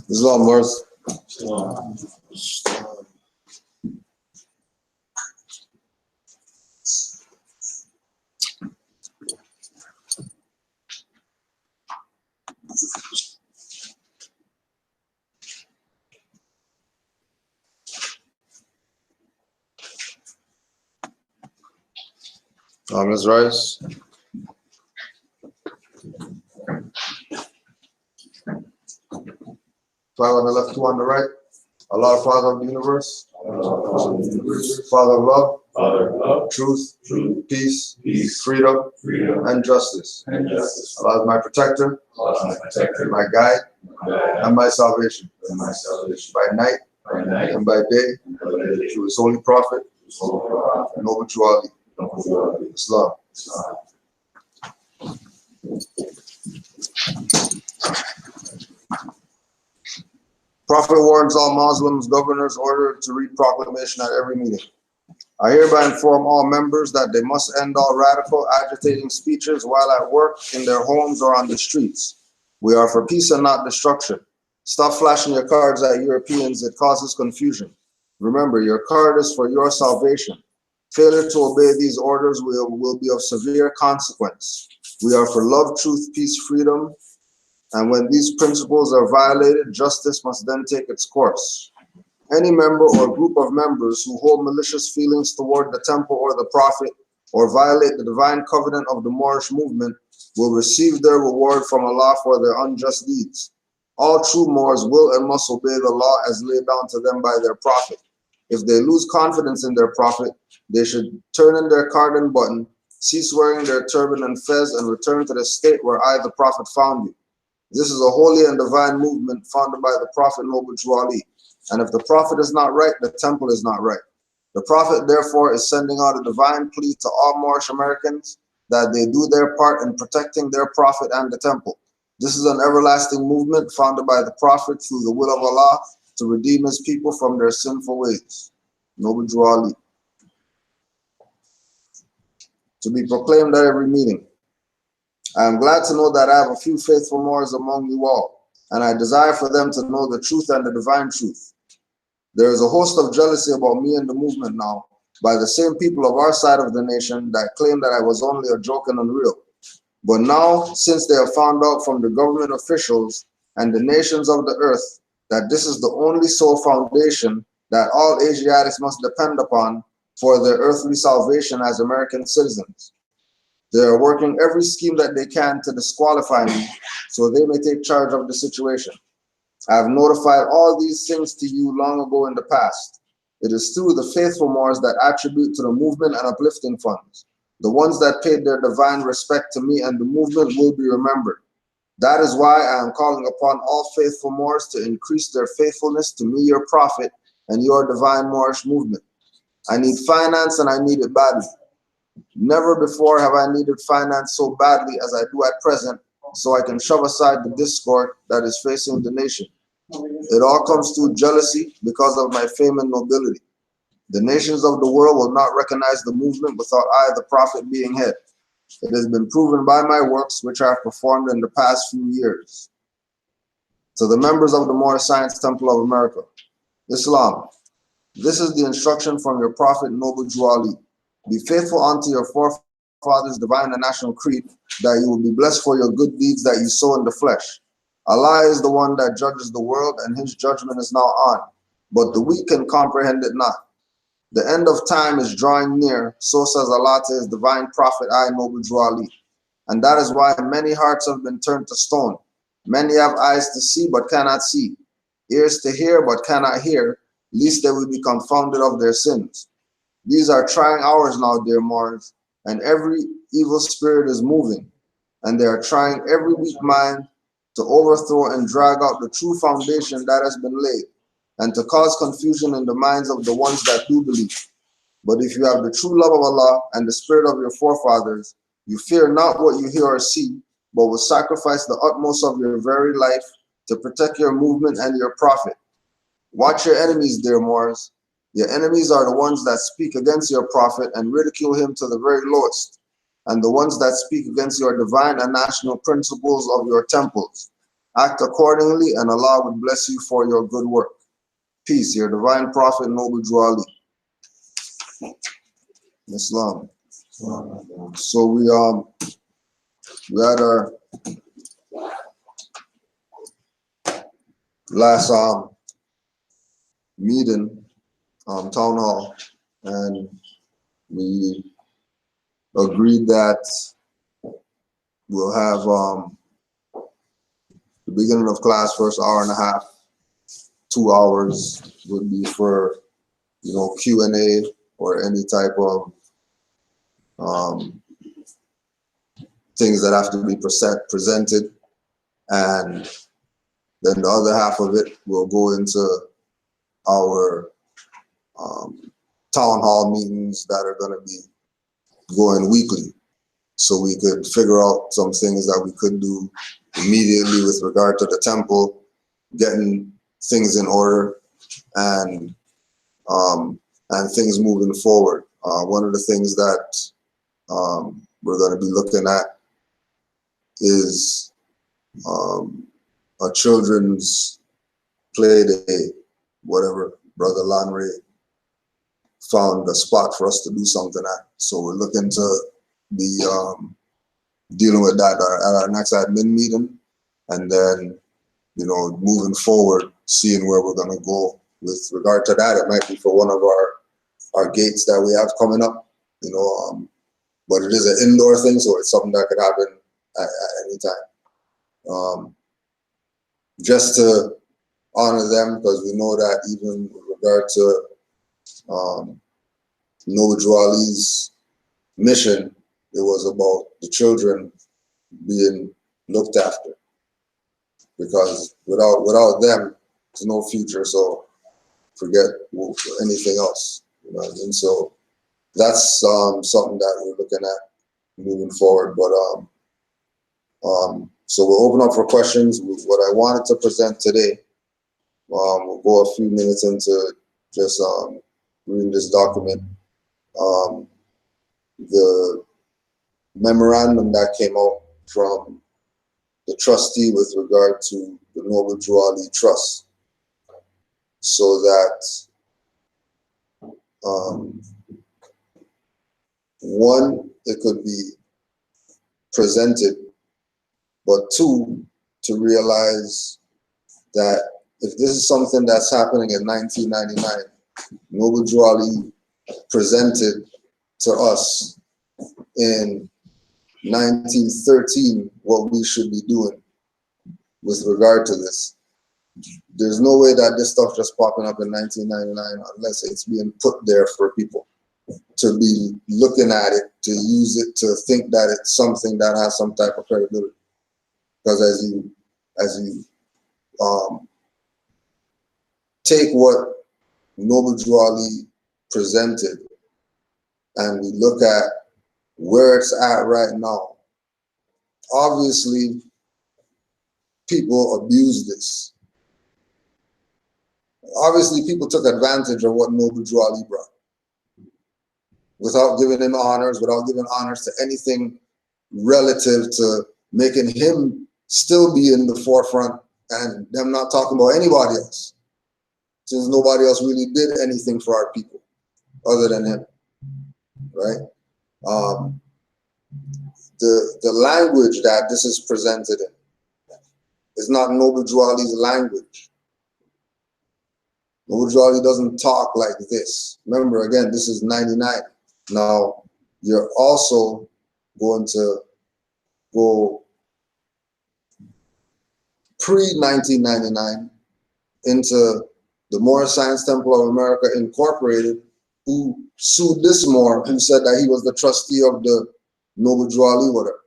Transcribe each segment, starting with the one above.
Islam words. Let's rise. Five on the left, two on the right. Allah, Father of the universe. Father of love, truth, peace, freedom, and justice. Allah is my protector, my guide, and my salvation. By night and by day, through His holy prophet, noble true Ali. Islam. Prophet warns all Muslims, governors ordered to read proclamation at every meeting. I hereby inform all members that they must end all radical, agitating speeches while at work, in their homes, or on the streets. We are for peace and not destruction. Stop flashing your cards at Europeans. It causes confusion. Remember, your card is for your salvation. Failure to obey these orders will be of severe consequence. We are for love, truth, peace, freedom, and when these principles are violated, justice must then take its course. Any member or group of members who hold malicious feelings toward the temple or the prophet, or violate the divine covenant of the Moorish movement, will receive their reward from Allah for their unjust deeds. All true Moors will and must obey the law as laid down to them by their prophet. If they lose confidence in their prophet, they should turn in their cardon button, cease wearing their turban and fez, and return to the state where I, the prophet, found you. This is a holy and divine movement founded by the Prophet Noble True Ali. And if the Prophet is not right, the temple is not right. The Prophet, therefore, is sending out a divine plea to all Moorish Americans that they do their part in protecting their Prophet and the temple. This is an everlasting movement founded by the Prophet through the will of Allah to redeem His people from their sinful ways. Noble True Ali. To be proclaimed at every meeting. I am glad to know that I have a few faithful Moors among you all, and I desire for them to know the truth and the divine truth. There is a host of jealousy about me and the movement now, by the same people of our side of the nation that claim that I was only a joke and unreal. But now, since they have found out from the government officials and the nations of the earth that this is the only sole foundation that all Asiatics must depend upon for their earthly salvation as American citizens, they are working every scheme that they can to disqualify me so they may take charge of the situation. I have notified all these things to you long ago in the past. It is through the faithful Moors that attribute to the movement and uplifting funds. The ones that paid their divine respect to me and the movement will be remembered. That is why I am calling upon all faithful Moors to increase their faithfulness to me, your prophet, and your divine Moorish movement. I need finance and I need it badly. Never before have I needed finance so badly as I do at present, so I can shove aside the discord that is facing the nation. It all comes through jealousy because of my fame and nobility. The nations of the world will not recognize the movement without I, the prophet, being head. It has been proven by my works which I have performed in the past few years. To the members of the Moorish Science Temple of America, Islam, this is the instruction from your prophet, Noble True Ali. Be faithful unto your forefathers' divine and national creed, that you will be blessed for your good deeds that you sow in the flesh. Allah is the one that judges the world, and His judgment is now on, but the weak can comprehend it not. The end of time is drawing near, so says Allah to His divine prophet, I, Noble True Ali. And that is why many hearts have been turned to stone. Many have eyes to see, but cannot see, ears to hear, but cannot hear, lest they will be confounded of their sins. These are trying hours now, dear Moors, and every evil spirit is moving, and they are trying every weak mind to overthrow and drag out the true foundation that has been laid, and to cause confusion in the minds of the ones that do believe. But if you have the true love of Allah and the spirit of your forefathers, you fear not what you hear or see, but will sacrifice the utmost of your very life to protect your movement and your prophet. Watch your enemies, dear Moors. Your enemies are the ones that speak against your prophet and ridicule him to the very lowest, and the ones that speak against your divine and national principles of your temples. Act accordingly, and Allah would bless you for your good work. Peace, your divine prophet, Noble Drew Ali. Islam. So we had our last meeting, town hall, and we agreed that we'll have the beginning of class, first hour and a half, 2 hours would be for, you know, Q&A or any type of things that have to be presented, and then the other half of it will go into our town hall meetings that are going to be going weekly, so we could figure out some things that we could do immediately with regard to the temple, getting things in order, and things moving forward. One of the things that we're going to be looking at is a children's play day, whatever Brother Lanre found a spot for us to do something at. So we're looking to be dealing with that at our next admin meeting, and then, you know, moving forward, seeing where we're going to go with regard to that. It might be for one of our gates that we have coming up, you know, but it is an indoor thing, so it's something that could happen at any time. Just to honor them, because we know that even with regard to Noble Drew Ali's mission, it was about the children being looked after, because without them, there's no future. So forget anything else, you know what I mean? So that's something that we're looking at moving forward. But so we'll open up for questions. What I wanted to present today, we'll go a few minutes into just reading this document. The memorandum that came out from the trustee with regard to the Noble Drew Ali Trust, so that one, it could be presented, but two, to realize that if this is something that's happening in 1999, Noble Drew Ali presented to us in 1913 what we should be doing with regard to this. There's no way that this stuff just popping up in 1999 unless it's being put there for people to be looking at it, to use it, to think that it's something that has some type of credibility. Because as you take what Noble Drew Ali presented and we look at where it's at right now, obviously people abuse this. Obviously people took advantage of what Noble Drew Ali brought without giving him honors, without giving honors to anything relative to making him still be in the forefront, and them not talking about anybody else, since nobody else really did anything for our people other than him, right? The language that this is presented in is not Noble Drew Ali's language. Noble Drew Ali doesn't talk like this. Remember, again, this is 99. Now, you're also going to go pre-1999 into the Moorish Science Temple of America Incorporated, who sued this Moor, who said that he was the trustee of the Noble Drew Ali, whatever.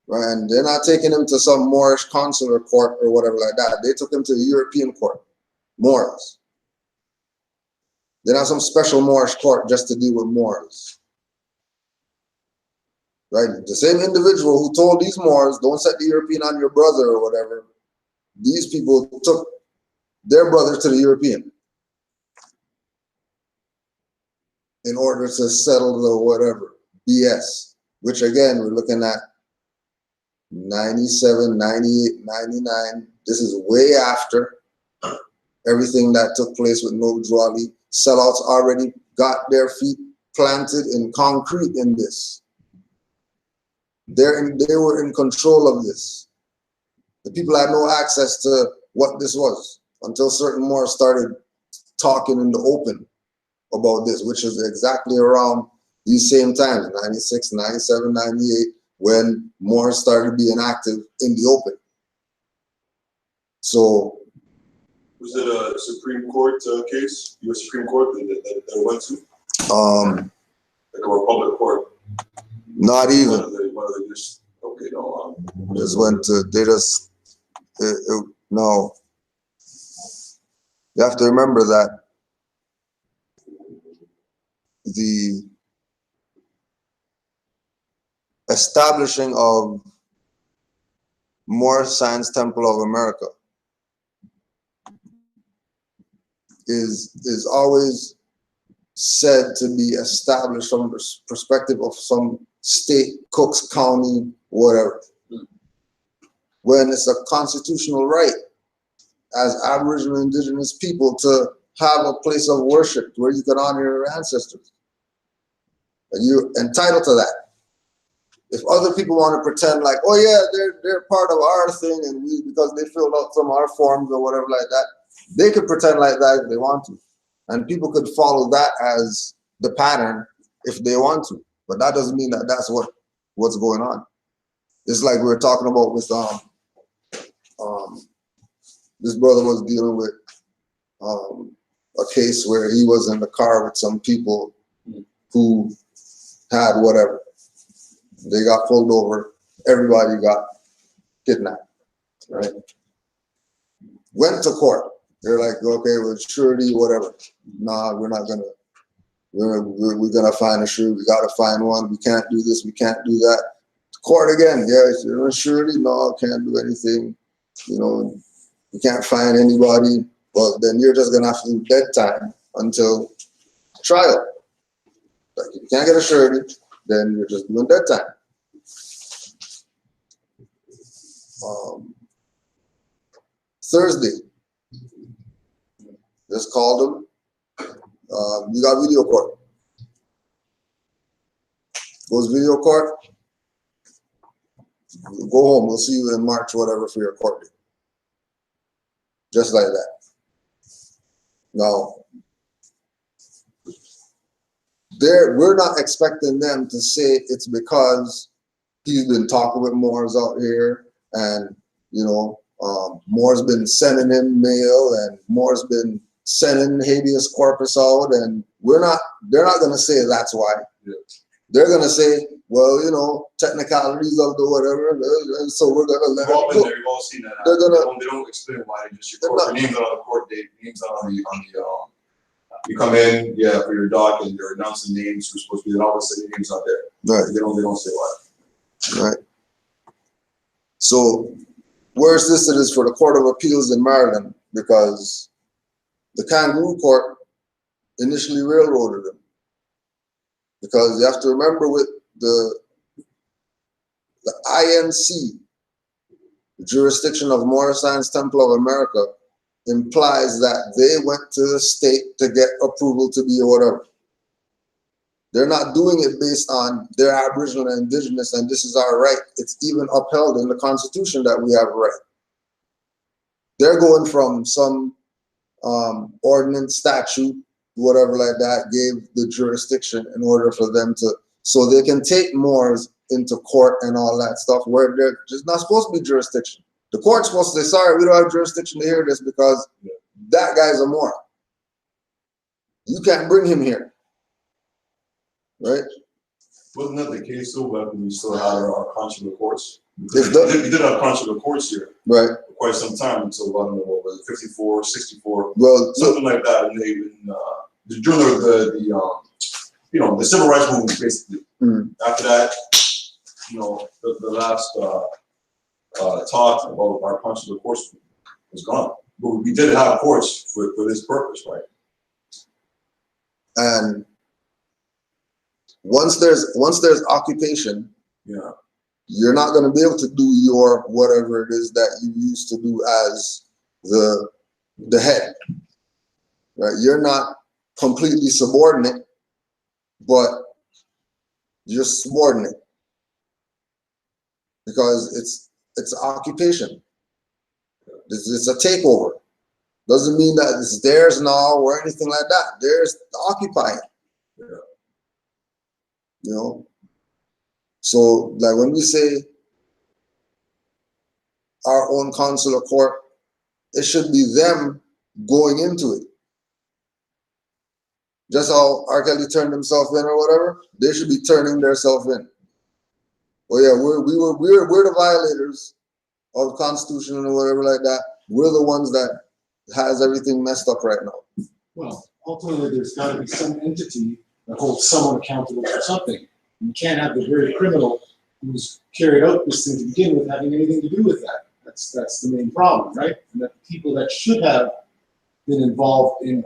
Right? And they're not taking him to some Moorish consular court or whatever like that. They took him to the European court, Moors. They're not some special Moorish court just to deal with Moors. Right? The same individual who told these Moors, don't set the European on your brother or whatever, these people took their brother to the European in order to settle the whatever BS, which again, we're looking at 97, 98, 99. This is way after everything that took place with Noble Drew Ali. Sellouts already got their feet planted in concrete in this. They were in control of this. The people had no access to what this was until certain more started talking in the open about this, which is exactly around these same times, 96, 97, 98, when more started being active in the open. So, was it a Supreme Court case, U.S. Supreme Court that went to? Like a Republic Court? Not even. One of the just, okay, no. Just went to, they just, no. You have to remember that the establishing of Moorish Science Temple of America is always said to be established from the perspective of some state, Cooks County, whatever. When it's a constitutional right as Aboriginal Indigenous people to have a place of worship where you can honor your ancestors. And you're entitled to that. If other people want to pretend like, oh yeah, they're part of our thing and we, because they filled out some of our forms or whatever like that, they could pretend like that if they want to. And people could follow that as the pattern if they want to. But that doesn't mean that that's what's going on. It's like we were talking about with this brother was dealing with a case where he was in the car with some people who had whatever. They got pulled over. Everybody got kidnapped, right? Went to court. They're like, okay, with surety, whatever. Nah, we're not gonna. We're gonna find a surety. We gotta find one. We can't do this. We can't do that. Court again. Yeah, you're a surety. No, can't do anything. You know, you can't find anybody. Well, then you're just gonna have to do dead time until trial. Like if you can't get a surety, then you're just doing dead time. Thursday, just called them. We got video court. Goes video court. Go home. We'll see you in March, whatever, for your court date. Just like that. Now, we're not expecting them to say it's because he's been talking with Moors out here, and you know, Moors been sending him mail, and Moors been sending habeas corpus out, and they're not gonna say that's why. Yeah. They're gonna say, well, you know, technicalities of the whatever, so we're gonna let it go. We've all seen that. They don't explain why. Just your court, your name's on the court date, name's on the you come in, yeah, for your doc, and you're announcing names who's supposed to be, and all of a sudden your name's not there. Right. They don't say why. Right. So where's this? It is for the Court of Appeals in Maryland, because the Kangaroo Court initially railroaded them. Because you have to remember with the INC, the jurisdiction of Moorish Science Temple of America, implies that they went to the state to get approval to be whatever. They're not doing it based on their Aboriginal and Indigenous, and this is our right. It's even upheld in the Constitution that we have a right. They're going from some ordinance, statute, whatever like that, gave the jurisdiction in order for them to, so they can take Moors into court and all that stuff, where they're just not supposed to be jurisdiction. The court's supposed to say, sorry, we don't have jurisdiction to hear this because that guy's a Moor. You can't bring him here. Right? Wasn't that the case though, when we still had our consular courts? We did have consular courts here. Right. For quite some time, until, I don't know, what was it, 54, 64, well, something like that. And they, during the civil rights movement, basically. After that, the last talk about our consular courts It's gone. But we did have courts for this purpose, right? And once there's occupation, yeah, you're not going to be able to do your whatever it is that you used to do as the head, right? You're not completely subordinate, but you're subordinate because it's occupation. It's a takeover. Doesn't mean that it's theirs now or anything like that. There's occupying. yeah. You know, so like when we say our own consular court, it should be them going into it. Just how R. Kelly turned himself in or whatever, they should be turning themselves in. Oh yeah, we're the violators of the Constitution or whatever like that. We're the ones that has everything messed up right now. Well, ultimately, there's got to be some entity that holds someone accountable for something. You can't have the very criminal who's carried out this thing to begin with having anything to do with that. That's the main problem, right? And that the people that should have been involved in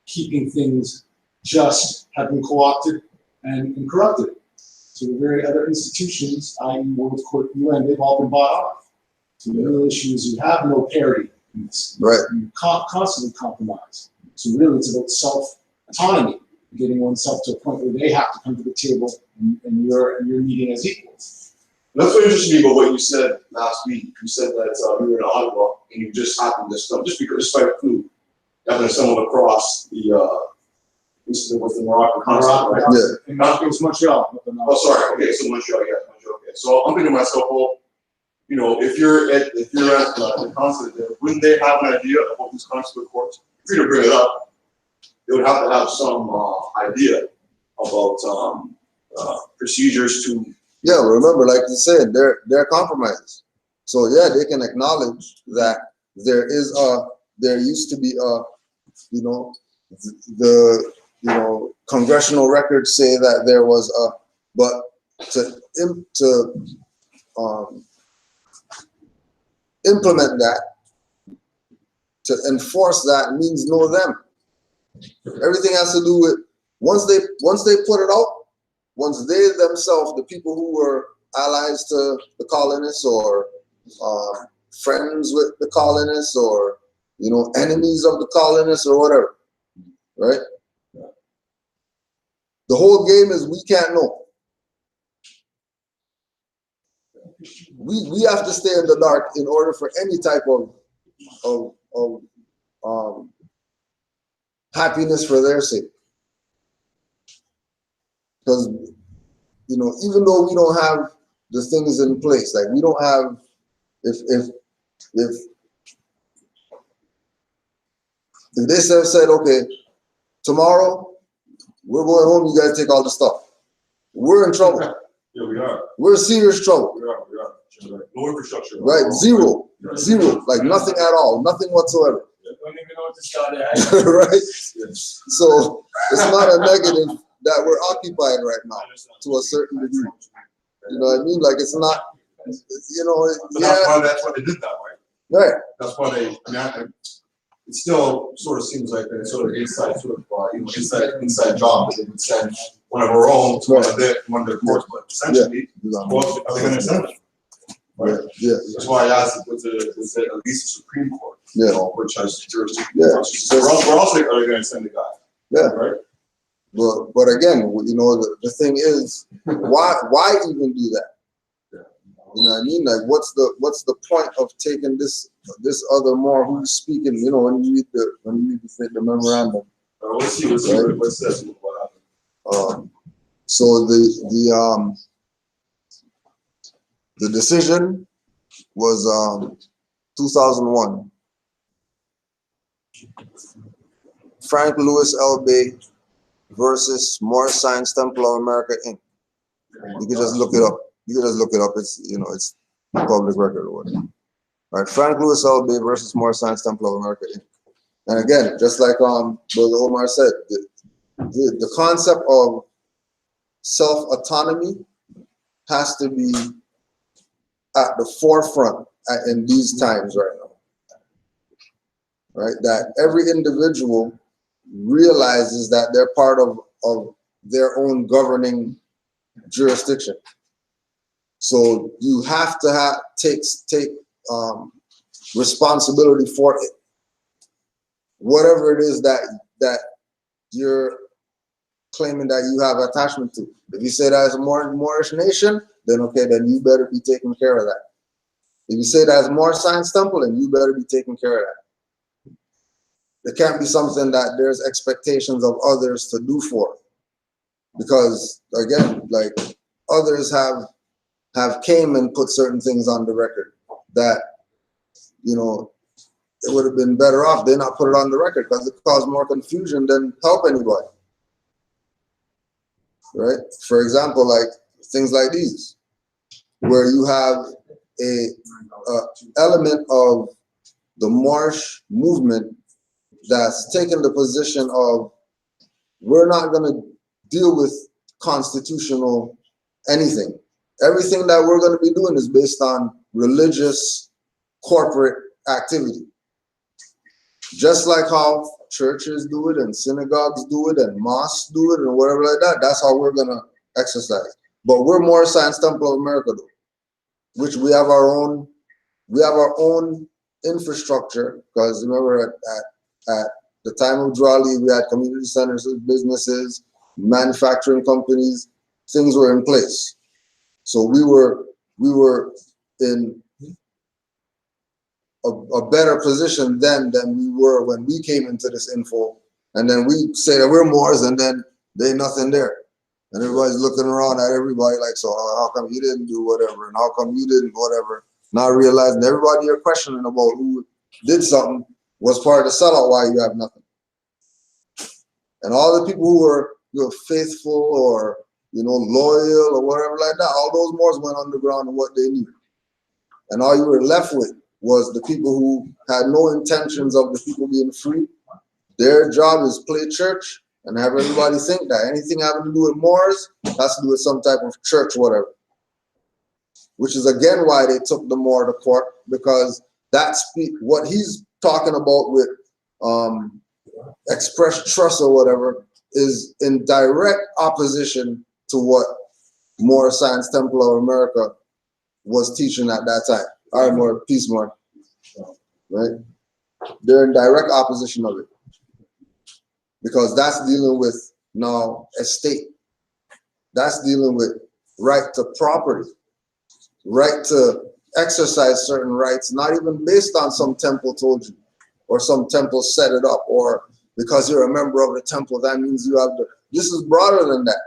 keeping things just have been co-opted and corrupted. So the very other institutions, i.e. World Court, UN, they've all been bought off. So the real issue is you have no parity in this. Right. You constantly compromise. So really it's about self-autonomy, getting oneself to a point where they have to come to the table and you're meeting as equals. That's what interested me about what you said last week. You said that you were in Ottawa and you just happened to stumble, just because despite the flu, you happened to stumble across the incident with the Moroccan consulate, right? Yeah. And it was Montreal. Oh, sorry. Okay, so Montreal, yeah, Montreal. Okay. So I'm thinking to myself, well, you know, if you're at the consulate there, wouldn't they have an idea about these consular courts? If you're to bring it up, they would have to have some idea about procedures to. Yeah, remember, like you said, they're compromises. So yeah, they can acknowledge that there used to be the congressional records say that there was but to implement that, to enforce that means know them. Everything has to do with once they put it out, once they themselves, the people who were allies to the colonists or friends with the colonists or enemies of the colonists or whatever, right? The whole game is we can't know. We have to stay in the dark in order for any type of happiness for their sake. Because even though we don't have the things in place, like we don't have if they said, okay, tomorrow we're going home, you guys take all the stuff, we're in trouble. Yeah, we are. We're in serious trouble. We are. No infrastructure. Right, zero, like nothing at all, nothing whatsoever. Don't even know what to start at. Right? Yes. So it's not a negative that we're occupied right now to a certain degree. You know what I mean? Like it's not, But that's why they did that, right? Right. That's why they. It still sort of seems like a sort of inside inside job that they would send one of our own to one of their courts, but essentially, well, are they going to send it? Right. Yeah. That's why I asked was it at least the Supreme Court, which has jurisdiction. Yeah. We're also are they going to send the guy? Yeah. Right. But again, the thing is, why even do that? You know what I mean? Like, what's the point of taking this other more who's speaking? When you read the memorandum. Let's see what says what happened. So the decision was 2001. Frank Louis L. Bay versus Morris Science Temple of America Inc. You can just look it up. It's public record or whatever. All right, Frank Louis L. Bay versus Morris Science Temple of America Inc. And again, just like Brother Omar said, the concept of self-autonomy has to be at the forefront in these times right now. right? That every individual realizes that they're part of their own governing jurisdiction. So you have to take responsibility for it, whatever it is that you're claiming that you have attachment to. If you say that it's a Moorish nation, then okay, then you better be taking care of that. If you say that it's more science temple, then you better be taking care of that. It can't be something that there's expectations of others to do for, because again, like others have came and put certain things on the record that, you know, it would have been better off they not put it on the record, because it caused more confusion than help anybody. Right? For example, like things like these, where you have a element of the Moorish movement that's taken the position of, we're not going to deal with constitutional anything. Everything that we're going to be doing is based on religious corporate activity. Just like how churches do it and synagogues do it and mosques do it and whatever like that, that's how we're going to exercise. But we're more Science Temple of America, though, which we have our own infrastructure, because remember at the time of Drawley, we had community centers, businesses, manufacturing companies, things were in place. So we were in a better position then than we were when we came into this info. And then we say that we're Moors, and then they nothing there. And everybody's looking around at everybody like, so how come you didn't do whatever? And how come you didn't whatever? Not realizing everybody you're questioning about who did something was part of the sellout why you have nothing. And all the people who were, you know, faithful or, you know, loyal or whatever like that, all those Moors went underground in what they knew. And all you were left with was the people who had no intentions of the people being free. Their job is play church and have everybody think that anything having to do with Moors has to do with some type of church, whatever. Which is again why they took the Moor to court, because that's what he's talking about with express trust or whatever is in direct opposition to what Moor Science Temple of America was teaching at that time. All right, more peace, more. Right? They're in direct opposition of it, because that's dealing with now estate. That's dealing with right to property, right to exercise certain rights, not even based on some temple told you, or some temple set it up, or because you're a member of the temple, that means you have the. This is broader than that.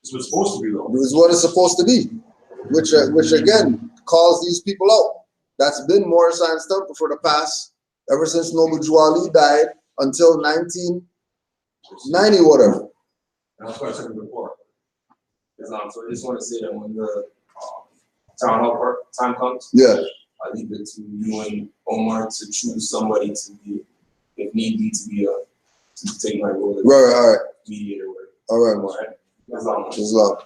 This is what it's supposed to be, though. This is what it's supposed to be, which again calls these people out. That's been Moor Science Temple for the past, ever since Noble Juali died until 1990, whatever. That's what I said before. So I just want to say that when the town hall part time comes, Yeah, I leave it to you and Omar to choose somebody to be, if need be, to take my role as right, all right, mediator. all right, man. All right. That's all. Just love.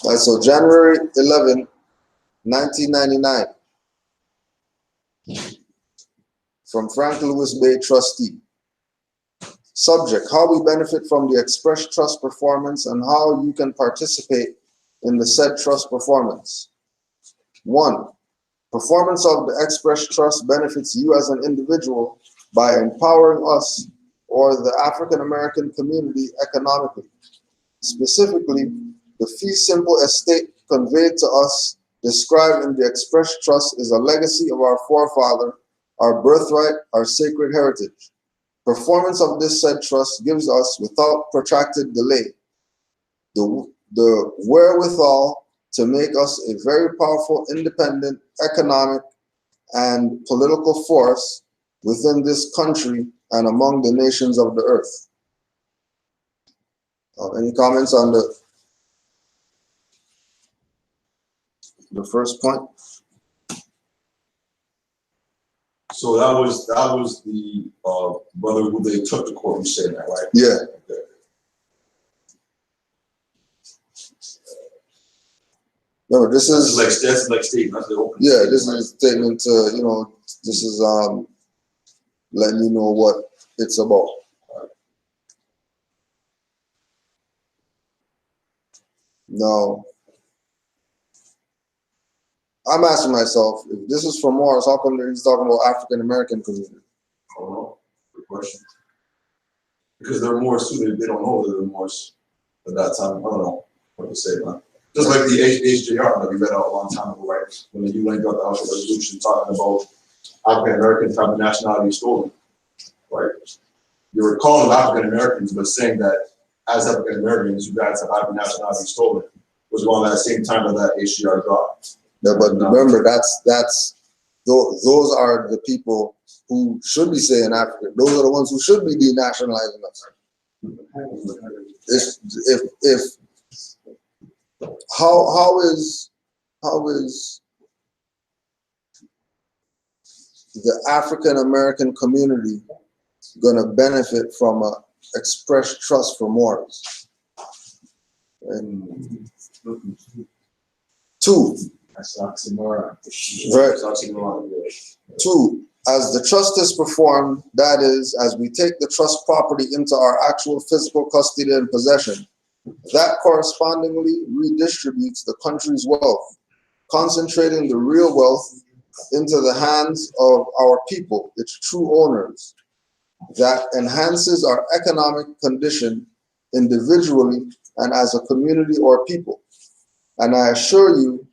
All right, so January 11, 1999, from Frank Lewis Bay, trustee. Subject: how we benefit from the express trust performance and how you can participate in the said trust performance. 1. Performance of the express trust benefits you as an individual by empowering us or the African American community economically. Specifically, the fee simple estate conveyed to us, described in the express trust, is a legacy of our forefather, our birthright, our sacred heritage. Performance of this said trust gives us, without protracted delay, the wherewithal to make us a very powerful, independent, economic, and political force within this country and among the nations of the earth. Any comments on the first point? So that was the brother who they took to court who said that, right? Yeah. Okay. Remember, this is that's like statement. That's the open. Yeah, this is a statement. This is letting you know what it's about. Now, I'm asking myself, if this is from Morris, how come he's talking about African American community? I don't know. Good question. Because they're Morris too. They don't know they're Morris at that time. I don't know what to say, man. Just like the HJR that we read out a long time ago, right? When the UN got the House resolution talking about African Americans having nationality stolen, right? You were calling African Americans, but saying that as African Americans, you guys have African nationality stolen was around that same time that HJR dropped. Yeah, but remember, those are the people who should be saying African. Those are the ones who should be denationalizing us. How is the African American community gonna benefit from a express trust for Moors? And two, right. Two, as the trust is performed, that is, as we take the trust property into our actual physical custody and possession, that correspondingly redistributes the country's wealth, concentrating the real wealth into the hands of our people, its true owners. That enhances our economic condition individually and as a community or people. And I assure you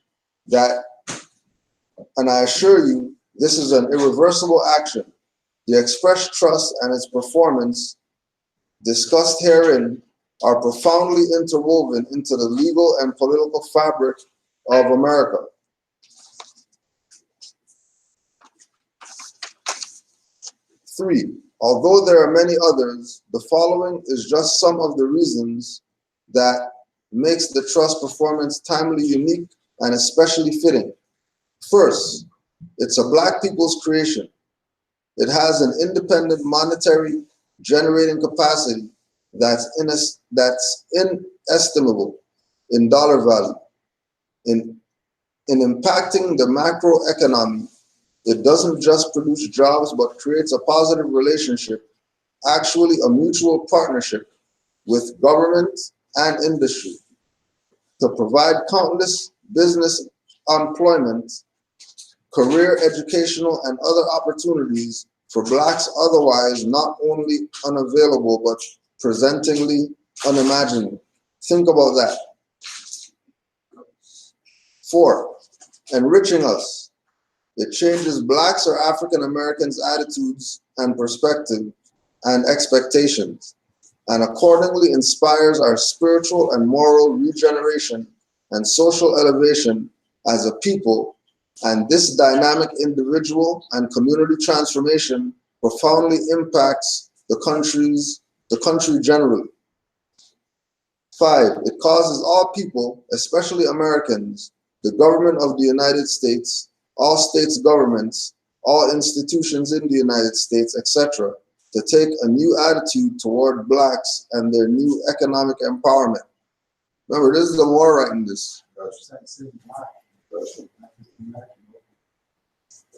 this is an irreversible action. The express trust and its performance discussed herein are profoundly interwoven into the legal and political fabric of America. Three, although there are many others, the following is just some of the reasons that makes the trust performance timely, unique, and especially fitting. First, it's a Black people's creation. It has an independent monetary generating capacity that's inestimable in dollar value. In impacting the macroeconomy, it doesn't just produce jobs, but creates a positive relationship, actually a mutual partnership with government and industry to provide countless business employment, career, educational, and other opportunities for Blacks otherwise not only unavailable, but presentingly unimaginable. Think about that. Four, enriching us. It changes Blacks or African Americans' attitudes and perspective and expectations, and accordingly inspires our spiritual and moral regeneration and social elevation as a people. And this dynamic individual and community transformation profoundly impacts the country generally. Five, it causes all people, especially Americans, the government of the United States, all states' governments, all institutions in the United States, etc., to take a new attitude toward Blacks and their new economic empowerment. Remember, this is the Moore writing this.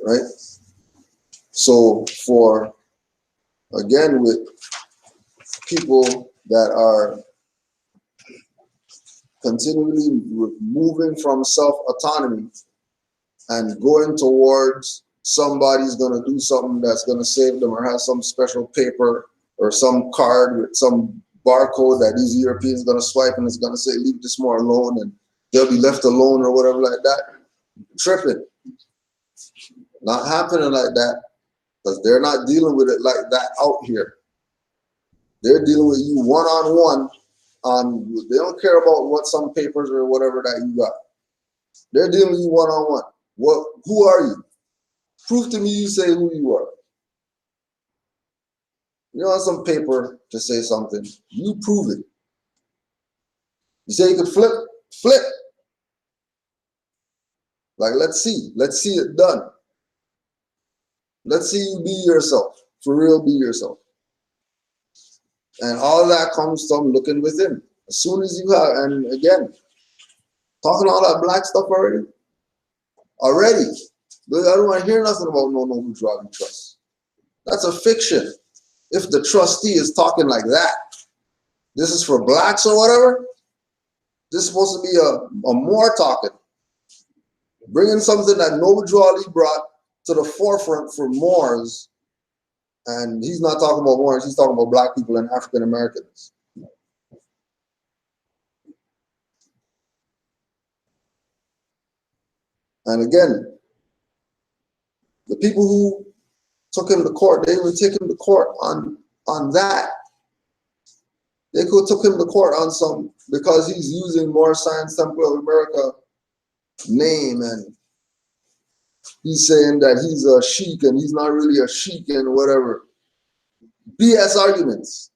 Right? So again, with people that are continually moving from self-autonomy and going towards somebody's going to do something that's going to save them or have some special paper or some card with some barcode that these Europeans are going to swipe and it's going to say, leave this more alone, and they'll be left alone or whatever like that. Tripping. Not happening like that, because they're not dealing with it like that out here. They're dealing with you one-on-one. They don't care about what some papers or whatever that you got. They're dealing with you one-on-one. Who are you? Prove to me you say who you are. You don't have some paper to say something. You prove it. You say you could flip. Flip. Like, let's see it done. Let's see you be yourself. For real, be yourself. And all that comes from looking within. As soon as you have, and again, Talking all that black stuff already. I don't want to hear nothing about no noble driving trust. That's a fiction. If the trustee is talking like that, this is for blacks or whatever, this is supposed to be a Moor talking. Bringing something that Noble Drew Ali brought to the forefront for Moors, and he's not talking about Moors, he's talking about black people and African Americans. And again, the people who took him to court, they even take him to court on that. They took him to court on some, because he's using Moorish Science Temple of America name, and he's saying that he's a sheik and he's not really a sheik and whatever. BS arguments.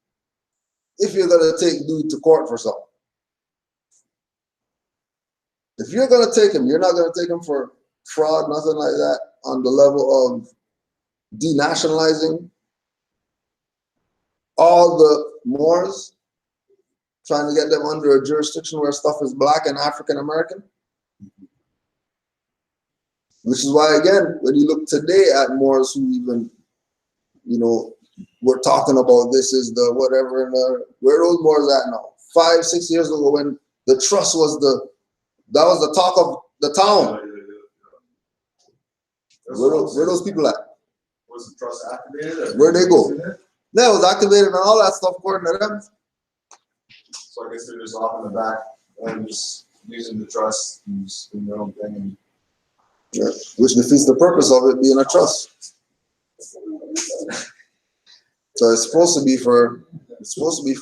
If you're gonna take dude to court for something. If you're gonna take him, you're not gonna take him for fraud, nothing like that, on the level of denationalizing all the Moors, trying to get them under a jurisdiction where stuff is black and African American. Which is why, again, when you look today at Moors who even, we're talking about this is the whatever, and where are those Moors at now? 5, 6 years ago, when the trust was that was the talk of the town. Where those people at? Was the trust activated? Where'd they go? Yeah, it was activated and all that stuff according to them. So I guess they're just off in the back and just using the trust and just doing their own thing. And yeah, which defeats the purpose of it being a trust. So it's supposed to be for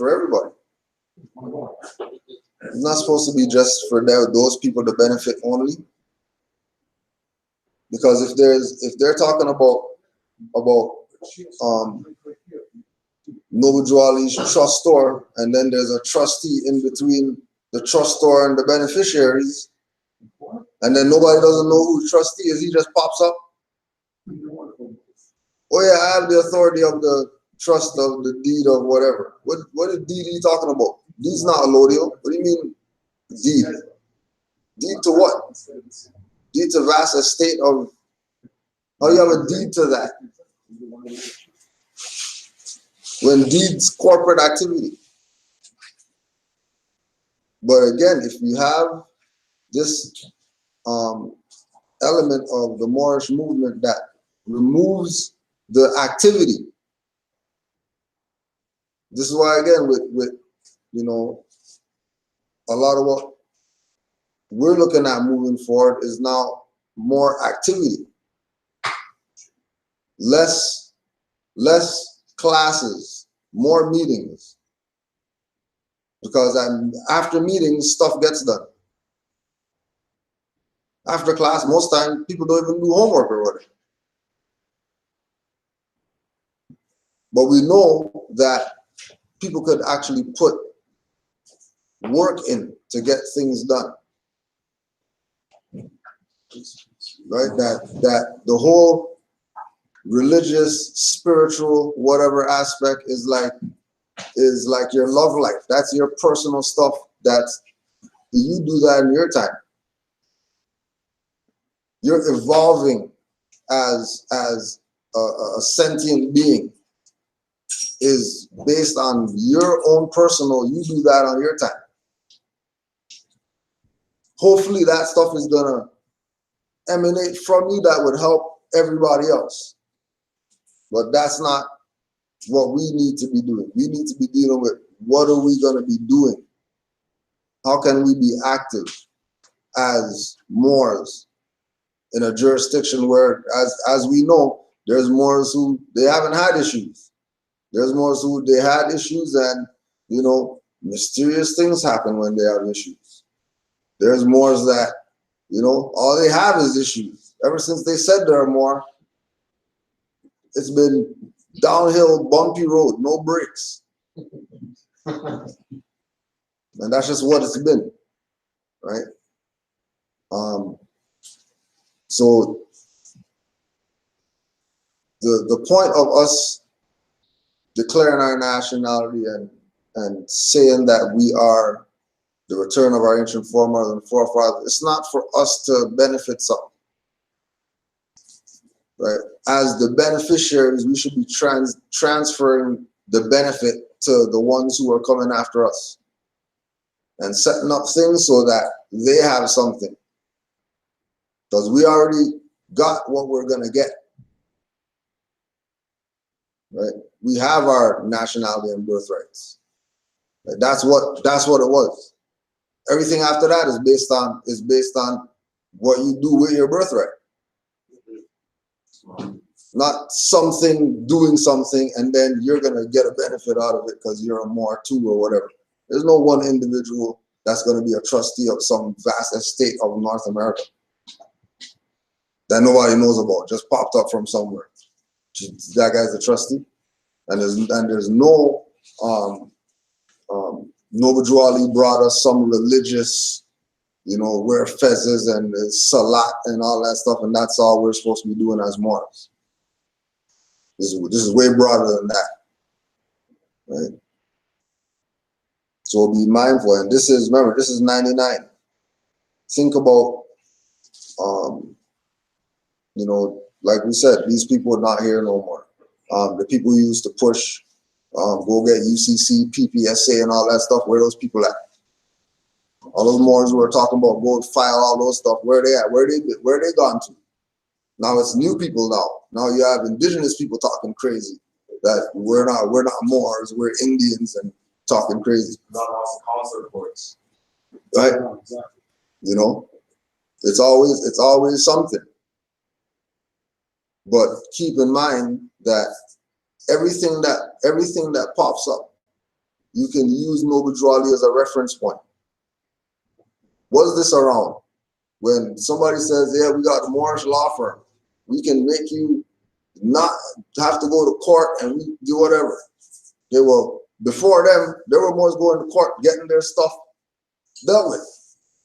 everybody. It's not supposed to be just for those people to benefit only. Because if they're talking about Noble Drew Ali's trustor, and then there's a trustee in between the trustor and the beneficiaries, and then nobody doesn't know who the trustee is, he just pops up. Oh yeah, I have the authority of the trust of the deed of whatever. What is deed are you talking about? Deed's not allodial. What do you mean deed? Deed to what? Deed to vast estate of, how you have a deed to that? When deed's corporate activity. But again, if you have this element of the Moorish movement that removes the activity, this is why, again, with a lot of what we're looking at moving forward is now more activity, less classes, more meetings, because after meetings stuff gets done. After class, most times people don't even do homework or whatever. But we know that people could actually put work in to get things done. Right? That the whole religious, spiritual, whatever aspect is like your love life. That's your personal stuff. You do that in your time. You're evolving as a sentient being is based on your own personal, you do that on your time. Hopefully that stuff is gonna emanate from you that would help everybody else. But that's not what we need to be doing. We need to be dealing with what are we gonna be doing? How can we be active as Moors in a jurisdiction where, as we know, there's Moors who they haven't had issues. There's Moors who they had issues, and mysterious things happen when they have issues. There's Moors that all they have is issues. Ever since they said there are more, it's been downhill, bumpy road, no brakes. And that's just what it's been, right? So the point of us declaring our nationality and saying that we are the return of our ancient foremothers and forefathers. It's not for us to benefit some. Right? As the beneficiaries, we should be transferring the benefit to the ones who are coming after us and setting up things so that they have something. Because we already got what we're going to get. Right? We have our nationality and birthrights. Right? That's what it was. Everything after that is based on what you do with your birthright. Not something doing something and then you're gonna get a benefit out of it because you're a more two or whatever. There's no one individual that's gonna be a trustee of some vast estate of North America that nobody knows about, just popped up from somewhere. That guy's a trustee, and there's no Noble Ali brought us some religious, wear fezzes and salat and all that stuff, and that's all we're supposed to be doing as Moors. This is way broader than that, right? So be mindful, and remember, this is 99. Think about, like we said, these people are not here no more. The people who used to push, go get UCC, PPSA, and all that stuff. Where are those people at? All those Moors who are talking about go file all those stuff. Where are they at? Where they gone to? Now it's new people now. Now you have indigenous people talking crazy that we're not Moors, we're Indians and talking crazy. Not also concert reports. Right? Yeah, exactly. It's always something. But keep in mind that everything that pops up, you can use Noble Drew Ali as a reference point. Was this around? When somebody says, yeah, we got the Moorish law firm, we can make you not have to go to court and we do whatever. Before them, there were Moors going to court, getting their stuff dealt with.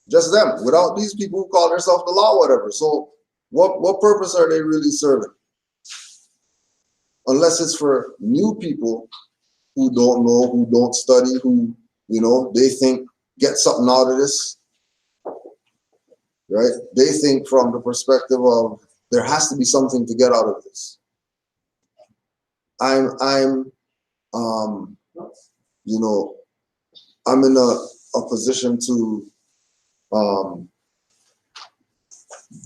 Just them, without these people who call themselves the law, whatever. So what purpose are they really serving? Unless it's for new people who don't know, who don't study, who, they think get something out of this, right? They think from the perspective of there has to be something to get out of this. I'm in a position to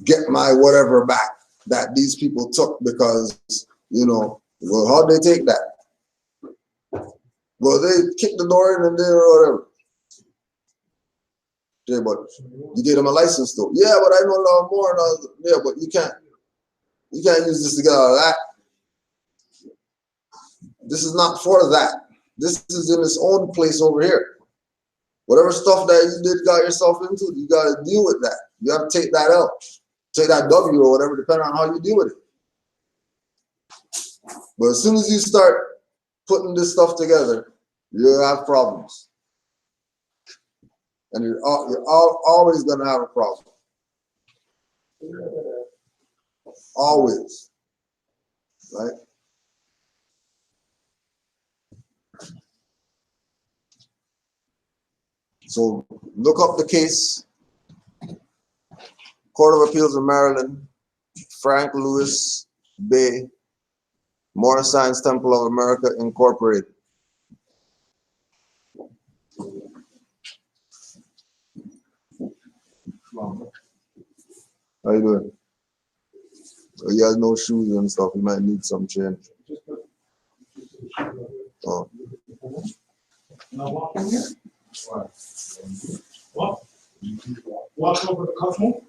get my whatever back that these people took because, well, how'd they take that? Well, they kicked the door in and did whatever. Yeah, but you gave them a license though. Yeah, but I know a lot more. Yeah, but you can't use this to get out of that. This is not for that. This is in its own place over here. Whatever stuff that you got yourself into, you got to deal with that. You have to take that L, take that W or whatever, depending on how you deal with it. But as soon as you start putting this stuff together, you'll have problems. And you're always going to have a problem. Always. Right? So look up the case. Court of Appeals of Maryland, Frank Lewis Bay, Morris Science Temple of America, Incorporated. How you doing? Oh, he has no shoes and stuff. He might need some change. Oh. Now walk in here. Walk. Walk over the couple.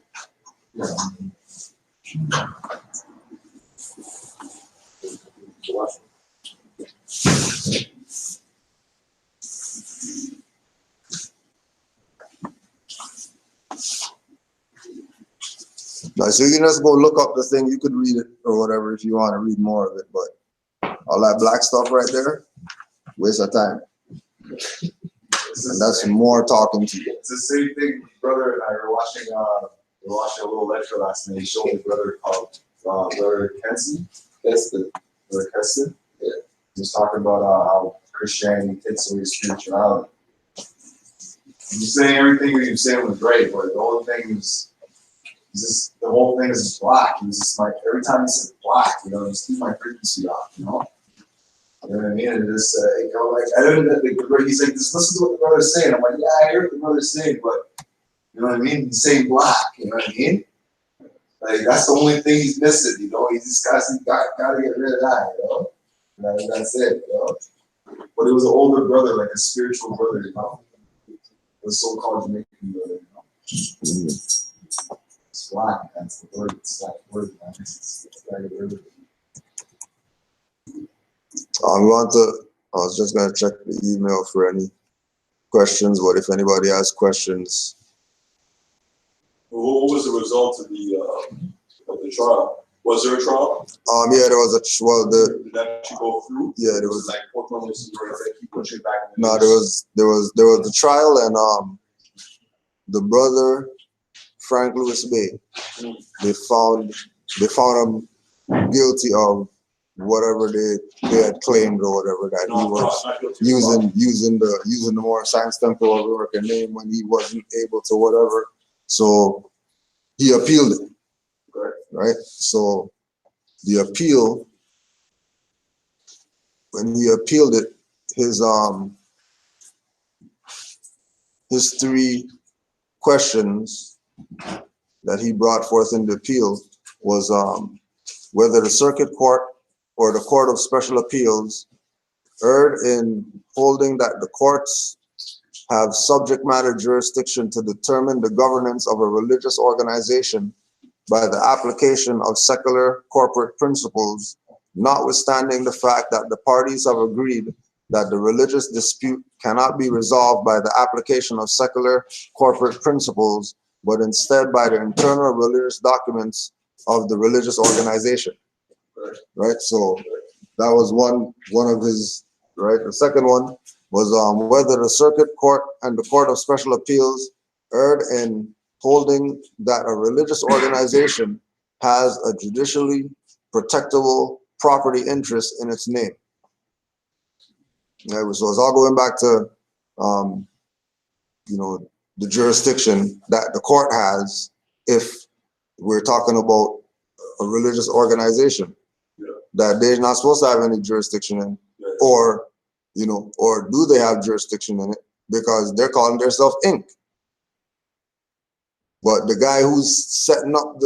Now, so you can just go look up the thing. You could read it or whatever if you want to read more of it. But all that black stuff right there, waste of time. And that's more talking to you. It's the same thing. Brother and I were watching a little lecture last night. He showed me a brother called Brother Kenson. That's the Brother Kenson. Yeah. He was talking about how Christianity takes away spirituality. You're saying everything that you're saying was right, but the whole thing is just the whole thing is just black. It's just like every time you say black, you know, just keep my frequency off, you know. You know what I mean? And just you know, like I don't know. He's like, just listen to what the brother's saying. I'm like, yeah, I hear what the brother's saying, but you know what I mean? He's saying black. You know what I mean? Like that's the only thing he's missing. You know, he just gotta get rid of that. You know, that's it. You know. But it was an older brother, like a spiritual brother. You know, the so-called Jamaican brother. You know. It's black. That's the word. It's that word. Man. It's gotta get rid of it. I was just gonna check the email for any questions, but if anybody has questions. What was the result of the trial? Was there a trial? Yeah, there was Did that actually go through? Yeah, there was like court processes where they keep pushing back. No, there was the trial, and the brother Frank Lewis Bay, they found him guilty of whatever they had claimed or whatever, that he was using the Moore Science Temple of American name when he wasn't able to whatever. So he appealed it. Right? So the appeal, when he appealed it, his three questions that he brought forth in the appeal was whether the circuit court or the Court of Special Appeals erred in holding that the courts have subject matter jurisdiction to determine the governance of a religious organization by the application of secular corporate principles, notwithstanding the fact that the parties have agreed that the religious dispute cannot be resolved by the application of secular corporate principles, but instead by the internal religious documents of the religious organization. Right? So that was one of his, right? The second one was whether the circuit court and the Court of Special Appeals erred in holding that a religious organization has a judicially protectable property interest in its name. Yeah, so it's all going back to, you know, the jurisdiction that the court has if we're talking about a religious organization that they're not supposed to have any jurisdiction in, or, you know, or do they have jurisdiction in it because they're calling themselves Inc. But the guy who's setting up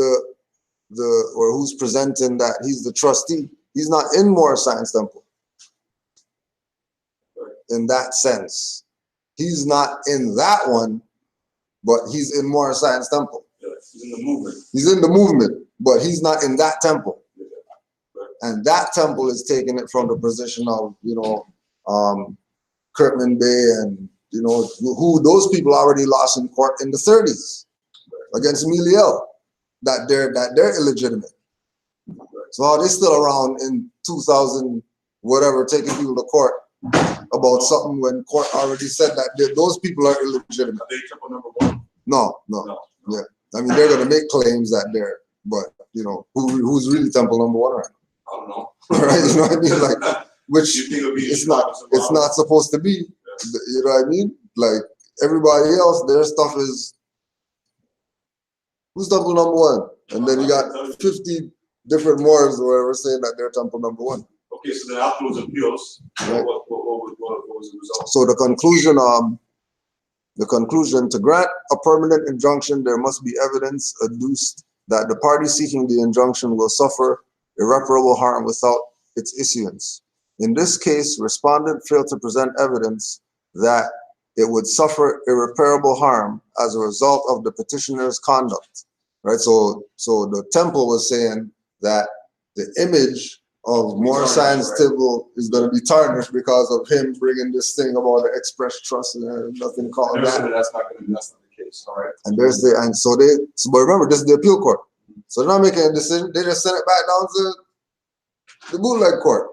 or who's presenting that he's the trustee, he's not in Moore Science Temple. In that sense, he's not in that one, but he's in Moore Science Temple. He's in the movement. He's in the movement, but he's not in that temple. And that temple is taking it from the position of, you know, Kirkman Bay and, you know, who those people already lost in court in the 30s against Miliel, that they're illegitimate. So are they still around in 2000, whatever, taking people to court about something when court already said that those people are illegitimate? Are they temple number one? No. Yeah. I mean, they're going to make claims that they're, but, you know, who's really temple number one right now? I don't know. Right? You know what I mean? Like, which it's not supposed to be. Yeah. You know what I mean? Like, everybody else, their stuff is, who's temple number one? And then you got 50 different Moors or whatever saying that they're temple number one. Okay, so then after those appeals, right. what was the result? So the conclusion, to grant a permanent injunction, there must be evidence adduced that the party seeking the injunction will suffer irreparable harm without its issuance. In this case, respondent failed to present evidence that it would suffer irreparable harm as a result of the petitioner's conduct. Right? So the temple was saying that the image of Moore Science Temple is going to be tarnished because of him bringing this thing about the express trust and nothing called that. That's not the case. All right. And but remember, this is the appeal court. So they're not making a decision. They just send it back down to the bootleg court.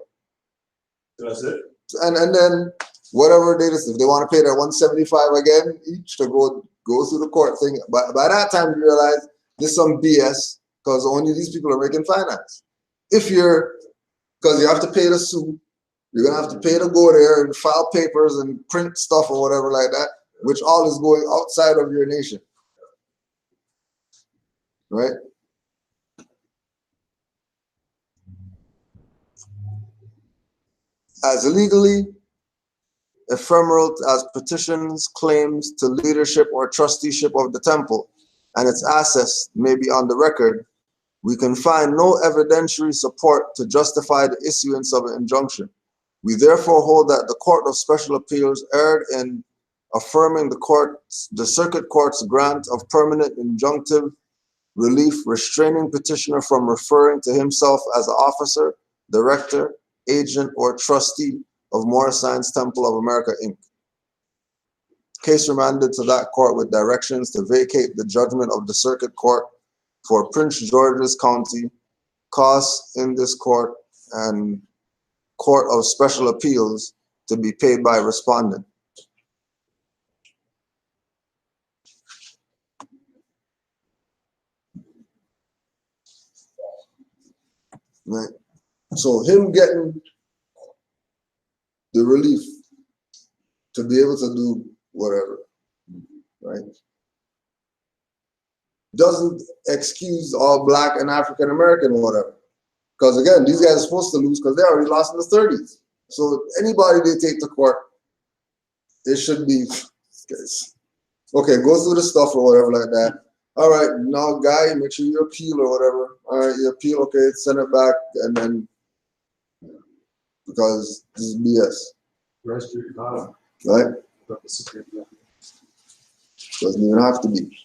That's it. And then whatever they just, if they want to pay their $175 again each to go through the court thing, but by that time you realize this is some BS because only these people are making finance. Because you have to pay the sue, you're gonna have to pay to go there and file papers and print stuff or whatever like that. which all is going outside of your nation, right? As legally ephemeral as petitions, claims to leadership or trusteeship of the temple and its assets may be on the record, we can find no evidentiary support to justify the issuance of an injunction. We therefore hold that the Court of Special Appeals erred in affirming the Circuit Court's grant of permanent injunctive relief, restraining petitioner from referring to himself as an officer, director, agent, or trustee of Morrison's Temple of America, Inc. Case remanded to that court with directions to vacate the judgment of the Circuit Court for Prince George's County, costs in this court and Court of Special Appeals to be paid by respondent. Right. So him getting the relief to be able to do whatever, right, doesn't excuse all Black and African American whatever. Because again, these guys are supposed to lose because they already lost in the 30s. So anybody they take to court, it should be, okay, go through the stuff or whatever like that. All right, now guy, make sure you appeal or whatever. All right, you appeal, okay, send it back, and then, because this is BS. Right? Doesn't even have to be.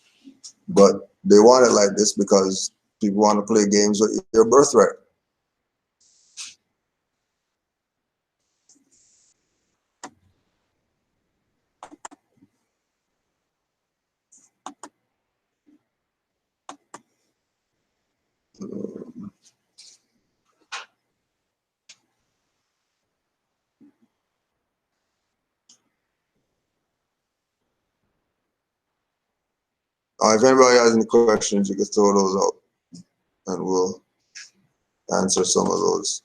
But they want it like this because people want to play games with your birthright. If anybody has any questions, you can throw those out and we'll answer some of those.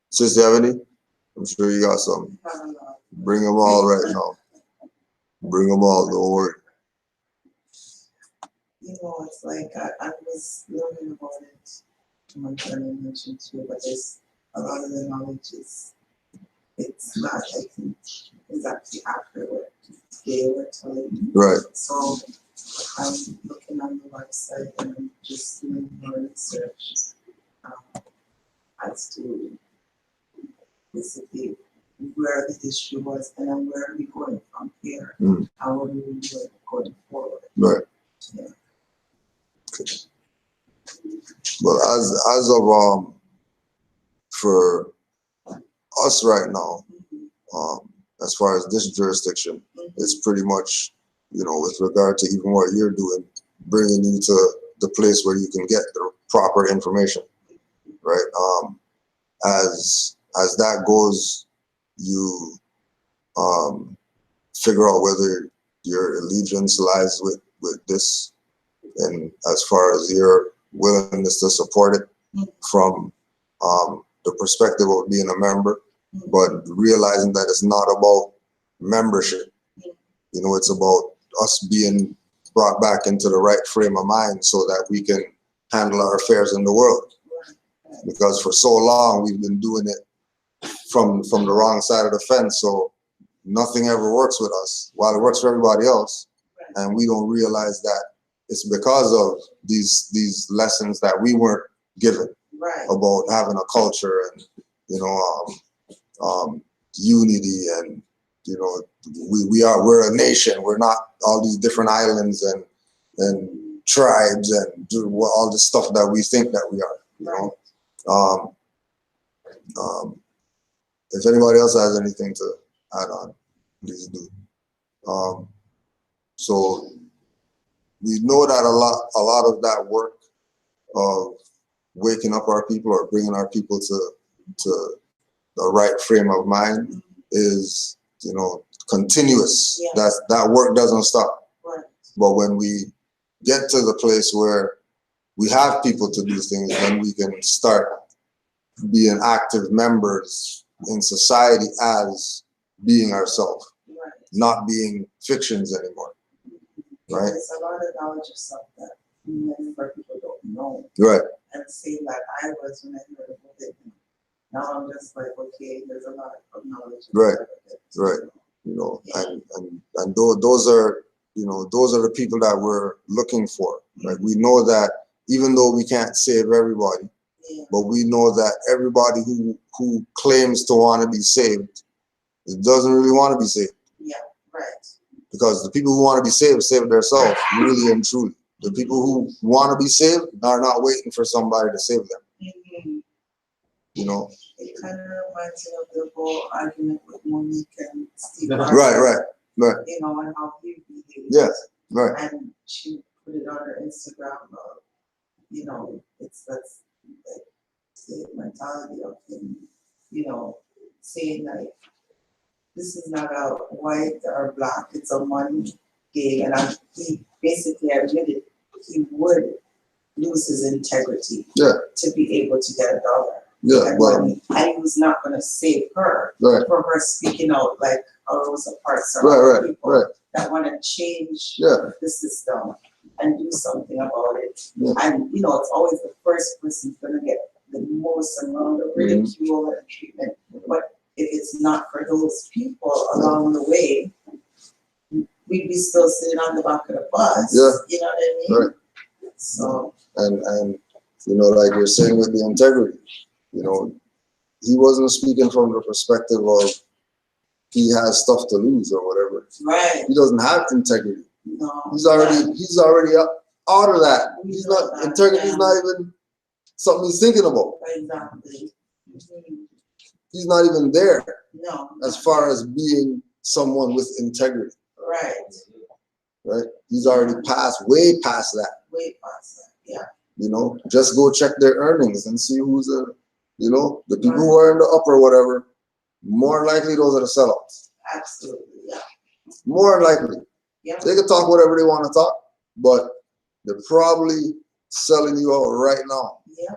Sis, do you have any? I'm sure you got some. Bring them all right now. Bring them all, don't worry. You know, it's like I was learning about it. My friend mentioned too, but there's a lot of the knowledge it's not, I think, exactly accurate what they were telling me. Right. So I'm looking on the website and I'm just doing more research as to basically where the issue was and then where are we going from here? How are we going forward? Right. Yeah. Okay. But as of for us right now, as far as this jurisdiction, it's pretty much, you know, with regard to even what you're doing, bringing you to the place where you can get the proper information, right? As that goes, you figure out whether your allegiance lies with this, and as far as your willingness to support it from the perspective of being a member, but realizing that it's not about membership. You know, it's about us being brought back into the right frame of mind so that we can handle our affairs in the world. Because for so long we've been doing it from the wrong side of the fence, so nothing ever works with us while it works for everybody else, and we don't realize that it's because of these lessons that we weren't given about having a culture and, you know, unity, and, you know, we're a nation. We're not all these different islands and tribes and all the stuff that we think that we are, you know. If anybody else has anything to add on, please do. So we know that a lot of that work of waking up our people or bringing our people to the right frame of mind is, you know, continuous. Yeah. That work doesn't stop. Right. But when we get to the place where we have people to do things, then we can start being active members in society as being ourselves. not being fictions anymore. Right. There's a lot of knowledge of stuff that many more people don't know. Right. And same that I was when I heard about it. Now I'm just like, okay, there's a lot of knowledge. Right. Right. You know, and those are, you know, those are the people that we're looking for. Right. We know that even though we can't save everybody, but we know that everybody who claims to want to be saved doesn't really want to be saved. Yeah. Right. Because the people who want to be saved save themselves, really and truly. The people who want to be saved are not waiting for somebody to save them. You know? It kind of reminds me of the whole argument with Monique and Steve. Right. You know, and how he behaved. Yeah, right. And she put it on her Instagram. You know, that's like the mentality of him, you know, saying like, this is not a white or black, it's a money game. And he basically admitted he would lose his integrity to be able to get $1 money. And he was not going to save her for her speaking out like a Rosa Parks or people that want to change the system and do something about it. And, you know, it's always the first person who's going to get the most amount of ridicule and treatment. But if it's not for those people along the way, we'd be still sitting on the back of the bus. You know what I mean? Right. So. And you know, like you're saying with the integrity, you know, he wasn't speaking from the perspective of he has stuff to lose or whatever. Right. He doesn't have integrity. No. He's already out of that. He's not integrity is not even something he's thinking about. Exactly. He's not even there. No. As far as being someone with integrity. Right. Right? He's already way past that. Way past that, yeah. You know, just go check their earnings and see who's you know, the people who are in the upper whatever, more likely those are the sellouts. Absolutely, yeah. More likely. Yeah. They can talk whatever they want to talk, but they're probably selling you out right now. Yeah.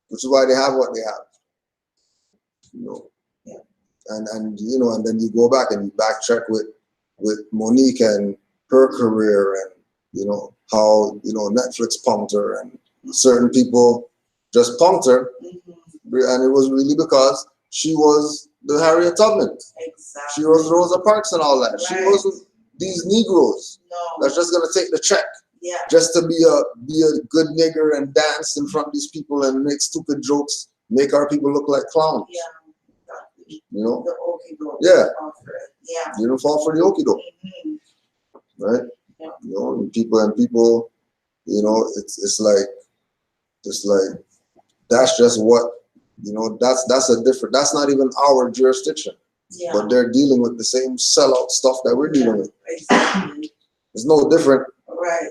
Which is why they have what they have. You know. Yeah. And you know, and then you go back and you backtrack with Monique and her career and you know how you know Netflix punked her and certain people just punked her, and it was really because she was the Harriet Tubman. Exactly. She was Rosa Parks and all that. Right. She wasn't these Negroes. No. That's just gonna take the check. Yeah. Just to be a good nigger and dance in front of these people and make stupid jokes, make our people look like clowns. Yeah. Exactly. You know? The okie doke. Yeah. Yeah. You don't fall for the okie doke. Right? Yeah. You know, and people, you know, it's like that's just what, you know, that's a different, that's not even our jurisdiction. Yeah. But they're dealing with the same sellout stuff that we're dealing with. Exactly. It's no different. Right.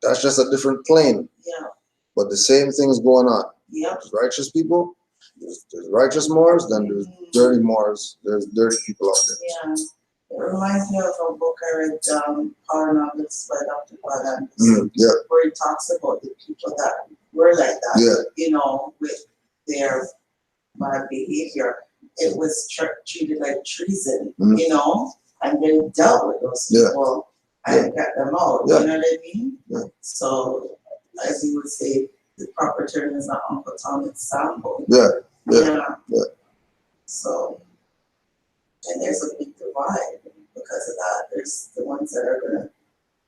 That's just a different plane. Yeah. But the same thing is going on. Yeah. There's righteous people, there's righteous Moors, then there's dirty Moors, there's dirty people out there. Yeah. It reminds me of a book I read, Power Novels by Dr. Bud Anderson, where he talks about the people that were like that, you know, with their bad behavior. It was treated like treason, you know, and they dealt with those people and got them out, you know what I mean? Yeah. So, as you would say, the proper term is not Uncle Tom, it's Sambo. Yeah. So, and there's a big divide because of that. There's the ones that are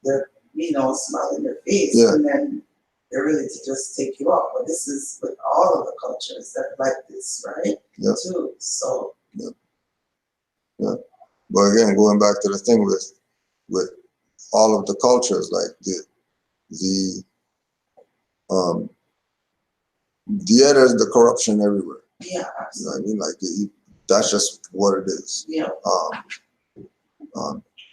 they're, you know, smile in your face, and then they're ready to just take you off. But this is with all of the cultures that are like this, right? Yeah. Too. So. Yeah. But again, going back to the thing with all of the cultures, like there's the corruption everywhere. Yeah, absolutely. You know what I mean? Like that's just what it is. Yeah.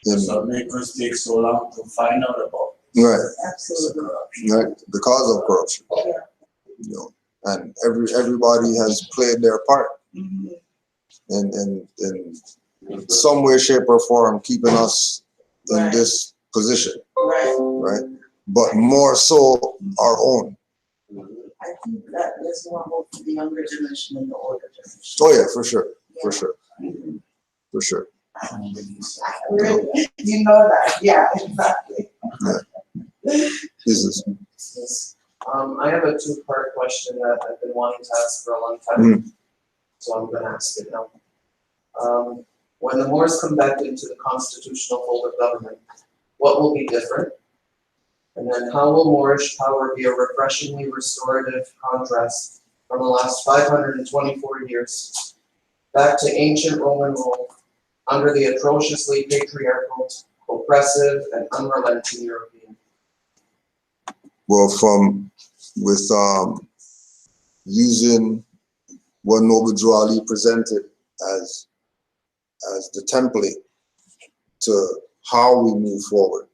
So make us take so long to find out about. Right. Absolutely. Right. Because of corruption. Yeah. You know, and everybody has played their part in some way, shape, or form, keeping us in this position. Right. Right. But more so our own. I think that there's more hope for the younger generation than the older generation. Oh yeah, for sure. For sure. For sure. You know that, yeah, exactly. Business. Yes. I have a two-part question that I've been wanting to ask for a long time, so I'm going to ask it now. When the Moors come back into the constitutional fold of government, what will be different? And then how will Moorish power be a refreshingly restorative contrast from the last 524 years back to ancient Roman rule under the atrociously patriarchal, oppressive, and unrelenting European? Well, with using what Noble Drew Ali presented as the template to how we move forward,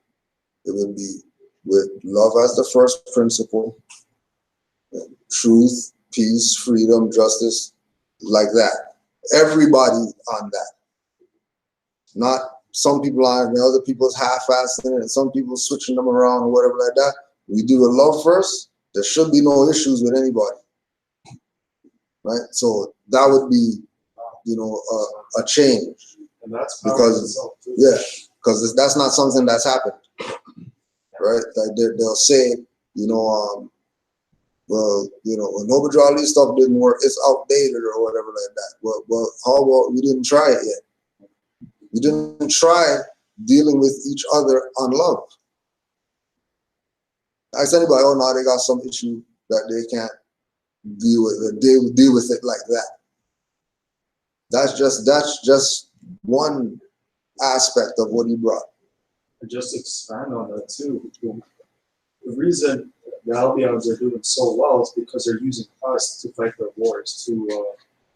it would be with love as the first principle, truth, peace, freedom, justice, like that. Everybody on that. Not some people on it and other people's half-assing it and some people switching them around or whatever like that. We do the love first, there should be no issues with anybody. Right? So that would be, a change. And that's because, yeah, because that's not something that's happened. Right? Like they'll say, well, Noble Drew Ali stuff didn't work, it's outdated or whatever like that. Well, how about we didn't try it yet? We didn't try dealing with each other on love. Ask anybody, oh no, they got some issue that they can't deal with, deal with it like that. That's just one aspect of what he brought. And just expand on that too. The reason the Albions are doing so well is because they're using us to fight their wars, to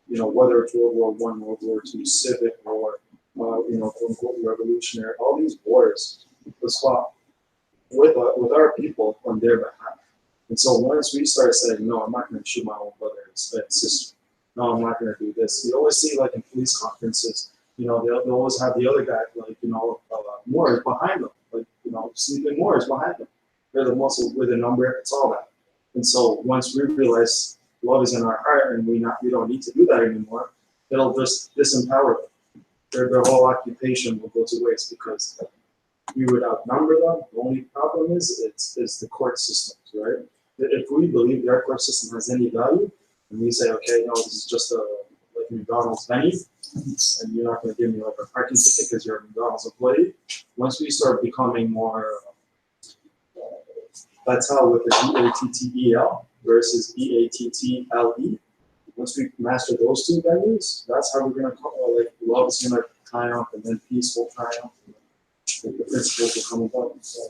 whether it's World War I, World War II, Civic War, quote unquote revolutionary, all these wars was fought with our people on their behalf. And so once we start saying, no, I'm not going to shoot my own brother and sister. No, I'm not going to do this. You always see, like in police conferences, they'll always have the other guy, Moors behind them, sleeping Moors behind them. They're the muscle with a number, it's all that. And so once we realize love is in our heart and we don't need to do that anymore, it'll just disempower them. Their whole occupation will go to waste because we would outnumber them. The only problem is the court systems, right? If we believe our court system has any value, and we say, okay, no, this is just like McDonald's menu, and you're not going to give me like a parking ticket because you're a McDonald's employee. Once we start becoming more Battelle with the B-A-T-T-E-L versus B-A-T-T-L-E, once we master those two values, that's how we're going to love is going to triumph, and then peace will triumph. The principles will come about. So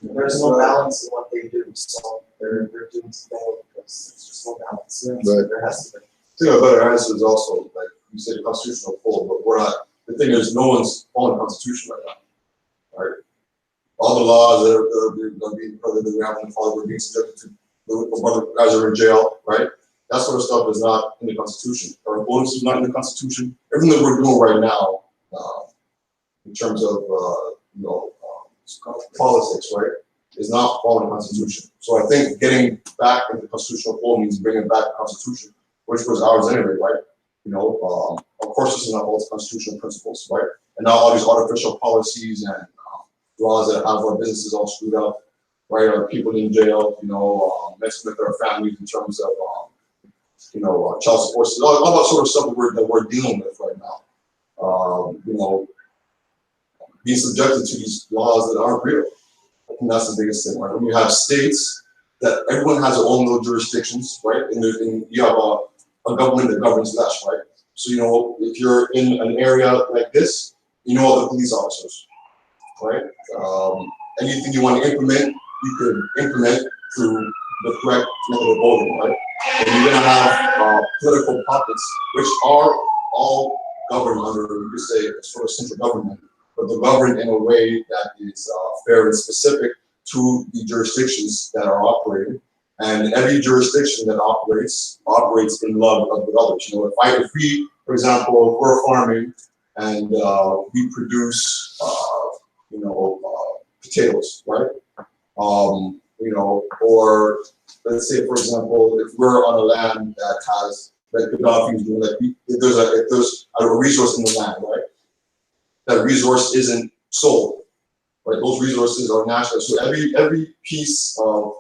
there's no balance in what they do, so they're doing today because there's just no balance. Right. So there has to be. I think a better answer is also, like you said, the constitutional fold, but we're not. The thing is, no one's following the Constitution right now, right? All the laws that are being happening, we're being subjected to, the guys are in jail, right? That sort of stuff is not in the Constitution. Our bonus is not in the Constitution. Everything that we're doing right now, in terms of politics, right, is not following the Constitution. So I think getting back into the constitutional fold means bringing back the Constitution, which was ours anyway, right? Of course, this is not all constitutional principles, right? And now all these artificial policies and laws that have our businesses all screwed up, right? Our people in jail, messing with their families in terms of, child support, all that sort of stuff that we're dealing with right now. Being subjected to these laws that aren't real. I think that's the biggest thing, right? When you have states that everyone has their own little jurisdictions, right? And you have a government that governs less, right? So, if you're in an area like this, all the police officers, right? Anything you want to implement, you could implement through the correct method of voting, right? And you're going to have political puppets, which are all governed under, you could say, a sort of central government, but they're governed in a way that is fair and specific to the jurisdictions that are operating. And every jurisdiction that operates in love with others. If we, for example, if we're farming and we produce, potatoes, right? Or let's say, for example, if we're on a land that has, like Gaddafi's doing, if there's a resource in the land, right? that resource isn't sold, right? Those resources are national. So every piece of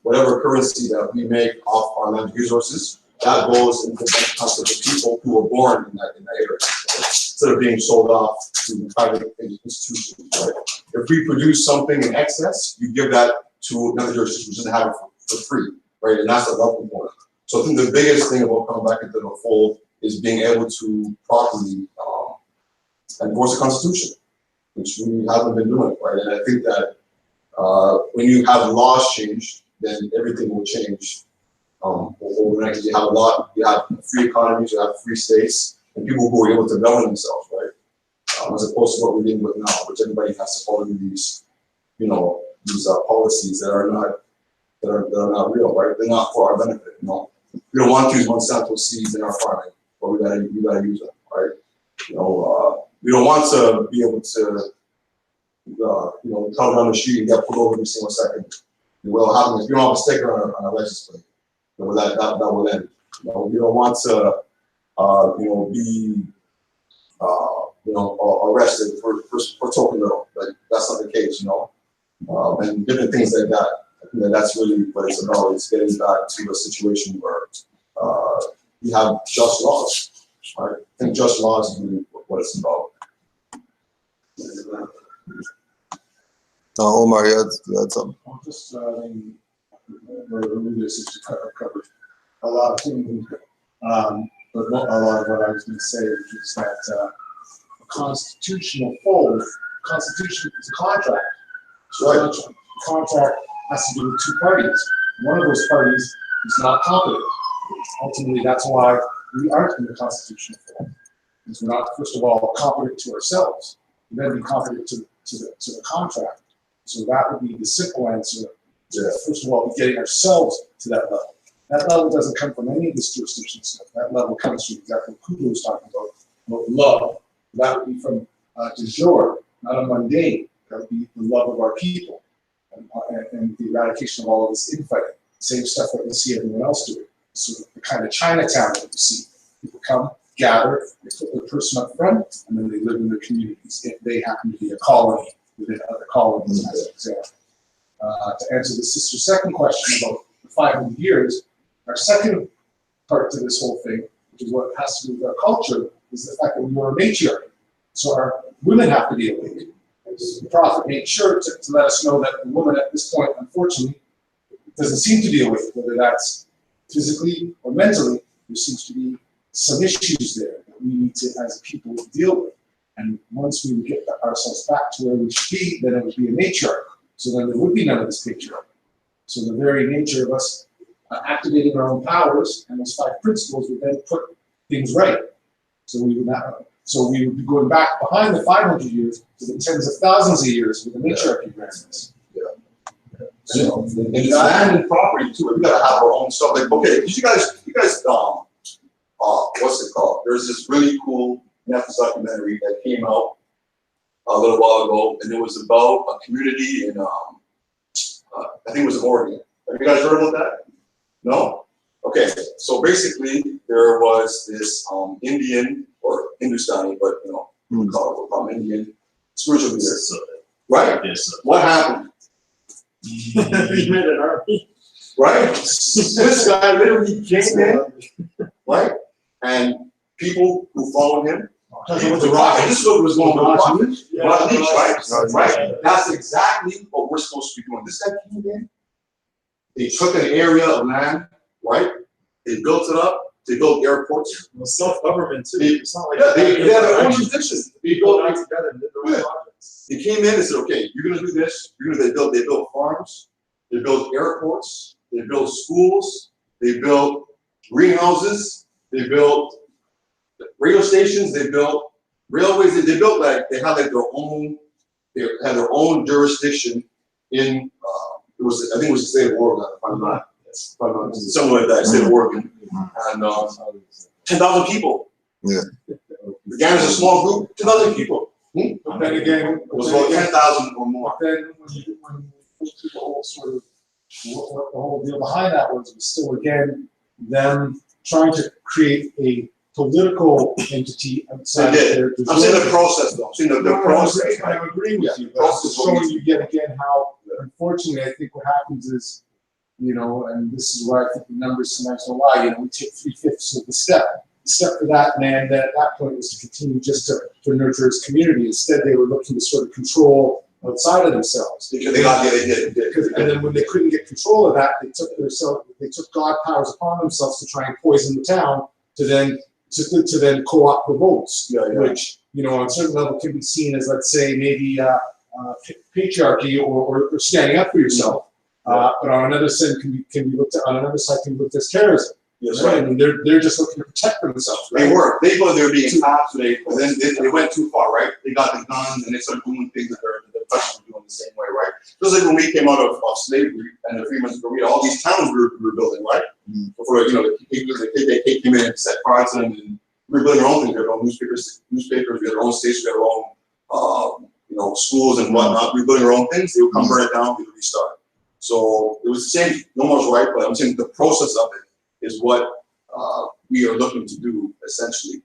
whatever currency that we make off our land resources, that goes into the bank accounts of the people who were born in that area, right? Instead of being sold off to private institutions, right? If we produce something in excess, you give that to another jurisdiction, which doesn't have it for free, right? And that's the love component. So I think the biggest thing about coming back into the fold is being able to properly enforce the Constitution, which we haven't been doing, right? And I think that when you have laws change, then everything will change overnight. You have free economies, you have free states, and people who are able to govern themselves, right? As opposed to what we're dealing with now, which everybody has to follow these, these policies that are not real, right? They're not for our benefit, We don't want to use Monsanto seeds in our farming, but we gotta use them, right? We don't want to be able to come down the street and get pulled over every single second. What will happen is we don't have a sticker on our license plate. That will end. We don't want to be arrested for talking little. Like that's not the case, and different things like that. I think that's really what it's about. It's getting back to a situation where we have just laws. Right? I think just laws is really what it's about. Omar, you had something. Well, just this is covered a lot of things, but a lot of what I was going to say is that a constitutional fold, constitution is a contract. So right. A contract has to do with two parties. One of those parties is not competent. Ultimately, that's why we aren't in the constitutional fold. Because we're not, first of all, competent to ourselves. We then be competent to the contract. So that would be the simple answer. First of all, getting ourselves to that level. That level doesn't come from any of this jurisdiction stuff. That level comes from exactly what Kudo was talking about love. That would be from de jure, not a mundane. That would be the love of our people and the eradication of all of this infighting. Same stuff that we see everyone else doing. So the kind of Chinatown that you see. People come, gather, they put their person up front, and then they live in their communities if they happen to be a colony within other colonies, as an example. To answer the sister's second question about the 500 years, our second part to this whole thing, which is what has to do with our culture, is the fact that we were a matriarchy. So our women have to be awake. The prophet made sure to let us know that the woman at this point, unfortunately, doesn't seem to be awake, whether that's physically or mentally. There seems to be some issues there that we need to, as a people, deal with. And once we get ourselves back to where we should be, then it would be a matriarch. So then there would be none of this patriarchy. So the very nature of us activating our own powers and those 5 principles would then put things right. So we would be going back behind the 500 years to the tens of thousands of years with the matriarchy presence. So, and it's land and property too. We gotta have our own stuff. Like, okay, you guys, what's it called? There's this really cool Netflix documentary that came out a little while ago, and it was about a community in, I think it was in Oregon. Have you guys heard about that? No? Okay, so basically there was this Indian or Hindustani, but we'll call it Indian spiritual leader. Right? Yes. What happened? He made an army. Right? This guy literally came in, right? And people who followed him, this is what was going on. Right? That's exactly what we're supposed to be doing. This guy came in, they took an area of land, right? They built it up, they built airports. Well, self-government too. It's not like they had their own jurisdiction. They built it together and did their own projects. They came in and said, okay, you're gonna do this. They built farms, they built airports, they built schools, they built greenhouses, they built radio stations, they built railways, they built they had their own jurisdiction in I think it was the state of Oregon, if I'm not something like that, state of Oregon. And 10,000 people. Yeah. Again, it's a small group, 10,000 people. But then again, It was about 10,000 or more. then when you put the whole sort of what the whole deal behind that was still again them trying to create a political entity outside of their. I'm saying the process though. I'm saying the process. I agree with you, but I'm just showing you yet again how, unfortunately, I think what happens is, you know, and this is where I think the numbers sometimes don't lie, you know, we take 3/5 of the step. The step for that man that at that point was to continue just to nurture his community. Instead, they were looking to sort of control outside of themselves. Because they did. And then when they couldn't get control of that, they took God powers upon themselves to try and poison the town to then co-opt the votes, which, you know, on a certain level can be seen as, let's say, maybe patriarchy or standing up for yourself. But on another side can be looked at as terrorism. Yes, right. I mean, they're just looking to protect themselves. Right? They were. They thought they were being cops, but then they went too far, right? They got the guns and they started doing things that the Dutch were doing the same way, right? Just like when we came out of slavery and the Freeman's Korea, all these towns we were building, right? Before, you know, the KKK came in and set fire to them, and we were building our own things. We had our own newspapers, we had our own stations, we had our own, you know, schools and whatnot. We were building our own things. They would come burn it down, we would restart. So it was the same. No one was right, but I'm saying the process of it is what we are looking to do essentially,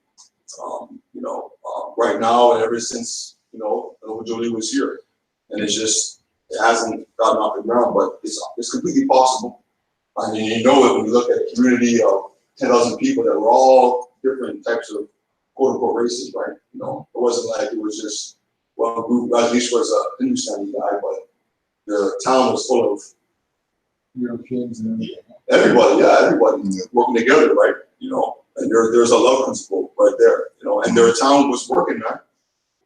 you know, right now and ever since, you know, Jolie was here. And it's just, it hasn't gotten off the ground, but it's completely possible. I mean, you know it when you look at a community of 10,000 people that were all different types of quote unquote races, right? You know, it wasn't like it was just one group. Rajneesh was a Hindustani guy, but the town was full of Europeans and everybody working together, right? You know, and there's a love principle right there, you know, and their town was working, man.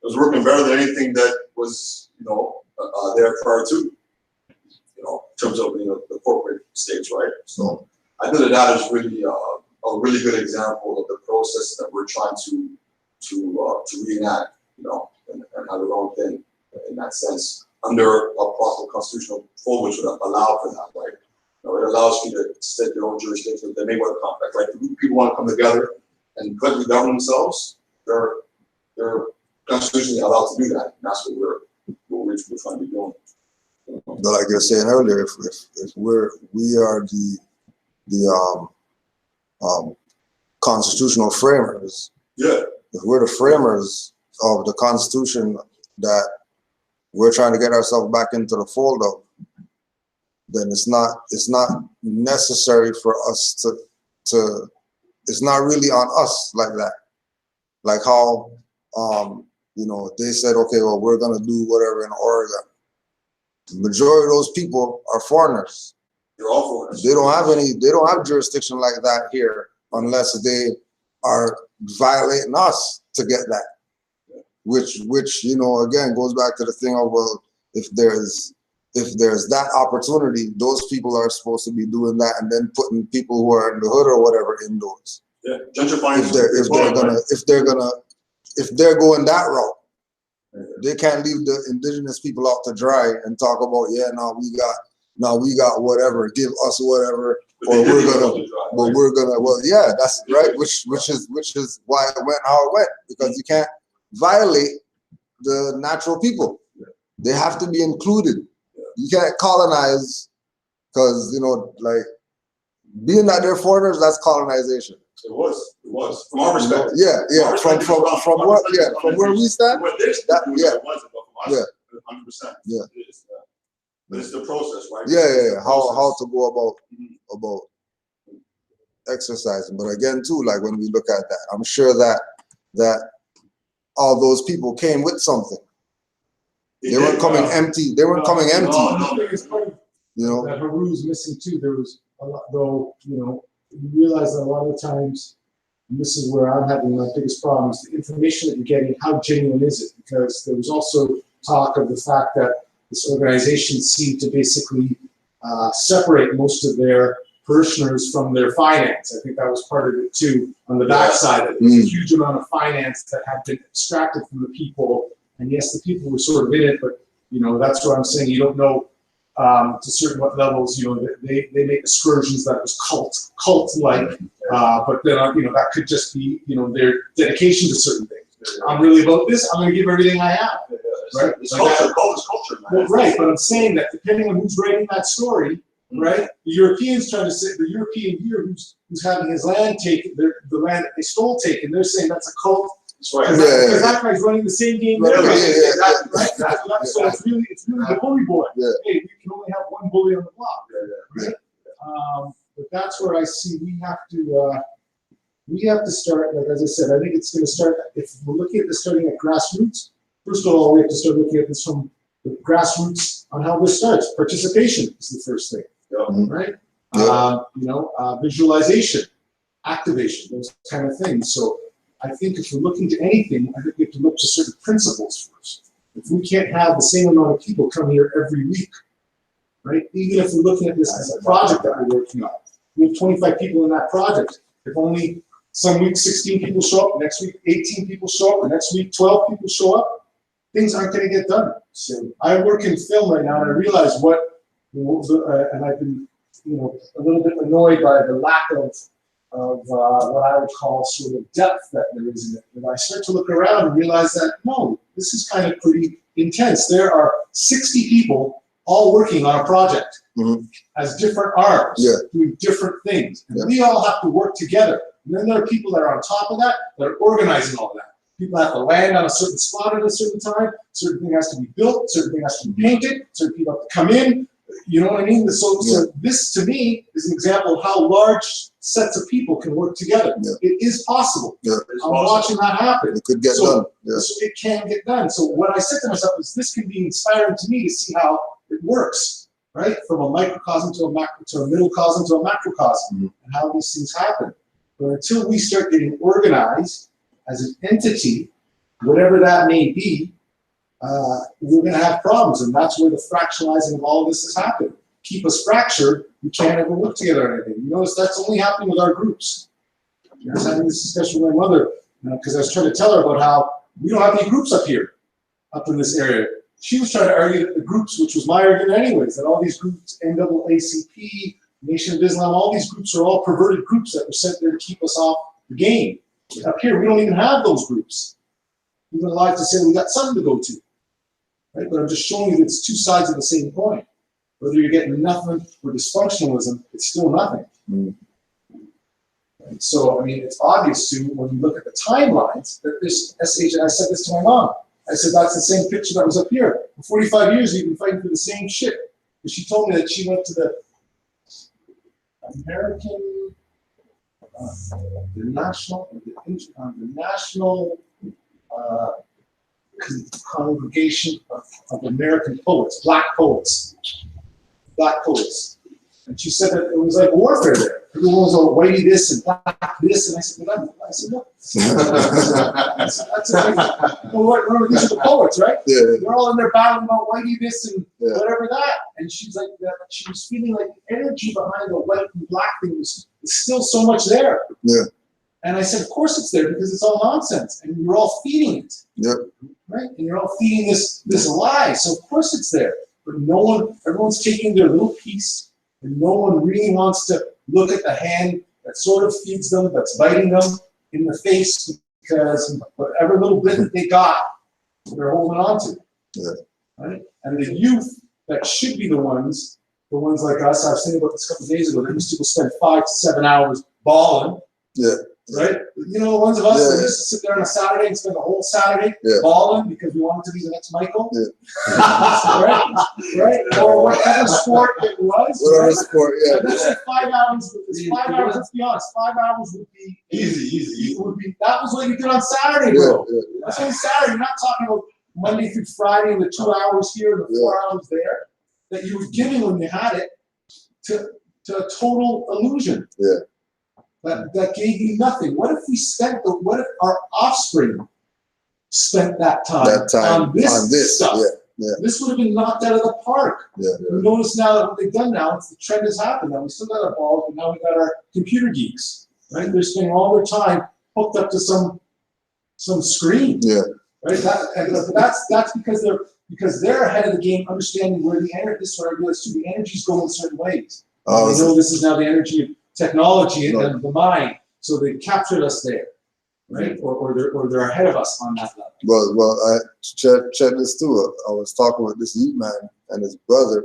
It was working better than anything that was, you know, there prior to, you know, in terms of, you know, the corporate stage, right? So I think that is really a really good example of the process that we're trying to reenact, you know, and have our own thing in that sense under a proper constitutional form, which would allow for that, right? You know, it allows you to set your own jurisdiction. They may want to compact, right? If people want to come together and collectively govern themselves, they're constitutionally allowed to do that. And that's what we're trying to be doing. But like you were saying earlier, if we are the constitutional framers, if we're the framers of the Constitution that we're trying to get ourselves back into the fold of, then it's not necessary for us to it's not really on us like that. Like how you know, they said, okay, well, we're gonna do whatever in Oregon. The majority of those people are foreigners. They're all foreigners. They don't have jurisdiction like that here unless they are violating us to get that. Which you know, again goes back to the thing of, well, if there's that opportunity, those people are supposed to be doing that and then putting people who are in the hood or whatever indoors. Yeah, gentrifying. If they're going that route, they can't leave the indigenous people out to dry and talk about, yeah, now we got whatever, give us whatever, or we're gonna well, yeah, that's right, which is why it went how it went, because you can't violate the natural people. They have to be included. You can't colonize, because, you know, like, being that they're foreigners, that's colonization. It was from our perspective. Yeah. From where we stand. What they that, yeah. It was from us. 100%. Yeah. But it's the process, right? Yeah. How to go about exercising. But again, too, like when we look at that, I'm sure that all those people came with something. They weren't coming empty. They weren't coming empty. You know, that Haru's missing too. There was a lot, though. You know, you realize that a lot of the times, and this is where I'm having my biggest problem, is the information that you're getting. How genuine is it? Because there was also talk of the fact that this organization seemed to basically separate most of their parishioners from their finance. I think that was part of it too. On the backside, there was a huge amount of finance that had been extracted from the people. And yes, the people were sort of in it, but, you know, that's what I'm saying. You don't know to certain what levels, you know, they make aspersions that was cult-like, but then, you know, that could just be, you know, their dedication to certain things. I'm really about this. I'm going to give everything I have. Right? It's culture, man. Well, right, but I'm saying that depending on who's writing that story, right? The Europeans trying to say, the European here who's having his land taken, the land that they stole taken, they're saying that's a cult. That's right. Because that guy's running the same game. Right, Right? So it's really the bully boy. Yeah. Hey, we can only have one bully on the block. Right? But that's where I see we have to start, like as I said, I think it's going to start, if we're looking at this starting at grassroots, first of all, we have to start looking at this from the grassroots on how this starts. Participation is the first thing, right? Visualization, activation, those kind of things. So I think if we're looking to anything, I think we have to look to certain principles first. If we can't have the same amount of people come here every week, right? Even if we're looking at this as a project that we're working on, we have 25 people in that project. If only some weeks 16 people show up, next week 18 people show up, the next week 12 people show up, things aren't going to get done. So I work in film right now, and I realize and I've been, a little bit annoyed by the lack of what I would call sort of depth that there is in it. And I start to look around and realize that, no, this is kind of pretty intense. There are 60 people all working on a project as different arms, doing different things. And we all have to work together. And then there are people that are on top of that are organizing all of that. People have to land on a certain spot at a certain time, certain thing has to be built, certain thing has to be painted, certain people have to come in. You know what I mean? So this, to me, is an example of how large sets of people can work together. It is possible. I'm watching that happen. It could get done. So it can get done. So what I said to myself is, this can be inspiring to me to see how it works, right? From a microcosm to a macro, to a middlecosm to a macrocosm, and how these things happen. But until we start getting organized as an entity, whatever that may be, we're going to have problems, and that's where the fractionalizing of all of this has happened. Keep us fractured, we can't ever work together on anything. You notice that's only happening with our groups. I was having this discussion with my mother, because I was trying to tell her about how we don't have any groups up here, up in this area. She was trying to argue that the groups, which was my argument anyways, that all these groups, NAACP, Nation of Islam, all these groups are all perverted groups that were sent there to keep us off the game. Up here, we don't even have those groups. We've been allowed to say we got something to go to. Right? But I'm just showing you that it's two sides of the same coin. Whether you're getting nothing or dysfunctionalism, it's still nothing. Right? So, I mean, it's obvious too, when you look at the timelines, that this SH, and I said this to my mom, I said, that's the same picture that was up here. For 45 years, you've been fighting for the same shit. And she told me that she went to the American, the National Congregation of American Poets, Black poets. And she said that it was like warfare there. Everyone was all whitey this and black this, and I said, no. That's remember, these are the poets, right? They're all in there battling about whitey this and whatever that. And she's like, she was feeling like the energy behind the white and black thing is still so much there. And I said, of course it's there, because it's all nonsense, and you're all feeding it. Right? And you're all feeding this lie, so of course it's there. But everyone's taking their little piece, and no one really wants to look at the hand that sort of feeds them, that's biting them in the face, because whatever little bit that they got, they're holding on to. Right? And the youth that should be the ones like us, I was thinking about this a couple of days ago, that used to spend 5 to 7 hours balling. Right? You know, the ones of us that used to sit there on a Saturday and spend the whole Saturday balling because we wanted to be the next Michael. Right? Or whatever sport it was. Whatever sport, Let's say 5 hours. 5 hours, let's be honest, 5 hours would be easy. It would be, that was what you did on Saturday, bro. That's only Saturday. You're not talking about Monday through Friday and the 2 hours here and the 4 hours there that you were giving when you had it to a total illusion. That gave you nothing. What if what if our offspring spent that time on this stuff? This would have been knocked out of the park. You notice now that what they've done now, the trend has happened. Now we still got our balls, but now we got our computer geeks. Right? They're spending all their time hooked up to some screen. Right? That's because they're ahead of the game, understanding where the energy. This is what I realized too. The energy's going in certain ways. They know this is now the energy of technology and the mind, so they captured us there, right? Or they're ahead of us on that level. Well, I check this too. I was talking with this youth man and his brother,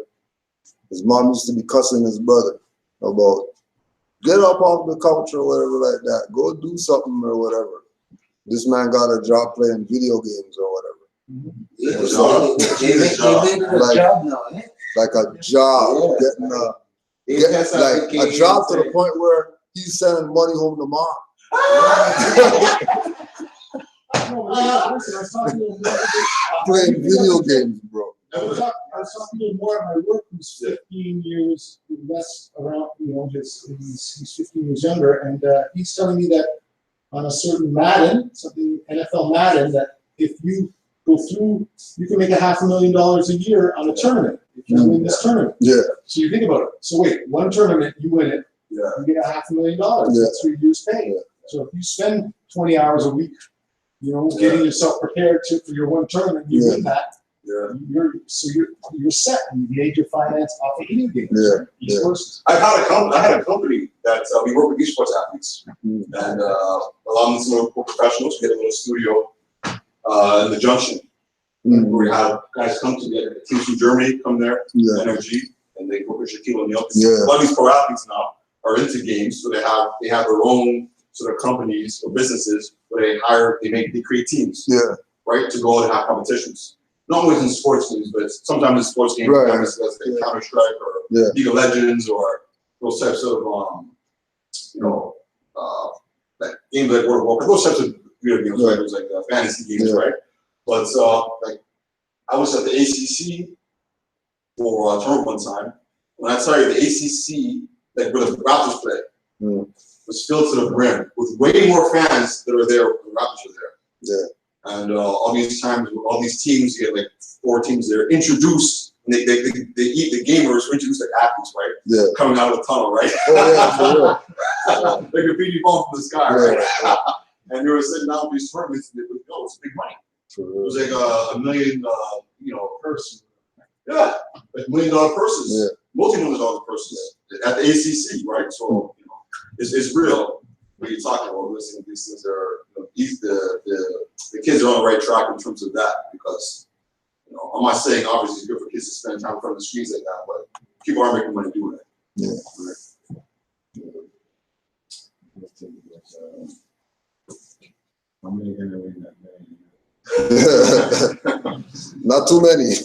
His mom used to be cussing his brother about, get up off the couch or whatever like that. Go do something or whatever. This man got a job playing video games or whatever. Like a job, getting like a job to the point where he's sending money home to mom. Playing video games, bro. I was talking to him more at my work, who's 15 years less around, he's 15 years younger, and he's telling me that on a certain Madden, something NFL Madden, that if you go through, you can make $500,000 a year on a tournament if you win this tournament. Yeah. So you think about it. So wait, one tournament, you win it, you get $500,000. That's 3 years pay. Yeah. So if you spend 20 hours a week, getting yourself prepared for your one tournament, you win that. Yeah. You're set. You made your finance off of video games. Yeah. I had a company that we work with esports athletes, and along with some local professionals, we had a little studio in the Junction, where we have guys come to get teams from Germany come there, NRG, and they work with Shaquille O'Neal. A lot of these pro athletes now are into games, so they have their own sort of companies or businesses where they create teams, right, to go and have competitions. Not always in sports games, but sometimes in sports games, as like Counter-Strike or League of Legends or those types of, like games like World of Warcraft, those types of video games, right? Those like fantasy games, right? But like I was at the ACC for a tournament one time. When I tell you the ACC, like where the Raptors play, was filled to the brim with way more fans that are there when the Raptors are there. Yeah. And all these times, all these teams, you get like 4 teams there, introduced, and they the gamers were introduced like athletes, right? Yeah. Coming out of the tunnel, right? Like a BD ball from the sky, right? And they were sitting down with these tournaments, and it was, it's big money. It was like a million, purse. Yeah, like $1 million purses, multi-million-dollar purses at the ACC, right? So, it's real. When you're talking about listening, these things are, the kids are on the right track in terms of that, because, I'm not saying obviously it's good for kids to spend time in front of the screens like that, but people are making money doing it. Yeah. How many are going to win that million? Not too many.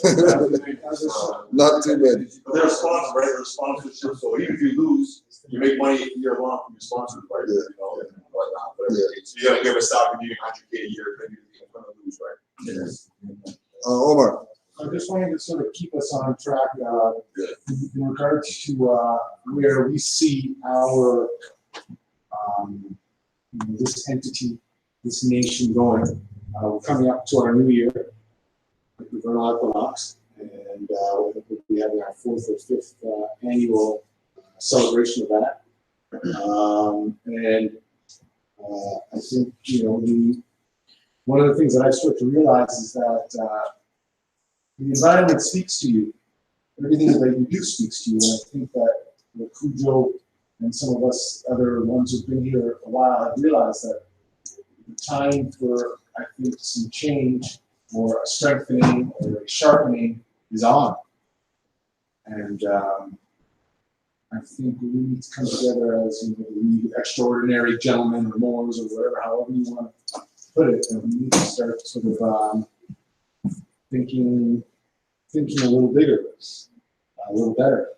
Not too many. But they're sponsors, right? They're sponsorship. So even if you lose, you make money year long from your sponsors, right? So you gotta give a stock and you get $100K a year, then you're gonna lose, right? Omar. I just wanted to sort of keep us on track in regards to where we see our this entity, this nation going. We're coming up to our new year, we've run out the locks, and we'll be having our 4th or 5th annual celebration of that. I think, one of the things that I've started to realize is that the environment speaks to you. Everything that you do speaks to you. And I think that Cujo and some of us other ones who've been here a while have realized that the time for, I think, some change or a strengthening or a sharpening is on. And I think we need to come together as the extraordinary gentlemen or Moors or whatever, however you want to put it, and we need to start sort of thinking a little bigger, a little better.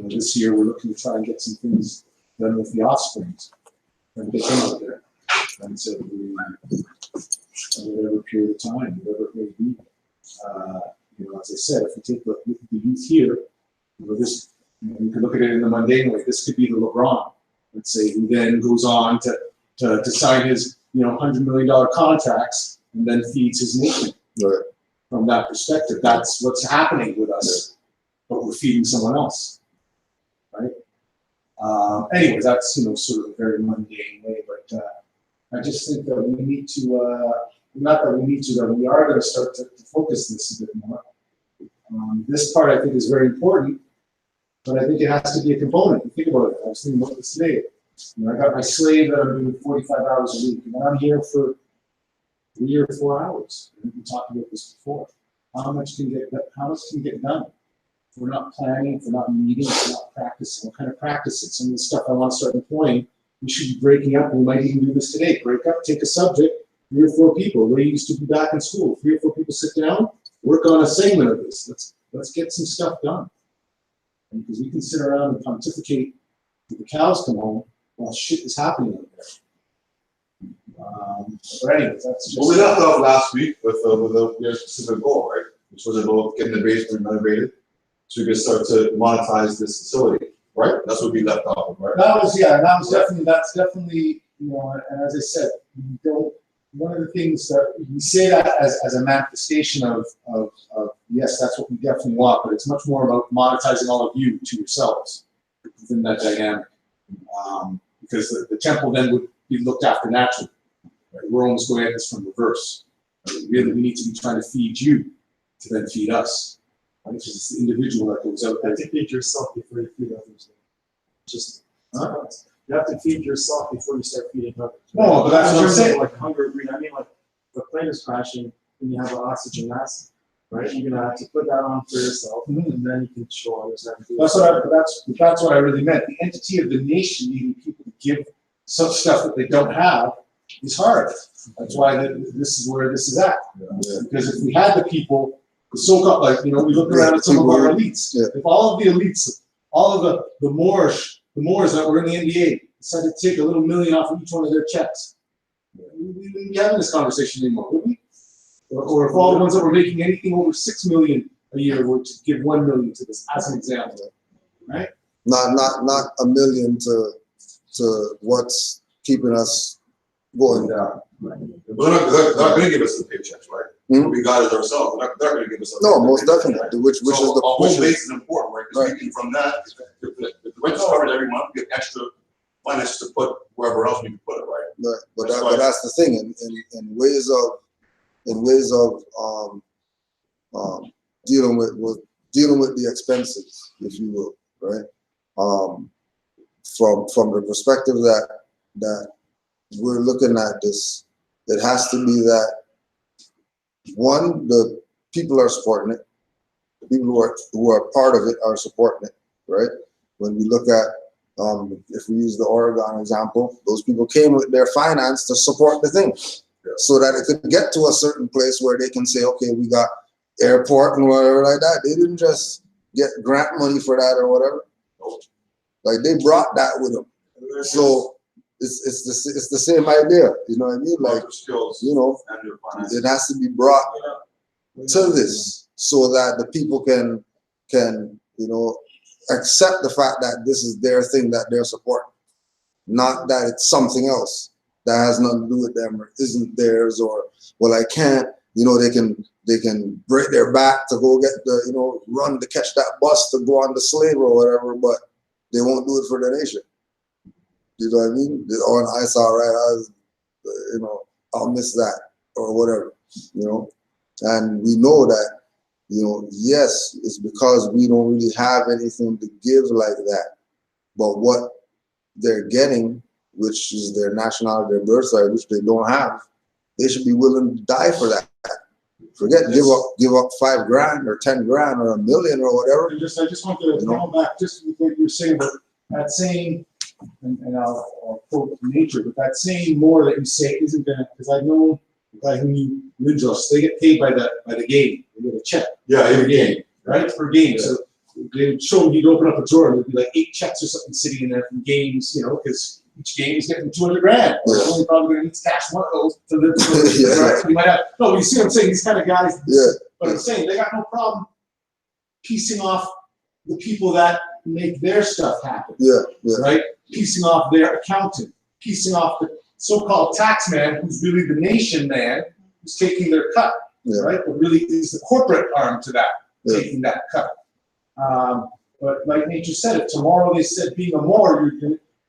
This year we're looking to try and get some things done with the offsprings and get them out there. And so whatever period of time, whatever it may be. As I said, if we take the youth here, this, you can look at it in the mundane way. This could be the LeBron, let's say, who then goes on to sign his $100 million contracts and then feeds his nation. Right. From that perspective, that's what's happening with us, but we're feeding someone else, right? Anyways, that's sort of a very mundane way, but I just think that we need to. Not that we need to, that we are going to start to focus this a bit more. This part I think is very important, but I think it has to be a component. Think about it. I was thinking about this today. I got my slave that I'm doing 45 hours a week, and I'm here for 3 or 4 hours. I think we talked about this before. how much can get done? If we're not planning, if we're not meeting, if we're not practicing, what kind of practices? Some of the stuff I want to start employing, we should be breaking up. We might even do this today. Break up, take a subject, 3 or 4 people. We're used to be back in school. 3 or 4 people sit down, work on a segment of this. Let's get some stuff done. And because we can sit around and pontificate till the cows come home while shit is happening out there. But anyways, that's just. Well, we left off last week with a specific goal, right? Which was about getting the basement renovated so we could start to monetize this facility, right? That's what we left off with, right? That's definitely, you know, and as I said, we don't, one of the things that we say that as a manifestation of yes, that's what we definitely want, but it's much more about monetizing all of you to yourselves within that dynamic. Because the temple then would be looked after naturally. Right? We're almost going at this from reverse. Right? Really, we need to be trying to feed you to then feed us. Right? It's just the individual that goes out there. You have to feed yourself before you feed others. Just, you have to feed yourself before you start feeding others. No, but that's what I'm saying. Like hunger, greed. I mean, like the plane is crashing and you have an oxygen mask, right? You're gonna have to put that on for yourself, and then you can show others how to do it. That's what I really meant. The entity of the nation needing people to give some stuff that they don't have is hard. That's why this is where this is at. Yeah. Because if we had the people, the so-called, like, you know, we look around at some of our elites. Yeah. If all of the elites, all of the Moors that were in the NBA decided to take a little million off of each one of their checks, we wouldn't be having this conversation anymore, would we? Or if all the ones that were making anything over 6 million a year were to give 1 million to this, as an example, right? Not $1 million to what's keeping us going down. Right. They're not going to give us the paychecks, right? Hmm? We got it ourselves. They're going to give us. No, most definitely. Which So is the our push. home base is important, right? Because Right. we can, from that, if the rent is covered every month, we get extra finance to put wherever else we can put it, right? But that's the thing. In ways of dealing with the expenses, if you will, right? From the perspective that we're looking at this, it has to be that one, the people are supporting it. The people who are part of it are supporting it, right? When we look at, if we use the Oregon example, those people came with their finance to support the thing, so that it could get to a certain place where they can say, okay, we got airport and whatever like that. They didn't just get grant money for that or whatever. Like, they brought that with them. So it's the same idea, you know what I mean? Like, you know, it has to be brought to this so that the people can you know, accept the fact that this is their thing that they're supporting, not that it's something else that has nothing to do with them or isn't theirs, or, well, I can't, you know, they can break their back to go get the, you know, run to catch that bus to go on the slave or whatever, but they won't do it for the nation. You know what I mean? Oh, I saw, right, you know, I'll miss that or whatever, you know? And we know that, you know, yes, it's because we don't really have anything to give like that. But what they're getting, which is their nationality, their birthright, which they don't have, they should be willing to die for that. Forget give up $5 grand or 10 grand or $1 million or whatever. I just want to go back just with what you were saying, but that saying, and I'll quote nature, but that saying more that you say isn't gonna, because I know the guy who knew Lindros, they get paid by the game. They get a check. Yeah, per game, right? Per game. Yeah. So they would show him, you'd open up a drawer and there'd be like 8 checks or something sitting in there from games, you know, because each game is getting 200 grand. Yeah. They're only probably gonna need to cash one of those to live Yeah. right? You might have, no, but you see what I'm saying? These kind of guys, Yeah. but I'm saying they got no problem piecing off the people that make their stuff happen. Yeah, yeah. Right? Piecing off their accountant, piecing off the so-called tax man who's really the nation man who's taking their cut, Yeah. right? But really is the corporate arm to that, Yeah. taking that cut. But like nature said, if tomorrow they said being a Moor,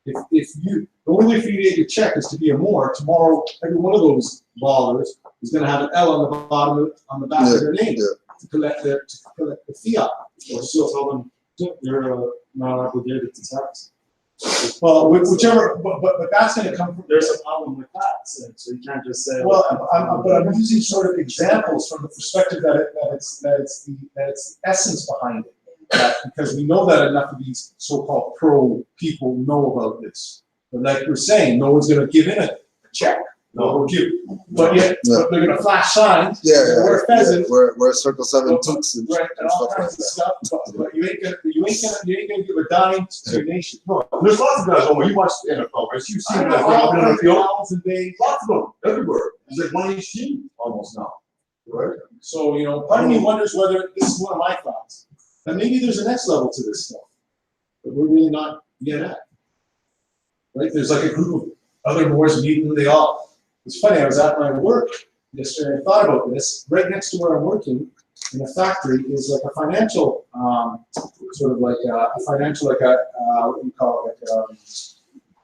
if you, the only way for you to get your check is to be a Moor, tomorrow every one of those ballers is going to have an L on the bottom, on the back of their name to collect the fiat. Or still tell them they're not obligated to tax. Well, whichever, but that's gonna come from. There's a problem with that, so you can't just say. Well, I'm using sort of examples from the perspective that it's the essence behind it. Because we know that enough of these so-called pro people know about this. But like you're saying, no one's gonna give in a check. No, but yet but they're gonna flash signs. Wear pheasants. Wear Circle 7 tux and right, and all kinds of stuff. But you ain't gonna give a dime to your nation. No, there's lots of guys. Oh, you watch the NFL, right? You've seen guys out on the field. Lots of them everywhere. There's like one each team almost now, right? So part of me wonders whether this is one of my thoughts. And maybe there's a next level to this stuff, but we're really not yet at. Right? There's like a group of other boards meeting. They all. It's funny. I was at my work yesterday. I thought about this. Right next to where I'm working in a factory is like a financial, sort of like a financial, like a what do you call it? Like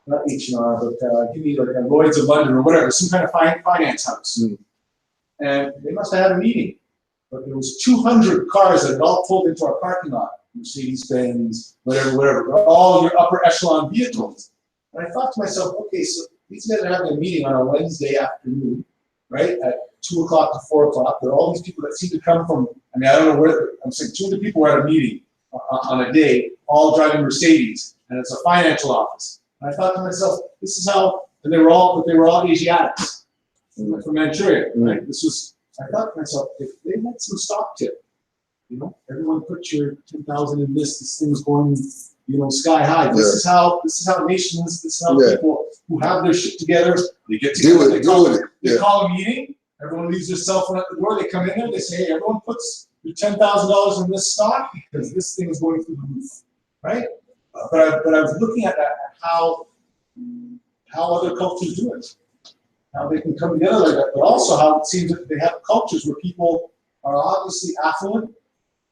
not H&R, but give me like a Lloyd's of London or whatever, some kind of finance house. And they must have had a meeting. But there was 200 cars that had all pulled into our parking lot. Mercedes-Benz, whatever, all your upper echelon vehicles. And I thought to myself, okay, so these guys are having a meeting on a Wednesday afternoon, right, at 2 o'clock to 4 o'clock. There are all these people that seem to come from, I mean, I don't know where, I'm saying 200 people were at a meeting on a day, all driving Mercedes, and it's a financial office. And I thought to myself, this is how, and they were all Asiatics from Manchuria, right? This was, I thought to myself, if they had some stock tip, everyone put your 10,000 in this thing's going, sky high. This is how nations, this is how people who have their shit together, they get together, they call a meeting, everyone leaves their cell phone at the door, they come in there, they say, hey, everyone puts your $10,000 in this stock because this thing is going through the roof, right? But I was looking at that, how other cultures do it. How they can come together like that, but also how it seems that they have cultures where people are obviously affluent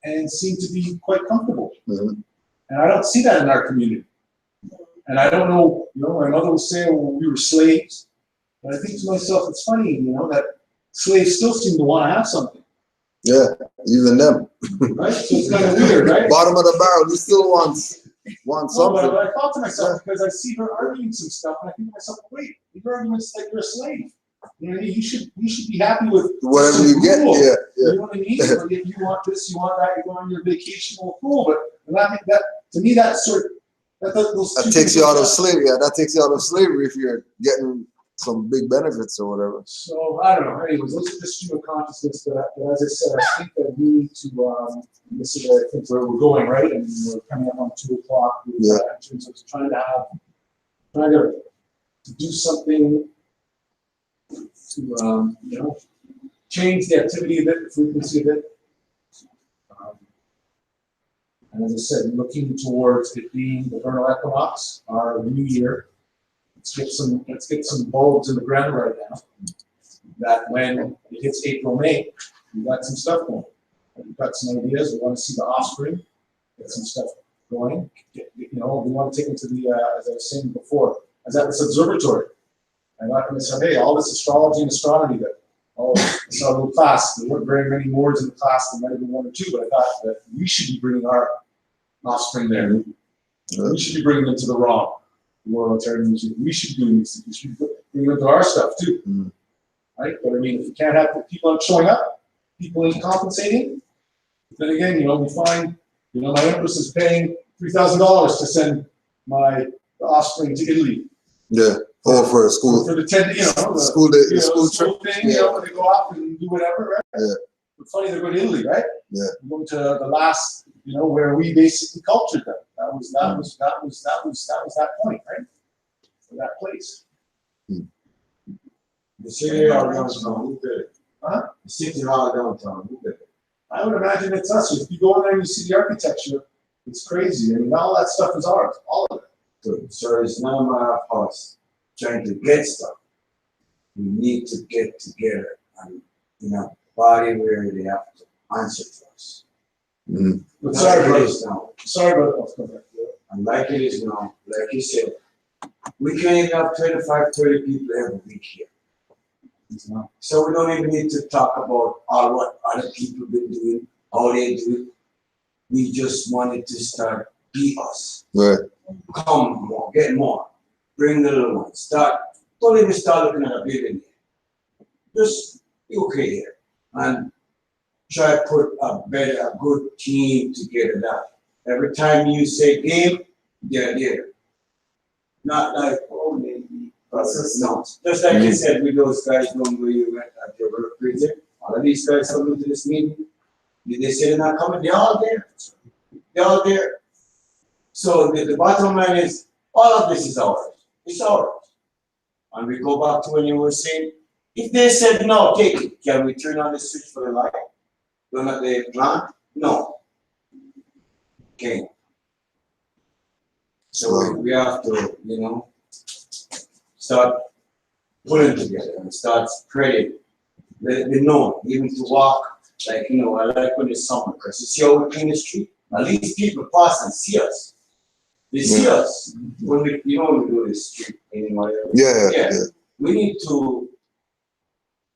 and seem to be quite comfortable. And I don't see that in our community. And I don't know, my mother was saying, well, we were slaves. But I think to myself, it's funny, that slaves still seem to want to have something. Yeah, even them. Right? So it's kind of weird, right? Bottom of the barrel, he still wants something. But I thought to myself, because I see her arguing some stuff, and I think to myself, wait, your argument's like you're a slave. You should be happy with whatever you get. Yeah. You know what I mean? Or if you want this, you want that, you go on your vacation, well, cool. But I think that to me, that takes you out of slavery. Yeah, that takes you out of slavery if you're getting some big benefits or whatever. So I don't know. Anyways, those are just stream of consciousness. But as I said, I think that we need to. This is I think where we're going, right? And we're coming up on 2 o'clock. In terms of trying to do something to change the activity a bit, the frequency of it. And as I said, looking towards it being the vernal equinox, our new year. Let's get some bulbs in the ground right now. That when it hits April, May, we've got some stuff going. We've got some ideas. We want to see the offspring, get some stuff going. We want to take them to the, as I was saying before, I was at this observatory. I got them and said, hey, all this astrology and astronomy that, it's our little class. There weren't very many words in the class, there might have been 1 or 2, but I thought that we should be bringing our offspring there. We should be bringing them to the ROM, the Royal Ontario Museum. We should be doing these things. We should be bringing them to our stuff too. Right? But I mean, if you can't have the people aren't showing up, people ain't compensating, then again, we find, my empress is paying $3,000 to send my offspring to Italy. Yeah. Or for a school. For the 10, school school trip. thing, when they go off and do whatever, right? Yeah. It's funny they're going to Italy, right? Yeah. They're going to the last, where we basically cultured them. That was that point, right? For that place. The city hall downtown, who did it? Huh? The city hall downtown, who did it? I would imagine it's us. If you go in there and you see the architecture, it's crazy. I mean, all that stuff is ours, all of it. Good. So it's not a matter of us trying to get stuff. We need to get together and a body where they have to answer to us. But sorry, brother. Sorry, brother. And like it is now, like you said, we can't even have 25, 30 people every week here. So we don't even need to talk about all what other people been doing, how they do it. We just wanted to start be us. Right. come more, get more, bring the little ones, don't even start looking at a building. Just be okay here and try to put a good team together that every time you say game, they're there. Not like, oh, maybe. No, just like you said with those guys when we went at your work prison, all of these guys coming to this meeting, did they say they're not coming? They're all there. They're all there. So the bottom line is, all of this is ours. It's ours. And we go back to when you were saying, if they said no, take it. Can we turn on the switch for the light? Don't let the plant? No. Okay. So we have to, you know, start pulling together and start spreading. Let it be known, even to walk, like, you know, I like when it's summer, because you see how we clean the street, at least people pass and see us. They see us when we, you know, when we do this street cleaning, whatever. Yeah. We need to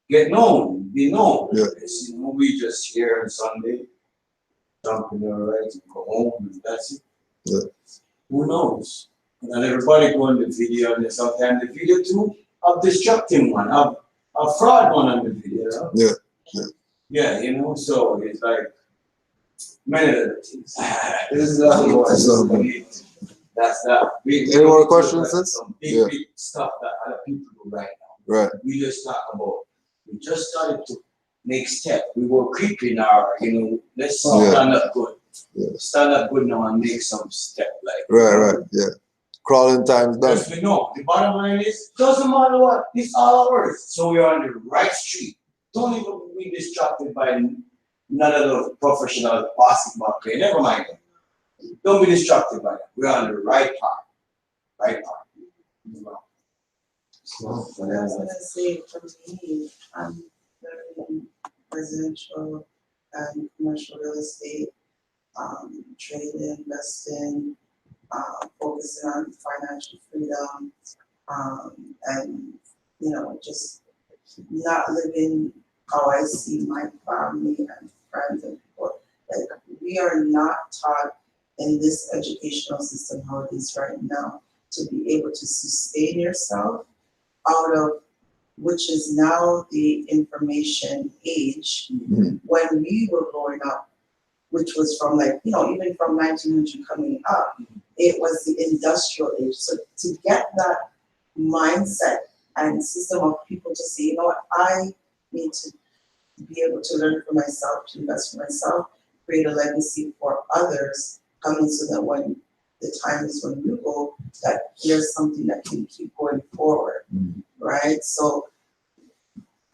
get known, be known. It's, you know, we just here on Sunday, jump in the right and go home, and that's it. Who knows? And everybody go on the video, and sometimes the video too, of destructing one, of a fraud one on the video. Yeah, you know, so it's like many other things. This is that's that. Any more questions, sis? Some big stuff that other people do right now. Right. We just talk about, we just started to make steps. We were creeping our, you know, let's stand up good. Stand up good now and make some step like. Right. Crawling time's done. Because we know, the bottom line is, doesn't matter what, it's all ours. So we're on the right street. Don't even be distracted by another professional basketball player. Never mind them. Don't be distracted by that. We're on the right path. Right path. What I was gonna say for me, I'm learning residential and commercial real estate, trading, investing, focusing on financial freedom, and you know, just not living how I see my family and friends and people. Like, we are not taught in this educational system how it is right now to be able to sustain yourself out of, which is now the information age. When we were growing up, which was from, like, you know, even from 1900 coming up, it was the industrial age. So to get that mindset and system of people to say, you know what, I need to be able to learn for myself, to invest for myself, create a legacy for others coming, so that when the time is when you go, that here's something that can keep going forward, right? So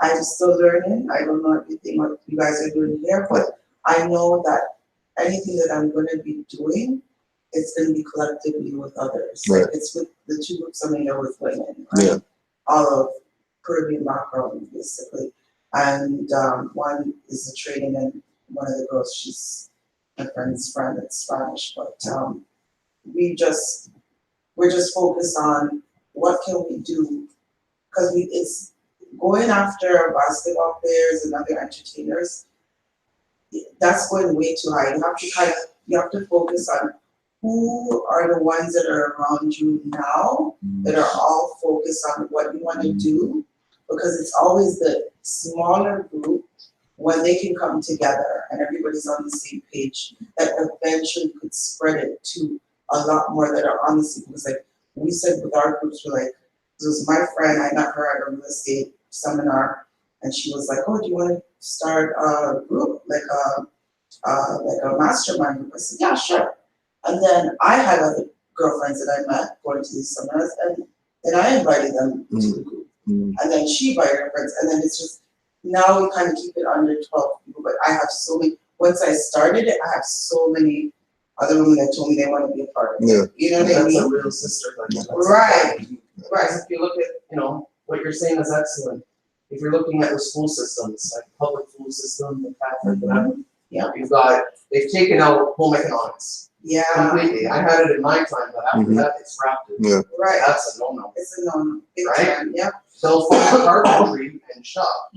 I'm still learning. I don't know everything what you guys are doing here, but I know that anything that I'm going to be doing, it's going to be collectively with others. Right. Like, it's with the two groups I'm in here with women, right? All of Caribbean background, basically. And one is a trading, and one of the girls, she's my friend's friend, it's Spanish, but we're just focused on what can we do, because it's going after basketball players and other entertainers. That's going way too high. You have to focus on who are the ones that are around you now that are all focused on what you want to do, because it's always the smaller group, when they can come together and everybody's on the same page, that eventually could spread it to a lot more that are on the same. Because, like we said with our groups, we're like, this was my friend, I met her at a real estate seminar, and she was like, oh, do you want to start a group, like a mastermind group? I said, yeah, sure. And then I had other girlfriends that I met going to these seminars, and then I invited them to the group. And then she invited her friends, and then it's just, now we kind of keep it under 12 people, but I have so many, once I started it, I have so many other women that told me they want to be a part of it. You know what I mean? That's a real sister. Right. If you look at, you know, what you're saying is excellent. If you're looking at the school systems, like public school system, the Catholic, whatever, you've got, they've taken out home economics. Completely. I had it in my time, but after that, they scrapped it. Right. That's a no-no. It's a no-no. Right? Yeah. They'll focus carpentry and shop,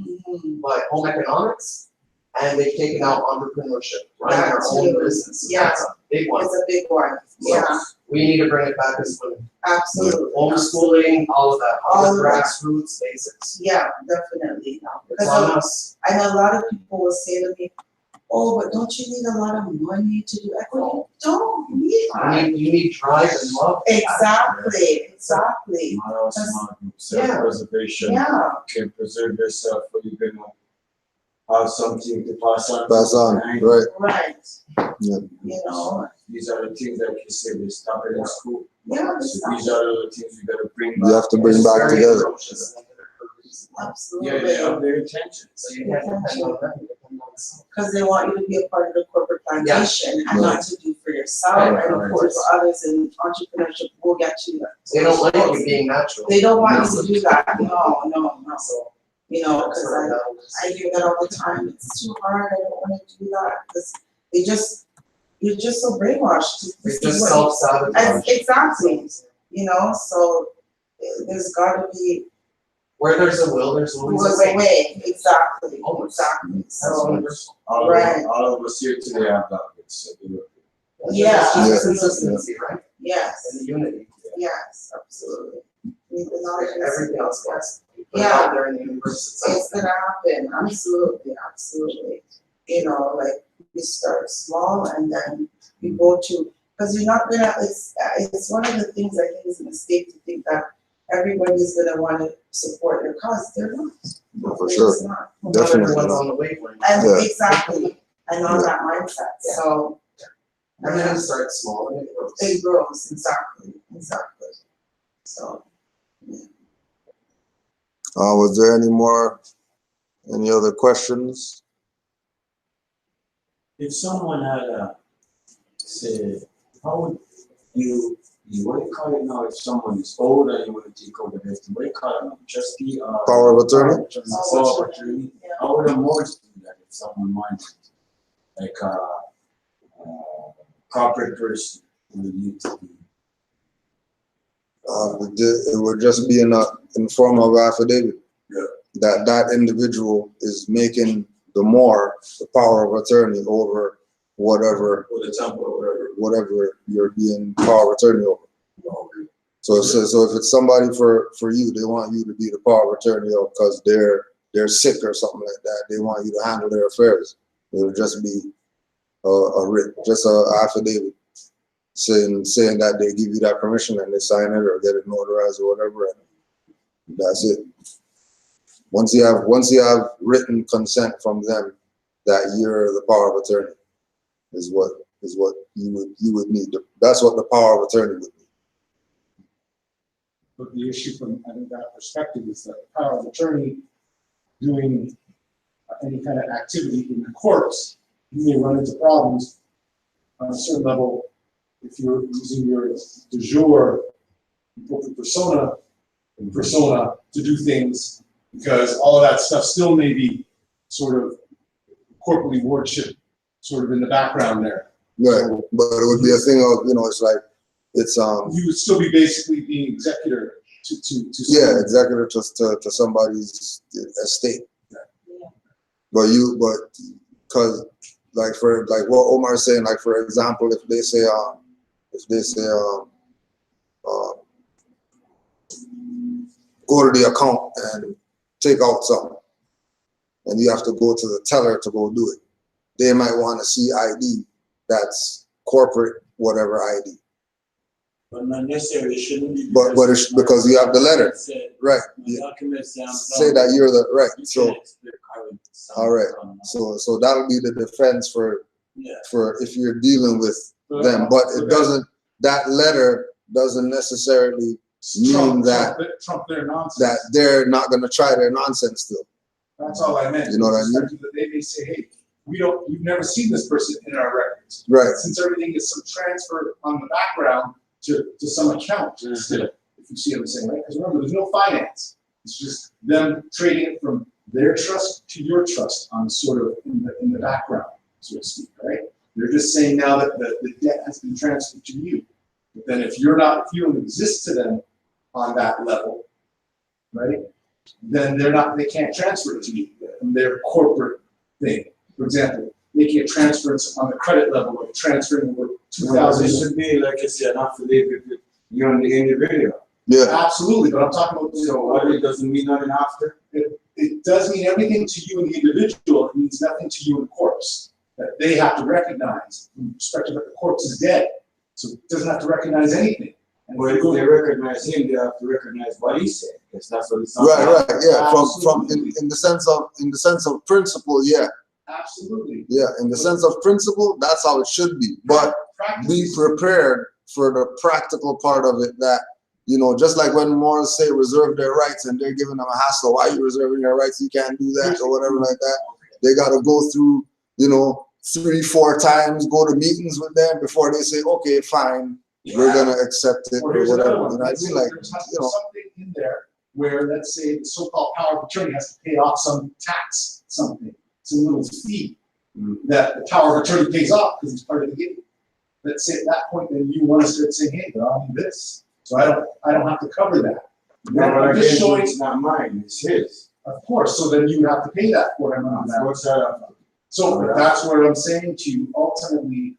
but home economics, and they've taken out entrepreneurship, running our own business. Yeah. big one. It's a big one, So, yeah, we need to bring it back as women. absolutely. Homeschooling, all of that, all All the of that. grassroots basics. Yeah, definitely. It's on us. I know a lot of people will say to me, oh, but don't you need a lot of money to do? I go, you don't need that. You need drive and love. Exactly. Moral, self-preservation. Yeah, Can preserve yourself, but you can have something to pass on. Pass on, right? right. Yeah. You know, These are the things that you say they stop it in school. yeah, So these are the things you gotta bring back. You have to bring back Very together. atrocious. absolutely. Yeah, they have their intentions. So you can't depend on them, you depend on yourself. Because they want you to be a part of the corporate plantation and not to do for yourself Right, and right. for others, and entrepreneurship will get you there. They don't like you being natural. They don't want you to do that, no. So, You know, that's because where that I hear that all the time, it's too hard, I don't wanna do that, because you're just so brainwashed. It's just self-sabotage. Exactly, you know, so there's gotta be, Where there's a will, there's always a way. exactly, Always. exactly, That's so, universal. Right. All of us here today have that. So, Yeah. It's just Yeah. consistency, right? yes, And the unity. yes, absolutely. Need the knowledge and Everything else gets. Yeah. Out there in the universe itself. it's gonna happen, absolutely. You know, like you start small and then you go to, because you're not gonna, it's one of the things I think is a mistake to think that everybody's gonna wanna support your cause, they're not. Yeah, for They're sure. just not. Not Definitely everyone's not. on the wavelength. And Yeah. exactly, and on Yeah. that mindset, Yeah. so. Everything starts small and it grows. It grows, exactly. So, Was there any other questions? if someone had say, how would what do you call it now if someone is old and you want to take over this? What do you call it now? Trustee or Power of attorney? Power of attorney. yeah. How would a mortgage do that if someone wanted, like corporate person would need to be? It would just be in form of affidavit. Yeah. That individual is making the power of attorney over whatever Or the temple or whatever you're being power of attorney over. So if it's somebody for you, they want you to be the power of attorney because they're sick or something like that. They want you to handle their affairs. It'll just be a writ, just a affidavit saying that they give you that permission and they sign it or get it notarized or whatever, and that's it. Once you have written consent from them that you're the power of attorney, is what you would need. That's what the power of attorney would be. But the issue from, I think, that perspective is that the power of attorney doing any kind of activity in the courts, you may run into problems on a certain level if you're using your de jure corporate persona to do things, because all of that stuff still may be sort of corporately wardship sort of in the background there. Right, So but it would be a thing of, it's like, you would still be basically being executor to yeah, executor to somebody's estate. But because like what Omar is saying, like for example, if they say go to the account and take out something, and you have to go to the teller to go do it, they might want to see ID that's corporate whatever ID. But not necessarily, it shouldn't be. But it's because you have the letter, right? Documents Say that you're the right. So all all right. So that'll be the defense for if you're dealing with them. But it doesn't. That letter doesn't necessarily mean Trump their nonsense. that they're not going to try their nonsense still. That's all I meant. You know what I mean? They may say, hey, we've never seen this person in our records. Right. Since everything is some transfer on the background to some account still, if you see what I'm saying, right? Because remember, there's no finance. It's just them trading it from their trust to your trust on sort of in the background, so to speak, right? They're just saying now that the debt has been transferred to you. But then if you don't exist to them on that level, right? Then they can't transfer it to you from their corporate thing. For example, making a transference on the credit level of transferring over 2000. It should be, like I said, not to leave it with you and the individual. Yeah. Absolutely, but I'm talking about. So what it doesn't mean nothing after? It does mean everything to you and the individual. It means nothing to you and the corpse. That they have to recognize from the perspective that the corpse is dead. So it doesn't have to recognize anything. And Well, if they recognize him, they have to recognize what he said, because that's what it's all Right, about. right, yeah. From Absolutely. in the sense of principle, yeah. Absolutely. Yeah, in the sense of principle, that's how it should be. But be prepared for the practical part of it, that, you know, just like when Morals say reserve their rights and they're giving them a hassle, why are you reserving your rights? You can't do that or whatever like that. They got to go through, you know, 3-4 times, go to meetings with them before they say, okay, fine, we're going to accept it Or or here's another whatever. one. And I Let's mean, say like, there's you know, something in there where, let's say, the so-called power of attorney has to pay off some tax, something, some little fee that the power of attorney pays off because it's part of the game. Let's say at that point, then you want to start saying, hey, but I'll do this, so I don't have to cover that. No, but I'm again, just showing, it's not mine, it's his. of course, so then you have to pay that for him on that. What's that? So that's what I'm saying to you. Ultimately,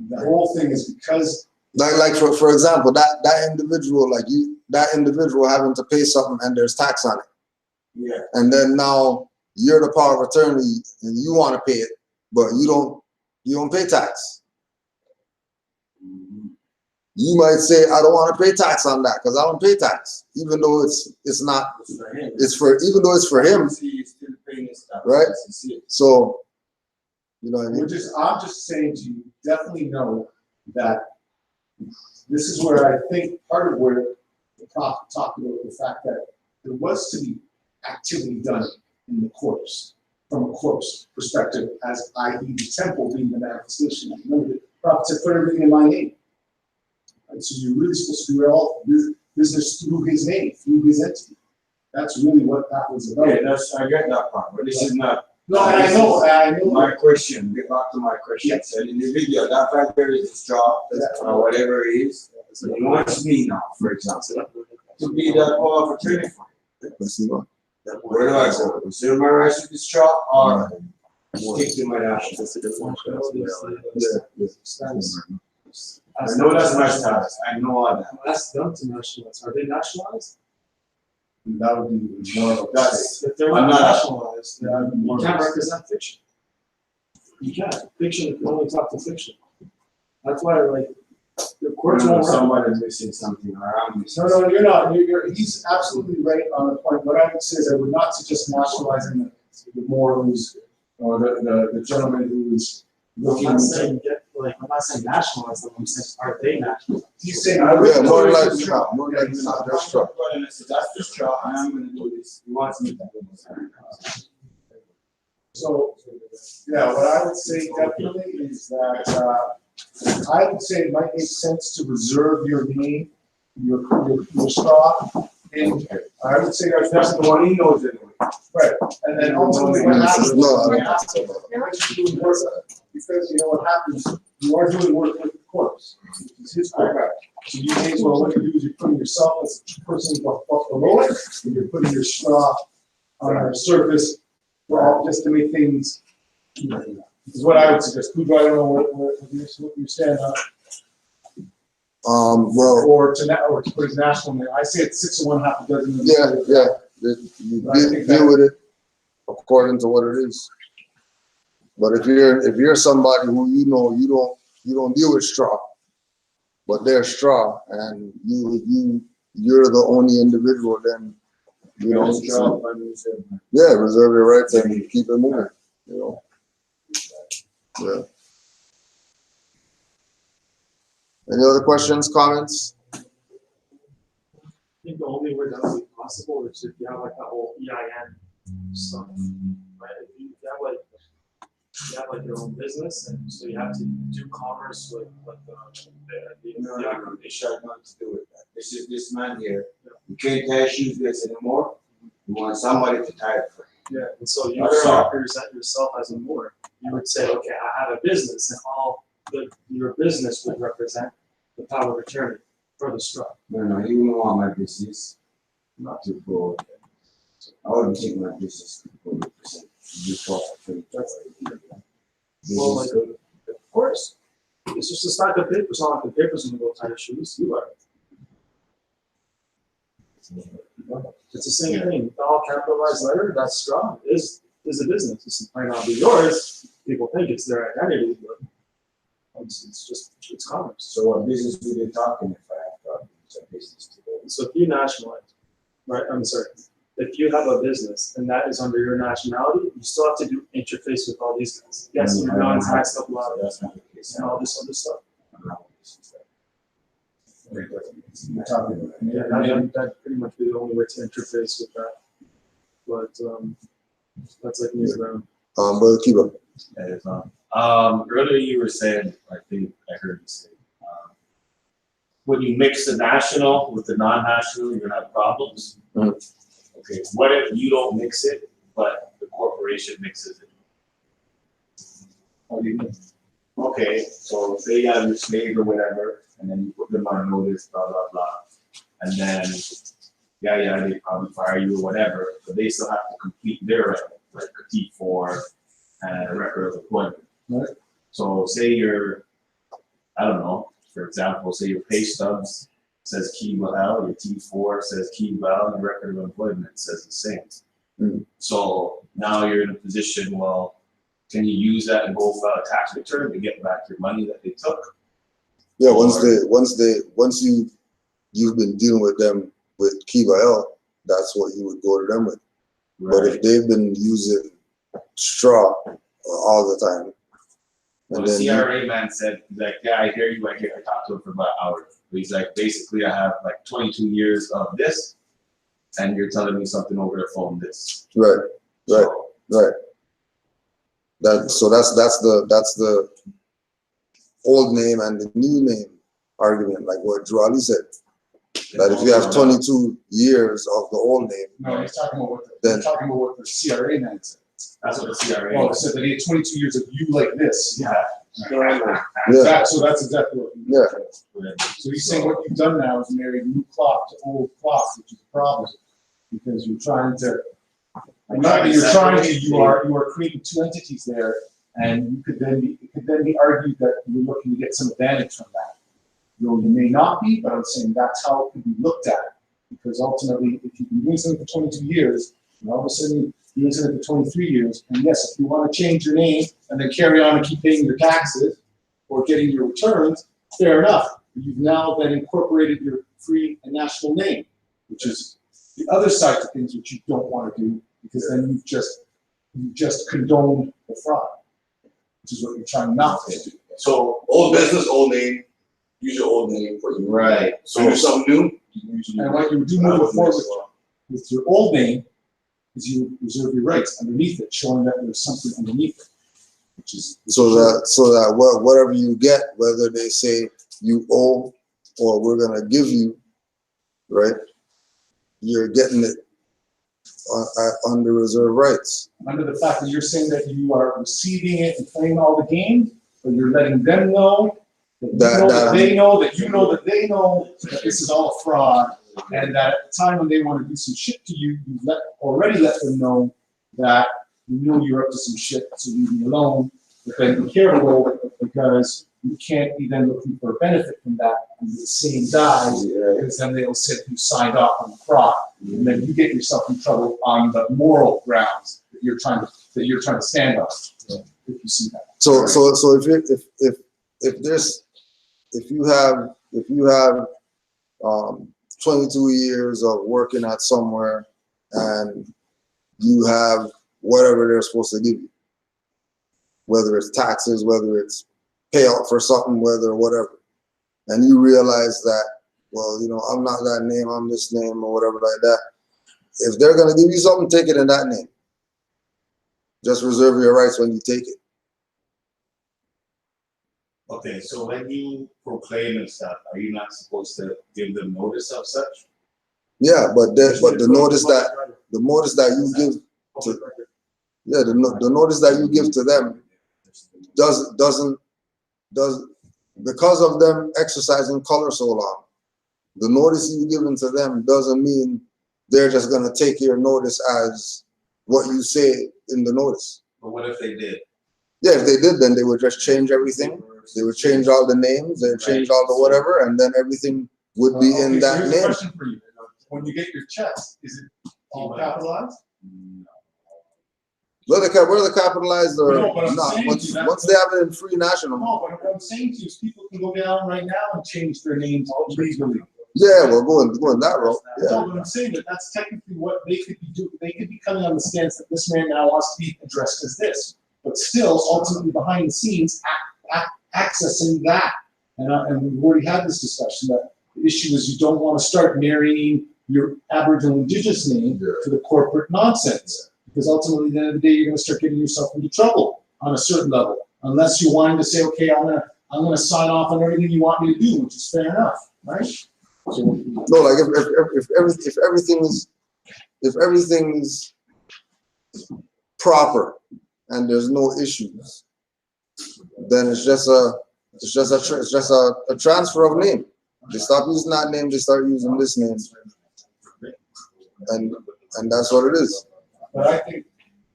the whole thing is because. like for example, that individual, like that individual having to pay something and there's tax on it. Yeah. And then now you're the power of attorney and you want to pay it, but you don't pay tax. You might say, I don't want to pay tax on that because I don't pay tax, even though it's not, even though it's for him, right? So, you know what I mean? I'm just saying to you, definitely know that this is where I think part of where the prophet talked about the fact that there was to be activity done in the corpse, from a corpse perspective, as i.e. the temple being the manifestation. Remember, the prophet said, put everything in my name. And so you're really supposed to do all business through his name, through his entity. That's really what that was about. Yeah, I get that part, but this is not. No, and I know. My question, get back to my question. Yeah. So the individual, that right there is his job, or whatever it is. So he wants me now, for example, to be that power of attorney for him. Where do I go? Reserve my rights to this job, or stick to my national? I know that's my status. I know all that. Ask them to nationalize. Are they nationalized? That would be more of a That's, If they're I'm not not- nationalized, then you can't represent fiction. You can't. Fiction can only talk to fiction. That's why, like, the courts won't. Somebody's missing something, or I'm missing. No, you're not. He's absolutely right on the point. What I would say is I would not suggest nationalizing the Morals or the gentleman who is I'm looking. not saying I'm not saying nationalize them. I'm saying, are they nationalized? He's saying. Yeah, more like not. More like not. That's true. That's his job, and I'm gonna do this. He wants me to do this. So, yeah, what I would say definitely is that I would say it might make sense to reserve your name, your straw, and I would say That's the one he knows anyway. right. And then ultimately what happens? No, Because you know what happens, you are doing work with the corpse, which is his corpse. So you may as well, what you do is you're putting yourself as a person below it, and you're putting your straw on our surface, just to make things, is what I would suggest. Cujo, I don't know what you stand on. Well, Or to put his national name. I say it's 6 of 1, half a dozen of the other. yeah. You deal with it according to what it is. But if you're somebody who you know you don't deal with straw, but they're straw, and you're the only individual, then you know, reserve your rights and keep it moving. You know, yeah. Any other questions, comments? I think the only way that would be possible is if you have like that whole EIN stuff, right? If you have like your own business, and so you have to do commerce with No, they shall not to do with that. This is this man here. You can't tie shoes this anymore. You want somebody to tie it for you. Yeah, and so you represent yourself as a lawyer. You would say, okay, I have a business, and your business would represent the power of attorney for the straw. No, you don't want my business not to go. I wouldn't take my business to go represent. You talk to Well, like, of course. It's just a stack of papers. It's not like the papers gonna go tie your shoes. You are. It's the same thing. The all capitalized letter, that's strong. Is a business. It might not be yours. People think it's their identity, but it's commerce. So what business do they talking if I have a business today? So if you nationalize, right? I'm sorry. If you have a business and that is under your nationality, you still have to do interface with all these guys. Yes, you're non-taxed up law, That's not the case. and all this other stuff. You're talking about. Yeah, that'd pretty much be the only way to interface with that. But that's like me around. Brother Kiba. Earlier you were saying, I think I heard you say, when you mix the national with the non-national, you're gonna have problems. Mhm. Okay, what if you don't mix it, but the corporation mixes it? How do you mean? Okay, so say you have your slave or whatever, and then you put them on notice, blah, blah, blah. And then, they probably fire you or whatever, but they still have to complete their, like a T4 and a record of employment. Right. So say you're, I don't know, for example, say your pay stubs says Kiba L, your T4 says Kiba L, and your record of employment says the same. Mhm. So now you're in a position, well, can you use that and go file a tax return to get back your money that they took? Yeah, once you've been dealing with them with Kiba L, that's what you would go to them with. Right. But if they've been using straw all the time, Well, and the then CRA man said, he's like, yeah, I hear you, I talked to him for about an hour. But he's like, basically, I have like 22 years of this, and you're telling me something over the phone this. right. So, That's the old name and the new name argument, like what Drew Ali said. That if you have 22 years of the old name, No, he's talking about what Then- the CRA man said. that's what the CRA. Oh, he said that he had 22 years of you like this. Yeah. Yeah. So that's exactly what. Yeah. So he's saying what you've done now is married new clock to old clock, which is a problem, because you're trying to. You are creating two entities there, and it could then be argued that you're looking to get some advantage from that. You may not be, but I'm saying that's how it could be looked at, because ultimately, if you've been doing something for 22 years, and all of a sudden you're doing something for 23 years, and yes, if you want to change your name and then carry on and keep paying your taxes or getting your returns, fair enough. You've now then incorporated your free and national name, which is the other side to things which you don't want to do, because then you've just condoned the fraud, which is what you're trying not to do. So old business, old name, use your old name for you. Right. So do something new. And what you do moving forward with your old name is you reserve your rights underneath it, showing that there's something underneath it, which is so that whatever you get, whether they say you owe or we're gonna give you, right? You're getting it under reserve rights. under the fact that you're saying that you are receiving it and playing all the games, but you're letting them know that they know that they know that this is all a fraud, and that at the time when they want to do some shit to you, you've already let them know that you know you're up to some shit, so leave me alone. But then be careful, because you can't be then looking for a benefit from that under the same guise, because then they'll say you signed off on the fraud, and then you get yourself in trouble on the moral grounds that you're trying to stand on. If you see that. So if you have 22 years of working at somewhere and you have whatever they're supposed to give you, whether it's taxes, whether it's payout for something, whether whatever, and you realize that, well, I'm not that name, I'm this name or whatever like that. If they're gonna give you something, take it in that name. Just reserve your rights when you take it. Okay, so when you proclaim and stuff, are you not supposed to give them notice of such? Yeah, but the notice that you give to, the notice that you give to them doesn't because of them exercising color so long. The notice you given to them doesn't mean they're just gonna take your notice as what you say in the notice. But what if they did? Yeah, if they did, then they would just change everything They would change all the names, they would change all the whatever, and then everything would be in so that here's a name. question for you. When you get your checks, is it all capitalized? Whether the capitalized or No, but I'm not, saying once to you, they have it in free national. No, but what I'm saying to you is people can go down right now and change their names legally. Yeah, we're going that route. Yeah. No, but I'm saying that that's technically what they could be doing. They could be coming on the stance that this man now wants to be addressed as this, but still ultimately behind the scenes accessing that. And we've already had this discussion that the issue is you don't want to start marrying your Aboriginal Indigenous name to the corporate nonsense. Because ultimately, at the end of the day, you're going to start getting yourself into trouble on a certain level, unless you're wanting to say, okay, I'm gonna sign off on everything you want me to do, which is fair enough, right? So, no, like if everything's proper and there's no issues, then it's just a transfer of name. They stop using that name, they start using this name, and that's what it is. But I think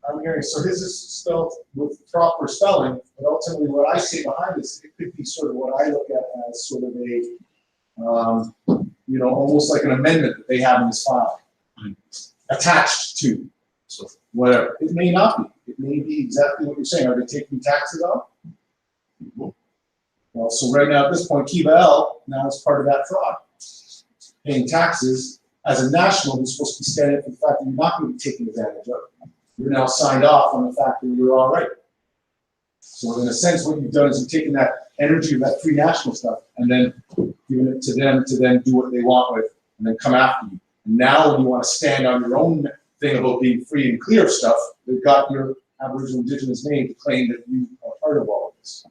I'm hearing, so his is spelled with proper spelling, but ultimately what I see behind this, it could be sort of what I look at as sort of a, almost like an amendment that they have in this file, attached to, so whatever. It may not be. It may be exactly what you're saying. Are they taking taxes off? Well, so right now at this point, Kiva L now is part of that fraud, paying taxes as a national who's supposed to be standing for the fact that you're not going to be taken advantage of. You're now signed off on the fact that you're all right. So in a sense, what you've done is you've taken that energy of that free national stuff and then given it to them to then do what they want with and then come after you. And now when you want to stand on your own thing about being free and clear of stuff, they've got your Aboriginal Indigenous name to claim that you are part of all of this.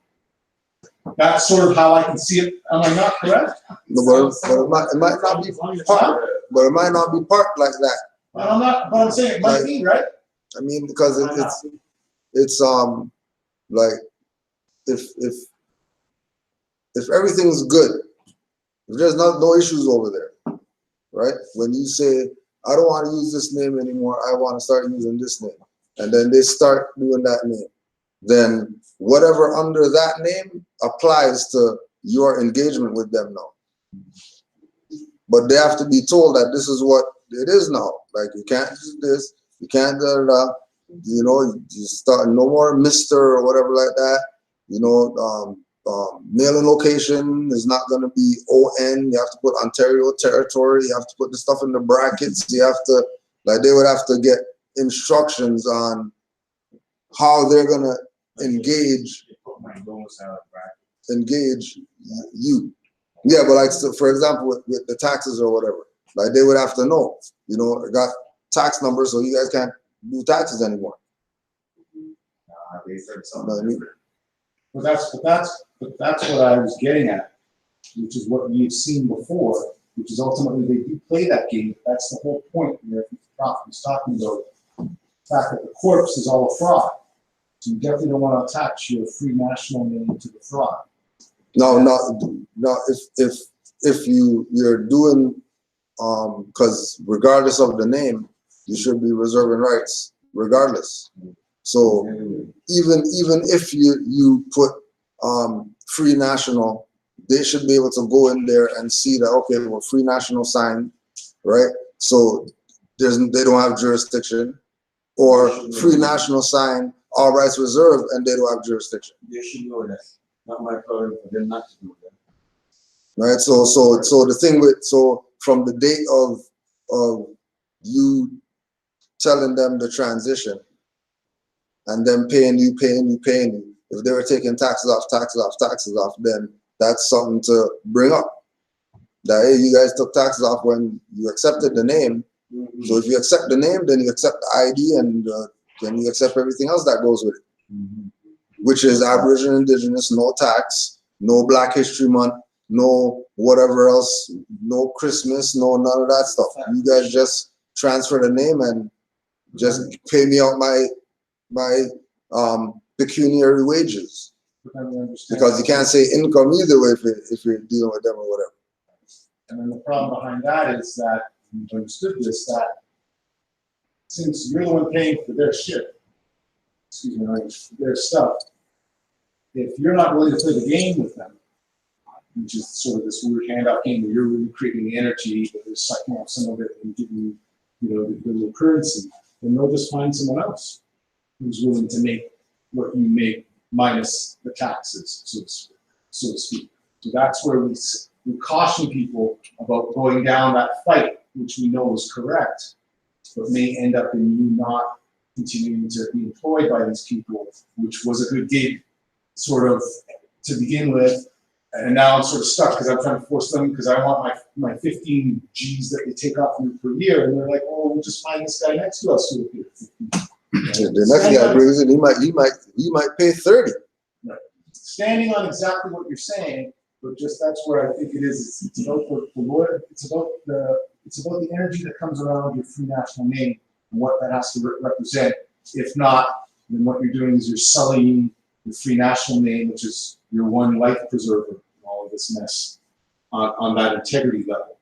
That's sort of how I can see it. Am I not correct? No, but it might not be part. But it might not be part like that. But I'm saying it might be, right? I mean, because it's like if everything's good, if there's no issues over there, right? When you say I don't want to use this name anymore, I want to start using this name, and then they start doing that name, then whatever under that name applies to your engagement with them now. But they have to be told that this is what it is now. Like you can't do this, you can't you start no more Mr. or whatever like that. Mailing location is not going to be ON. You have to put Ontario territory. You have to put the stuff in the brackets. You have to, they would have to get instructions on how they're going to engage you. Yeah, but so for example, with the taxes or whatever, they would have to know, I got tax numbers, so you guys can't do taxes anymore. But that's what I was getting at, which is what you've seen before, which is ultimately they do play that game. That's the whole point where the Prophet was talking about the fact that the corpse is all a fraud. So you definitely don't want to attach your free national name to the fraud. No. If you're doing, because regardless of the name, you should be reserving rights regardless. So even if you put free national, they should be able to go in there and see that, okay, well, free national signed, right? So they don't have jurisdiction, or free national sign, all rights reserved, and they don't have jurisdiction. They should know that. Not my problem for them not to know that. Right. So the thing from the date of you telling them the transition and them paying you, if they were taking taxes off, then that's something to bring up. That hey, you guys took taxes off when you accepted the name. Mm-hmm. So if you accept the name, then you accept the ID, and then you accept everything else that goes with it, mm-hmm. which is Aboriginal, Indigenous, no tax, no Black History Month, no whatever else, no Christmas, no none of that stuff. You guys just transfer the name and just pay me out my pecuniary wages, because you can't say income either way if you're dealing with them or whatever. And then the problem behind that is that you've understood this, that since you're the one paying for their shit, their stuff, if you're not willing to play the game with them, which is sort of this weird handoff game where you're really creating the energy, but they're sucking up some of it and giving you, the little currency, then they'll just find someone else who's willing to make what you make minus the taxes, so to speak. So that's where we caution people about going down that fight, which we know is correct, but may end up in you not continuing to be employed by these people, which was a good gig sort of to begin with. And now I'm sort of stuck because I'm trying to force them because I want my 15 G's that they take off me per year. And they're like, oh, we'll just find this guy next to us who will pay 15. Yeah, the next guy brings it, he might pay 30. Right. Standing on exactly what you're saying, but just that's where I think it is. It's about the lawyer. It's about the energy that comes around your free national name and what that has to represent. If not, then what you're doing is you're selling the free national name, which is your one life preserver in all of this mess, on that integrity level,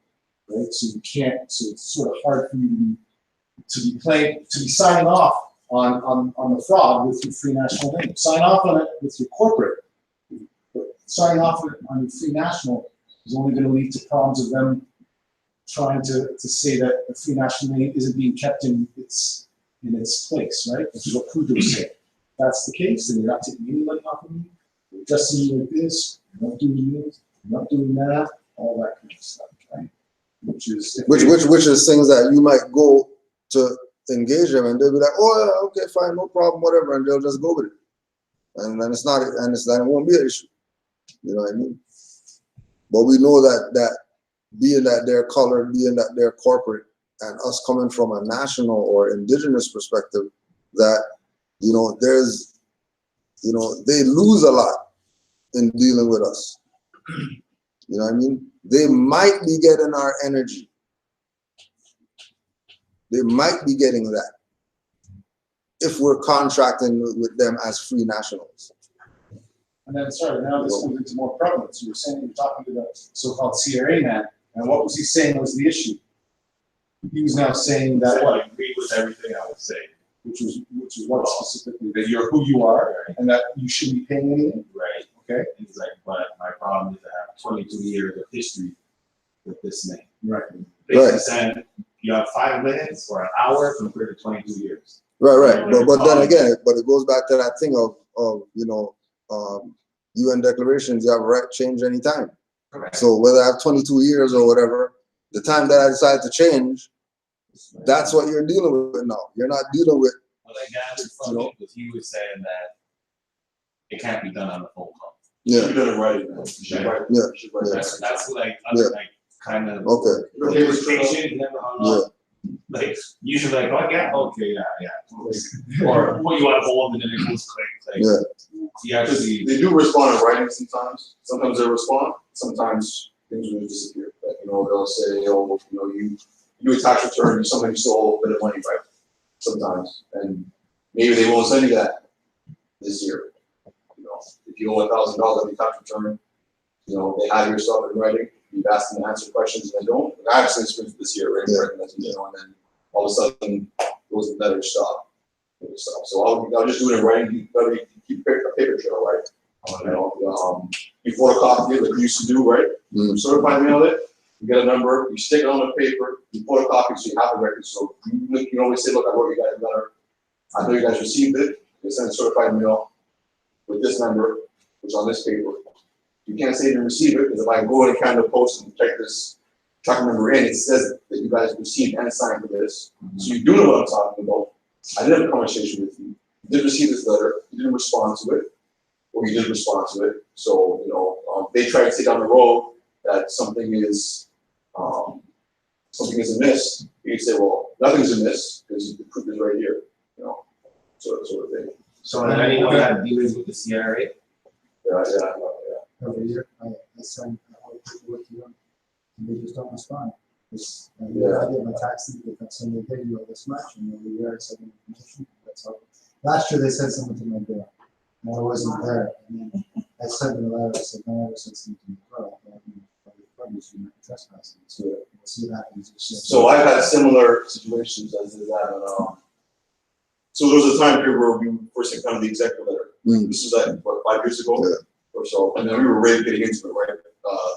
right? So you can't. So it's sort of hard for you to be signing off on the fraud with your free national name. Sign off on it with your corporate. But signing off on your free national is only going to lead to problems of them trying to say that the free national name isn't being kept in its place, right? Which is what Kudo said. If that's the case, then you're not taking any money off of me. You're dressing me like this. You're not doing this. You're not doing that. All that kind of stuff, right? Which is things that you might go to engage them, and they'll be like, "Oh, yeah, okay, fine, no problem, whatever," and they'll just go with it, and then it won't be an issue. You know what I mean? But we know that being that they're colored, being that they're corporate, and us coming from a national or indigenous perspective, that there's they lose a lot in dealing with us. You know what I mean? They might be getting our energy. They might be getting that if we're contracting with them as free nationals. And then, now this comes into more prevalence. You were saying you're talking to the so-called CRA man, and what was he saying was the issue? He was now saying that I agree with everything I was saying. Which is what specifically? That you're who you are, right, and that you shouldn't be paying anything? Right. Okay. He's like, but my problem is I have 22 years of history with this name. Right. Basically saying you have 5 minutes or an hour compared to 22 years. Right. But then again, it goes back to that thing of UN declarations. You have a right to change any time. Correct. So whether I have 22 years or whatever, the time that I decide to change, that's what you're dealing with now. You're not dealing with. What I gathered from him was he was saying that it can't be done on the phone call. Yeah. You done it right, man. You should write it. Yeah. You should write it. That's like kind of Okay. patient, never hung up. Like usually like, oh yeah, okay, yeah. Or what you want to hold and then it goes click. Like, you actually They do respond in writing sometimes. Sometimes they respond. Sometimes things will disappear. Like, they'll say, oh, you do a tax return, somebody stole a bit of money, right? Sometimes, and maybe they won't send you that this year. If you owe $1,000 on your tax return, they have your stuff in writing. You've asked them to answer questions, and they don't. I have seen experience this year, right? Yeah. And then all of a sudden, it was better stop. So I'll just do it in writing. You better keep a paper trail, right? You photocopy it like you used to do, right? Mm. Certified mail it. You get a number. You stick it on the paper. You photocopy so you have the record. So you always say, "Look, I wrote you guys a letter. I know you guys received it. They sent a certified mail with this number, which is on this paper." You can't say you didn't receive it, because if I go in and kind of post and check this track number in, it says that you guys received and signed for this. So you do know what I'm talking about. I did have a conversation with you. You did receive this letter. You didn't respond to it, or you did respond to it. So they try to say down the road that something is amiss. You say, well, nothing's amiss because the proof is right here. Sort of thing. So has anyone had dealings with the CRA? Yeah. Every year, I send all the paperwork to them, and they just don't respond. I get my tax certificate that Sunday, they do this much, and every year I send them information. That's all. Last year they sent someone to my door, and I wasn't there. And then I sent them a letter. I said, "No, I never sent someone to my door. I thought you might trespass." So we'll see what happens. So I've had similar situations as that. So there was a time period where we first encountered the executive letter. This was like, what, 5 years ago or so, and then we were really getting into it, right?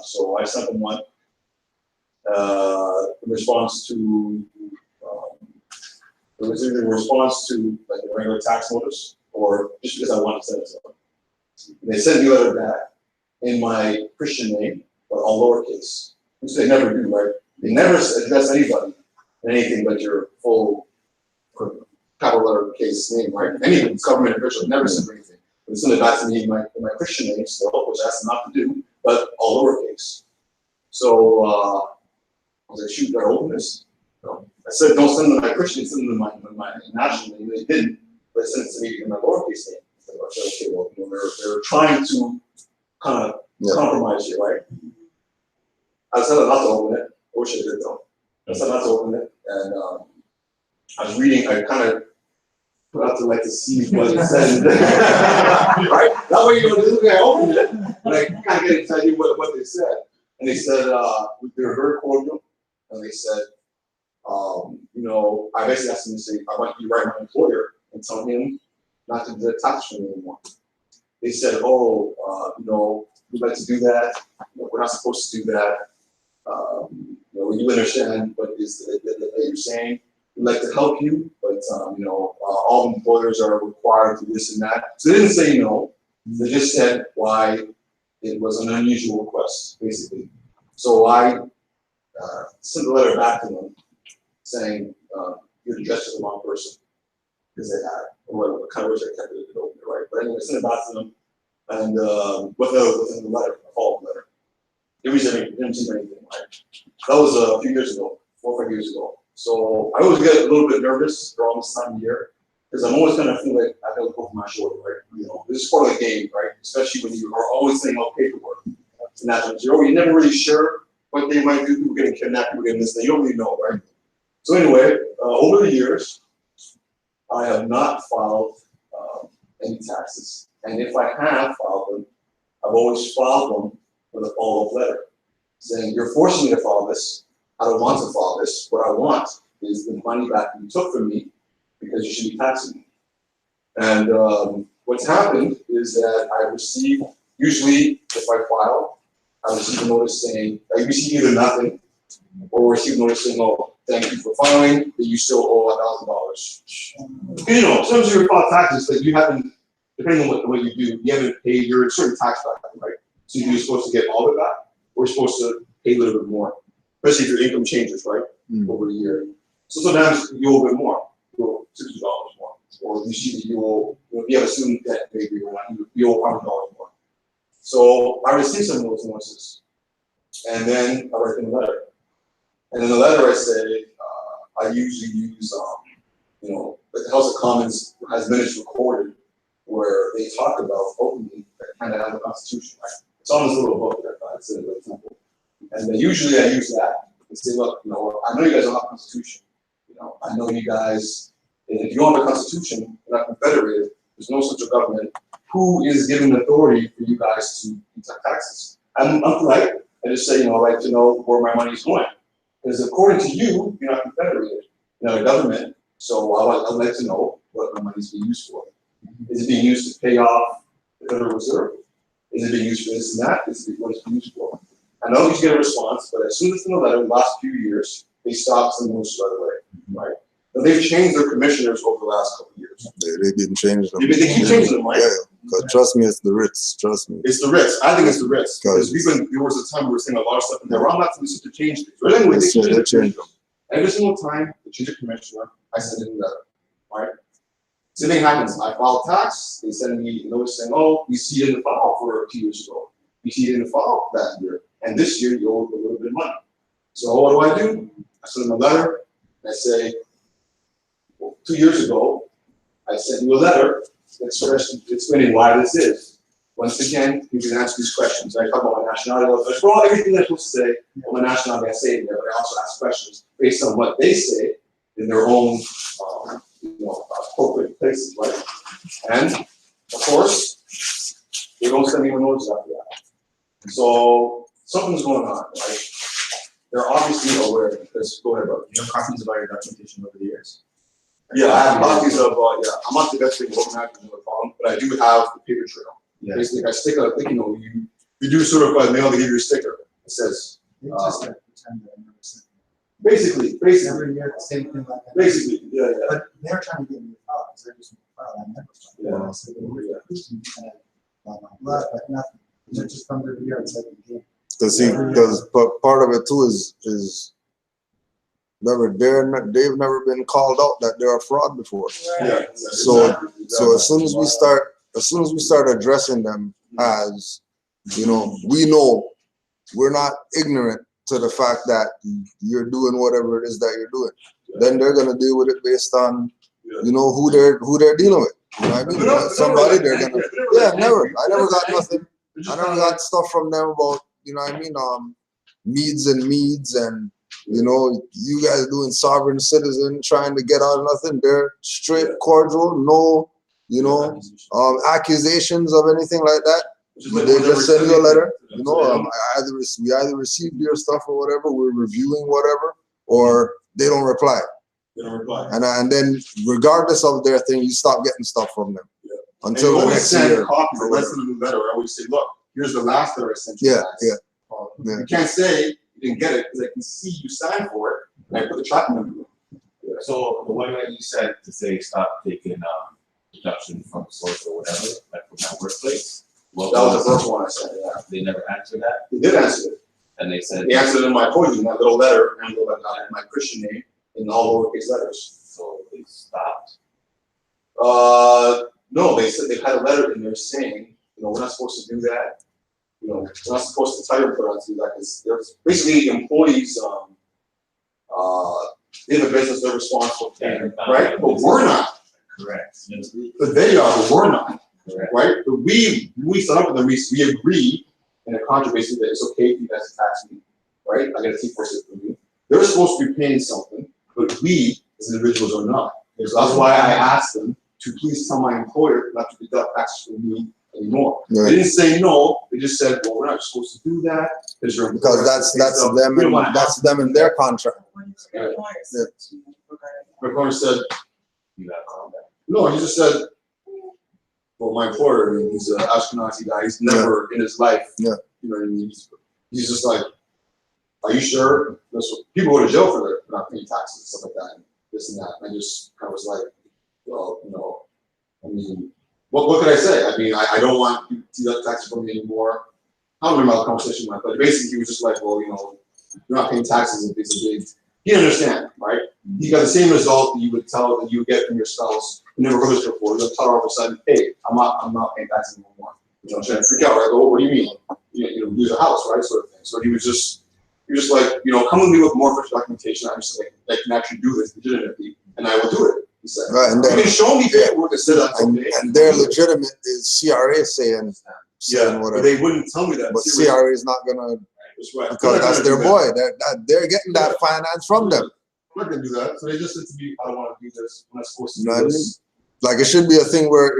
So I sent them one in response to, it was either in response to like a regular tax notice or just because I wanted to send it to them. And they sent me a letter back in my Christian name, but all lowercase, which they never do, right? They never address anybody in anything but your full capital letter case name, right? Any government official never sent anything. But they sent it back to me in my Christian name still, which I asked them not to do, but all lowercase. So I was like, shoot, do I open this? No. I said, don't send them my Christian, send them my national name. They didn't, but they sent it to me in my lowercase name. So I said, okay, well, you know, they're trying to kind of compromise you, right? I said not to open it. I wish I did though. I said not to open it, and I was reading. I kind of put out to like to see what it said, right? That way you know this way I opened it, and I kind of get excited what they said. And they said they were very cordial, and they said, you know, I basically asked them to say, I want you to write my employer and tell him not to do the tax return anymore. They said, oh, you know, we'd like to do that. You know, we're not supposed to do that. You know, you understand what it is that you're saying. We'd like to help you, but you know, all employers are required to this and that. So they didn't say no. They just said why it was an unusual request, basically. So I sent a letter back to them saying you're addressed to the wrong person because they had, or whatever. I kind of wish I kept it open, right? But anyway, I sent it back to them, and within the letter, a follow-up letter. They didn't receive anything, right? That was a few years ago, 4 or 5 years ago. So I always get a little bit nervous around this time of year because I'm always kind of feel like I got to look over my shoulder, right? You know, this is part of the game, right? Especially when you are always saying about paperwork. And that's you're never really sure what they might do. People getting kidnapped, people getting this thing. You don't really know, right? So anyway, over the years, I have not filed any taxes. And if I have filed them, I've always filed them with a follow-up letter saying, you're forcing me to file this. I don't want to file this. What I want is the money back that you took from me because you should be taxing me. And what's happened is that I receive, usually if I file, I receive a notice saying, I receive either nothing or receive a notice saying, oh, thank you for filing, but you still owe $1,000. You know, sometimes you file taxes that you haven't, depending on what you do, you haven't paid your certain tax back, right? So you're supposed to get all of it back, or you're supposed to pay a little bit more, especially if your income changes, right, over a year. So sometimes you owe a bit more, you owe $60 more, or you see that you owe, you know, if you have a student debt, maybe you owe $100 more. So I received some of those notices, and then I write them a letter. And in the letter I say, I usually use, you know, the House of Commons has minutes recorded where they talk about openly that kind of have the Constitution, right? It's on this little book that it's in the temple. And then usually I use that and say, look, you know, I know you guys don't have a Constitution. You know, I know you guys, if you don't have a Constitution, you're not confederated, there's no such a government. Who is giving authority for you guys to deduct taxes? I'm polite. I just say, you know, I'd like to know where my money is going. Because according to you, you're not confederated. You're not a government. So I'd like to know what my money is being used for. Is it being used to pay off the Federal Reserve? Is it being used for this and that? What it's being used for? I don't usually get a response, but as soon as in the letter, the last few years, they stopped sending those right away, right? But they've changed their commissioners over the last couple of years. They didn't change them. They keep changing them, right? Yeah, because trust me, it's the Ritz. Trust me. It's the Ritz. I think it's the Ritz. Because there was a time we were saying a lot of stuff, and they're all not to change things. But anyway, they change them. Every single time they change a commissioner, I send in a letter, right? Same thing happens. I file tax, they send me a notice saying, oh, we see it in the file for a few years ago. We see it in the file that year. And this year you owe a little bit of money. So what do? I send them a letter, and I say, well, 2 years ago, I sent you a letter explaining why this is. Once again, you can answer these questions. I talk about my nationality. For all everything I'm supposed to say, well, my nationality I say in there, but I also ask questions based on what they say in their own appropriate places, right? And of course, they don't send me a notice after that. So something's going on, right? They're obviously aware because go ahead, bro. You have copies of all your documentation over the years? Yeah, I have copies of, I'm not the best thing organized in the phone, but I do have the paper trail. Yeah. Basically, I stick a, like, you do certified mail, they give you a sticker. It says, They just like pretend that I never sent it. basically, Every year, the same thing like that. basically, yeah. But they're trying to get me a file, because they're just file, I never filed. Yeah. I said, well, we're pushing, blah, blah, blah, but nothing. They just come to the yard, it's like a game. Because part of it too is they've never been called out that they're a fraud before. Yeah. So as soon as we start addressing them as, we know we're not ignorant to the fact that you're doing whatever it is that you're doing. Then they're gonna deal with it based on who they're dealing with. You know what I mean? Somebody they're gonna never. I never got nothing. I never got stuff from them about meads and you guys doing sovereign citizen trying to get out of nothing. They're straight cordial, no accusations of anything like that. They just send you a letter. We either received your stuff or whatever, we're reviewing whatever, or they don't reply. And then regardless of their thing, you stop getting stuff from them until the next year. Copies, the rest of the letter. I always say, look, here's the last letter I sent you. Yeah. You can't say you didn't get it because I can see you signed for it and I put the tracking number. So the one that you said to say stop taking deduction from the source or whatever, like from my workplace. Well, That was the first one I said. Yeah. They never answered that. They did answer it. And they said They answered in my poetry, that little letter, and my Christian name in all lowercase letters. so they stopped. No, they said they had a letter in there saying, we're not supposed to do that. We're not supposed to tell your employer to do that because there's basically employees in the business they're responsible for, right? But we're not. Correct. But they are, but we're not. Correct. Right? But we set up with them, we agree in a contract basically that it's okay for you guys to tax me, right? I get a T4 from you. They're supposed to be paying something, but we as individuals are not. So that's why I asked them to please tell my employer not to deduct taxes from me anymore. They didn't say no, they just said, well, we're not supposed to do that because that's them and their contract. My employer said, You got calm down. no, he just said, well, my employer, he's an Ashkenazi guy. He's never in his life, you know what I mean? He's just like, are you sure? People go to jail for not paying taxes and stuff like that, and this and that. And I just kind of was like, well, I mean, what could I say? I mean, I don't want you to deduct taxes from me anymore. I don't remember the conversation went, but basically he was just like, well, you're not paying taxes. It's a big. He didn't understand, right? He got the same result that you would get from your spouse who never registered before. You'll tell her all of a sudden, hey, I'm not paying taxes anymore. Trying to freak out, right? Go, what do you mean? Lose a house, right? Sort of thing. So he was just like, come with me with more official documentation. I'm just like, I can actually do this legitimately, and I will do it. He said, right, and then, you can show me paperwork that said that's okay. And their legitimate is CRA saying whatever. But they wouldn't tell me that. But CRA is not gonna, right. because that's their boy. They're getting that finance from them. I'm not gonna do that. So they just said to me, I don't want to do this. I'm not supposed to You know do what I this. mean? Like it should be a thing where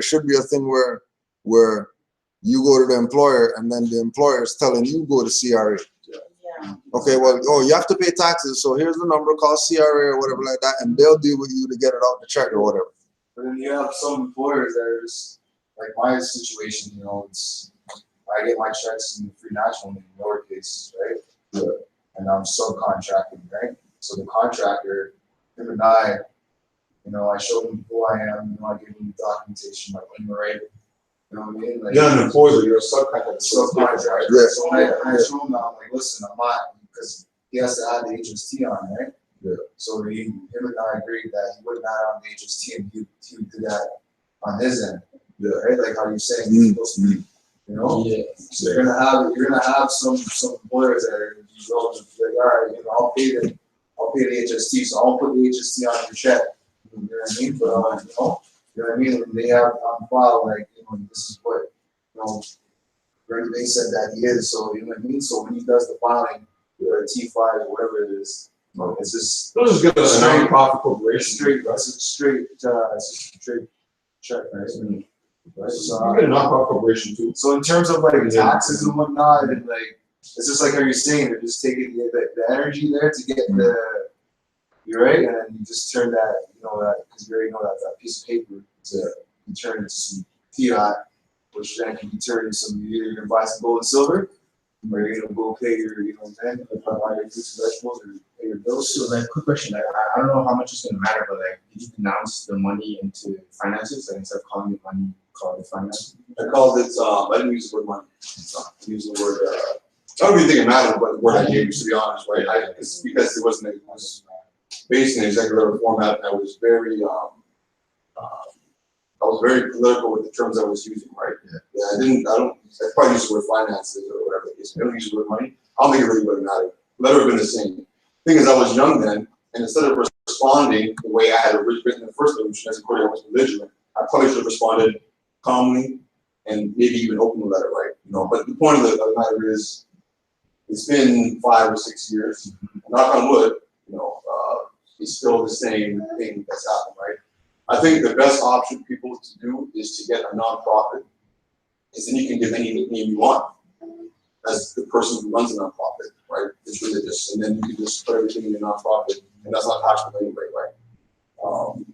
you go to the employer and then the employer is telling you go to CRA. Yeah. Okay, well, you have to pay taxes, so here's the number, call CRA or whatever like that, and they'll deal with you to get it out the check or whatever. But then you have some employers that are just like my situation, it's I get my checks in free national in lowercase, right? And I'm subcontracting, right? So the contractor, him and I show him who I am, I give him the documentation, like when we're right. You know what I mean? Like, You're not an employee, you're a subcontractor. Subcontractor. Yeah. So I show him that, I'm like, listen, I'm not, because he has to add the HST on, right? Yeah. So him and I agreed that he wouldn't add on the HST and he would do that on his end. Yeah. Right? Like how you're saying it's supposed to be. Yeah. So you're gonna have some employers that are relative, like, all right, I'll pay the HST, so I'll put the HST on your check. You know what I mean? But you know what I mean? They have on file, like, this is what they said that he is, so you know what I mean? So when he does the filing or a T5 or whatever it is, it's just They'll just get a straight profit corporation. it's a straight check, right? Right? So, You get a non-profit corporation too. so in terms of like taxes and whatnot, and like it's just like how you're saying, they're just taking the energy there to get You're right, and then you just turn that, you know, that, because you already know that piece of paper to turn into some fiat, which then can be turned into some, you're either gonna buy some gold and silver, or you're gonna go pay your, you know what I'm saying, buy your fruits and vegetables, or pay your bills. So like, quick question, I don't know how much it's gonna matter, but like, did you denounce the money into finances, like instead of calling it money, call it finance? I called it, I didn't use the word money. I used the word, I don't really think it mattered what the word I used, to be honest, right? It's because it wasn't, it was based in the executive order format, and I was very political with the terms I was using, right? Yeah, I probably use the word finances or whatever it is. I don't use the word money. I don't think it really would have mattered. Letter would have been the same. Thing is, I was young then, and instead of responding the way I had written the first motion as a court, I was belligerent. I probably should have responded calmly and maybe even open the letter, right? You know, but the point of the matter is, it's been 5 or 6 years. Knock on wood, you know, it's still the same thing that's happened, right? I think the best option for people to do is to get a nonprofit, because then you can give any nickname you want as the person who runs a nonprofit, right? It's religious, and then you can just put everything in your nonprofit, and that's not taxable anyway, right?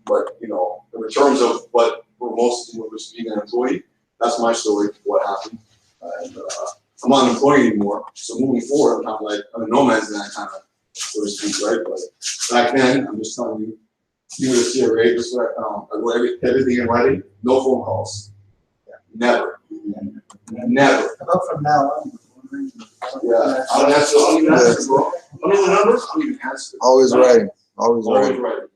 But you know, in terms of what we're most doing with being an employee, that's my story. What happened, and I'm not an employee anymore. So moving forward, I'm kind of like I'm a no man's land, kind of, so to speak, right? But back then, I'm just telling you. You were the CRA, this is what I found. I wrote everything in writing, no phone calls. Never. Never. How about from now on? Yeah. I don't answer, I don't even answer, bro. I don't know the numbers, I don't even answer. Always writing. Always Always writing. writing.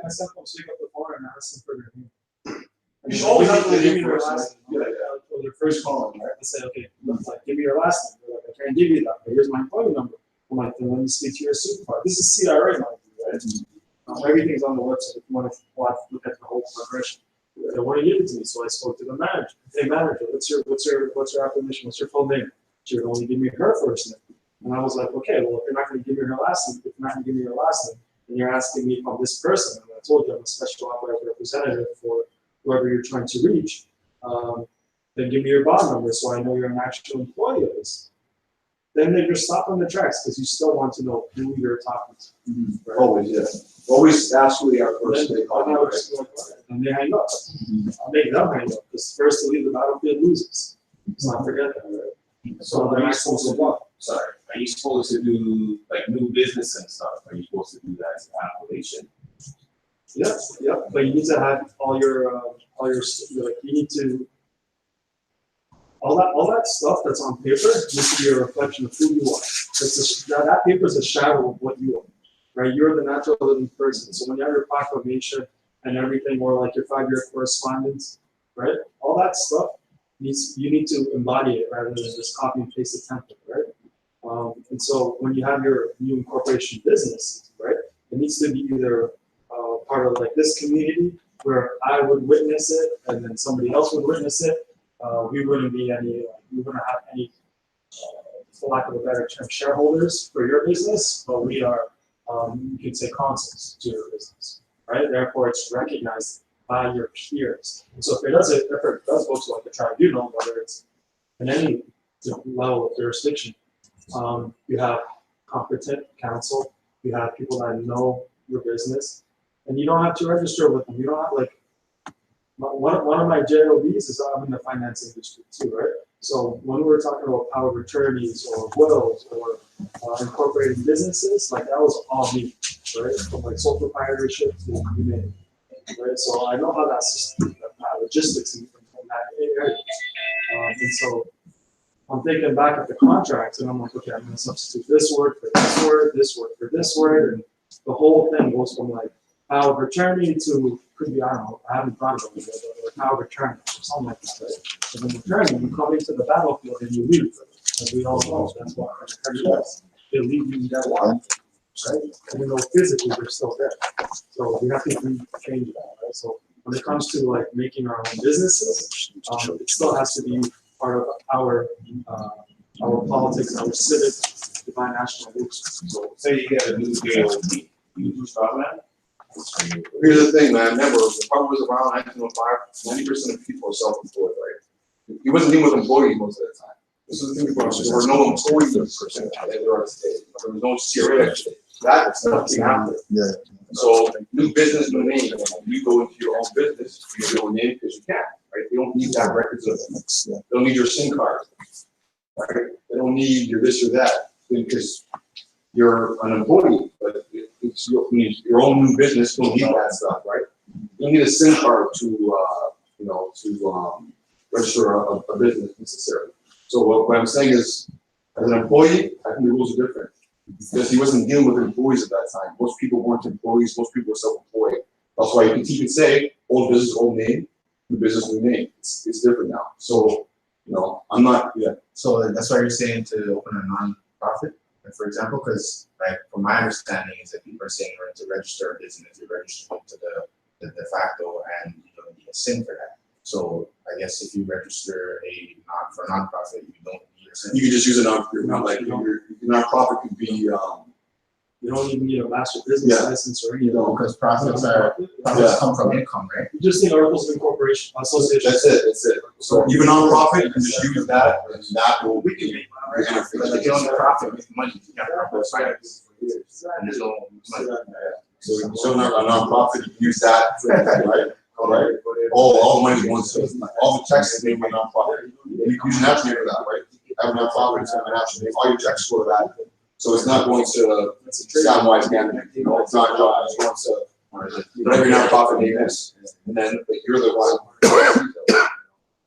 I sometimes pick up the phone and ask them for their name. You should always have to give me name their first, last right? name. Or their first call, right? I say, okay, like, give me your last name. They're like, I can't give you that, but here's my employee number. I'm like, then let me speak to your supervisor. This is CRA, mind you, right? Everything's on the website if you want to look at the whole progression. They want to give it to me, so I spoke to the manager. Hey manager, what's your application? What's your full name? She would only give me her first name. And I was like, okay, well, if you're not going to give me her last name, if you're not going to give me your last name, and you're asking me from this person, and I told you I'm a special authorized representative for whoever you're trying to reach, then give me your bond number so I know you're an actual employee of this. Then they just stop on the tracks because you still want to know who you're talking to. Right? Always, yeah. Always ask who they are first. And they hang up. I'll make them hang up because first to leave the battlefield loses. Let's not forget that. Right? So are you supposed to do? Sorry, are you supposed to do like new business and stuff? Are you supposed to do that as an appellation? Yep. But you need to have all your like you need to. All that stuff that's on paper needs to be a reflection of who you are. That paper is a shadow of what you are, right? You're the natural living person. So when you have your proclamation and everything, or like your 5-year correspondence, right? All that stuff you need to embody it rather than just copy and paste a template, right? And so when you have your new incorporation business, right? It needs to be either part of like this community where I would witness it and then somebody else would witness it. We wouldn't have any, for lack of a better term, shareholders for your business, but we are, you could say consuls to your business, right? Therefore, it's recognized by your peers. And so if it does go to like a tribunal, whether it's in any level of jurisdiction, you have competent counsel, you have people that know your business, and you don't have to register with them. You don't have like, one of my JOBs is I'm in the finance industry too, right? So when we're talking about power of attorneys or wills or incorporating businesses, like that was all me, right? From like sole proprietorship to you name it, right? So I know how that system, logistics from that area. And so I'm thinking back at the contracts and I'm like, okay, I'm going to substitute this word for this word, this word for this word, and the whole thing goes from like power of attorney to could be, I don't know, I haven't thought about it, but power of attorney or something like that, right? And then attorney, you come into the battlefield and you leave, as we all know, that's what an attorney does. They leave you that one, right? Even though physically they're still there. So we have to change that, right? So when it comes to like making our own businesses, it still has to be part of our politics, our civic, divine national roots. So say you get a new JOB, you do start that? Here's the thing, man. Remember, the department was around 1905. 90% of people are self-employed, right? He wasn't even with employees most of the time. This is the thing about it. There were no employees per se. There are today. There was no CRA today. That's something after. Yeah. So new business, new name. You go into your own business, you use your own name because you can, right? They don't need to have records of it. They don't need your SIM card, right? They don't need your this or that because you're an employee, but it's your own new business. You don't need that stuff, right? You don't need a SIM card to register a business necessarily. So what I'm saying is, as an employee, I think the rules are different. Because he wasn't dealing with employees at that time. Most people weren't employees, most people were self-employed. That's why you can say, old business, old name, new business, new name. It's different now. So, I'm not, So that's why you're saying to open a non-profit, for example, because like from my understanding is that people are saying we're to register a business, you register into the de facto and you don't need a SIN for that. So I guess if you register for a non-profit, you don't need a SIN. you can just use a your non-profit could be, You don't even need a master business license or anything. Because profits come from income, right? You just need articles of incorporation, association. that's it. So even non-profit, you can just use that, and that will, we can make But like you don't need profit, make money. You got profit, right? And there's no money. So a non-profit, you can use that, right? All right. All the money once, all the taxes made by non-profit. You can use an attribute for that, right? Have a non-profit, have an attribute, all your checks go to that. So it's not going to Samwise Gaming, it's not, it's going to whatever your non-profit name is. And then, but you're the one.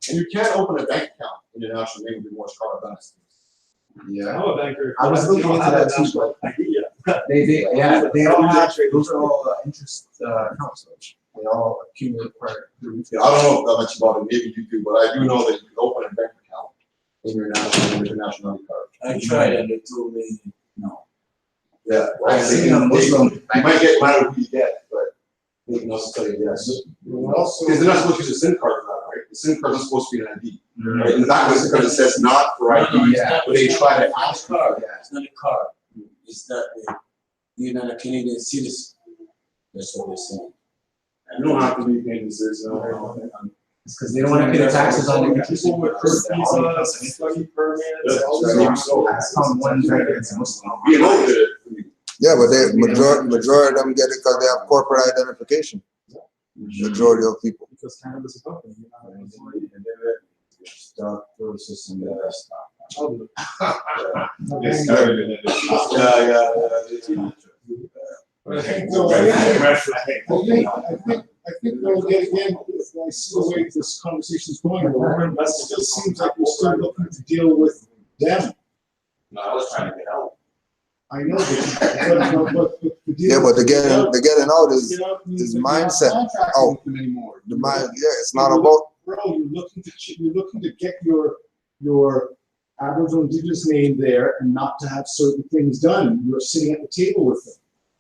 And you can't open a bank account in your national name with Morse Carl Dynasty. Yeah. I'm a banker. I was looking into that too. They all have, those are all interest accounts. They all accumulate part. Yeah, I don't know that much about it, maybe you do, but I do know that you can open a bank account in your national card. I tried and they told me no. Yeah, I've seen them, you might get mad at who you get, but they can also tell you yes. Because they're not supposed to use a SIM card for that, right? The SIM card is supposed to be an ID. Right? And that was because it says not for ID, but they try to ask Card, it's not a card. It's that you're not a Canadian citizen. That's what they're saying. you don't have to be Canadian citizen. It's because they don't want to pay the taxes on the interest. People with study permits, all Yeah. this. That's found one very good Muslim. We know that. Yeah, but majority of them get it because they have corporate identification. Majority of people. Because cannabis is a company. Stock process and the stock. I think though, again, I see the way this conversation is going, it still seems like we're still looking to deal with them. No, I was trying to get out. I know, but the deal. Yeah, but the getting out is means that mindset you're not contracting out. with them anymore. The mind. Yeah, it's not about. Bro, you're looking to get your Aboriginal Indigenous name there and not to have certain things done. You're sitting at the table with them.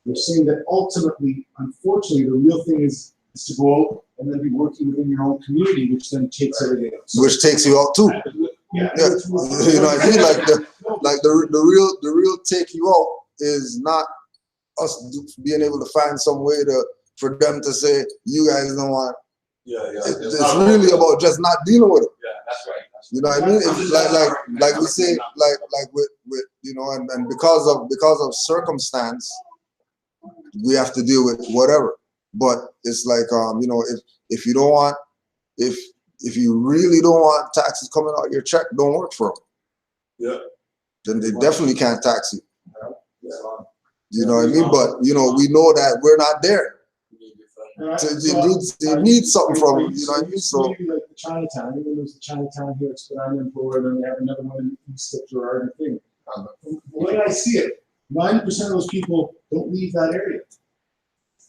You're saying that ultimately, unfortunately, the real thing is to go out and then be working within your own community, which then takes everything else. Which takes you out too. Yeah. Yeah, you know what I mean? Like the real take you out is not us being able to find some way for them to say you guys don't want. It's really about just not dealing with it. Yeah, that's right. You know what I mean? It's like we say, like with and because of circumstance, we have to deal with whatever. But it's like if you don't want if you really don't want taxes coming out of your check, don't work for them. Yeah. Then they definitely can't tax you. You know what I mean? But we know that we're not there. So you need something from them, you know what I mean? So maybe like the Chinatown, even there's the Chinatown here at Spit Island Board, and they have another one in East of Gerard thing. The way I see it, 90% of those people don't leave that area.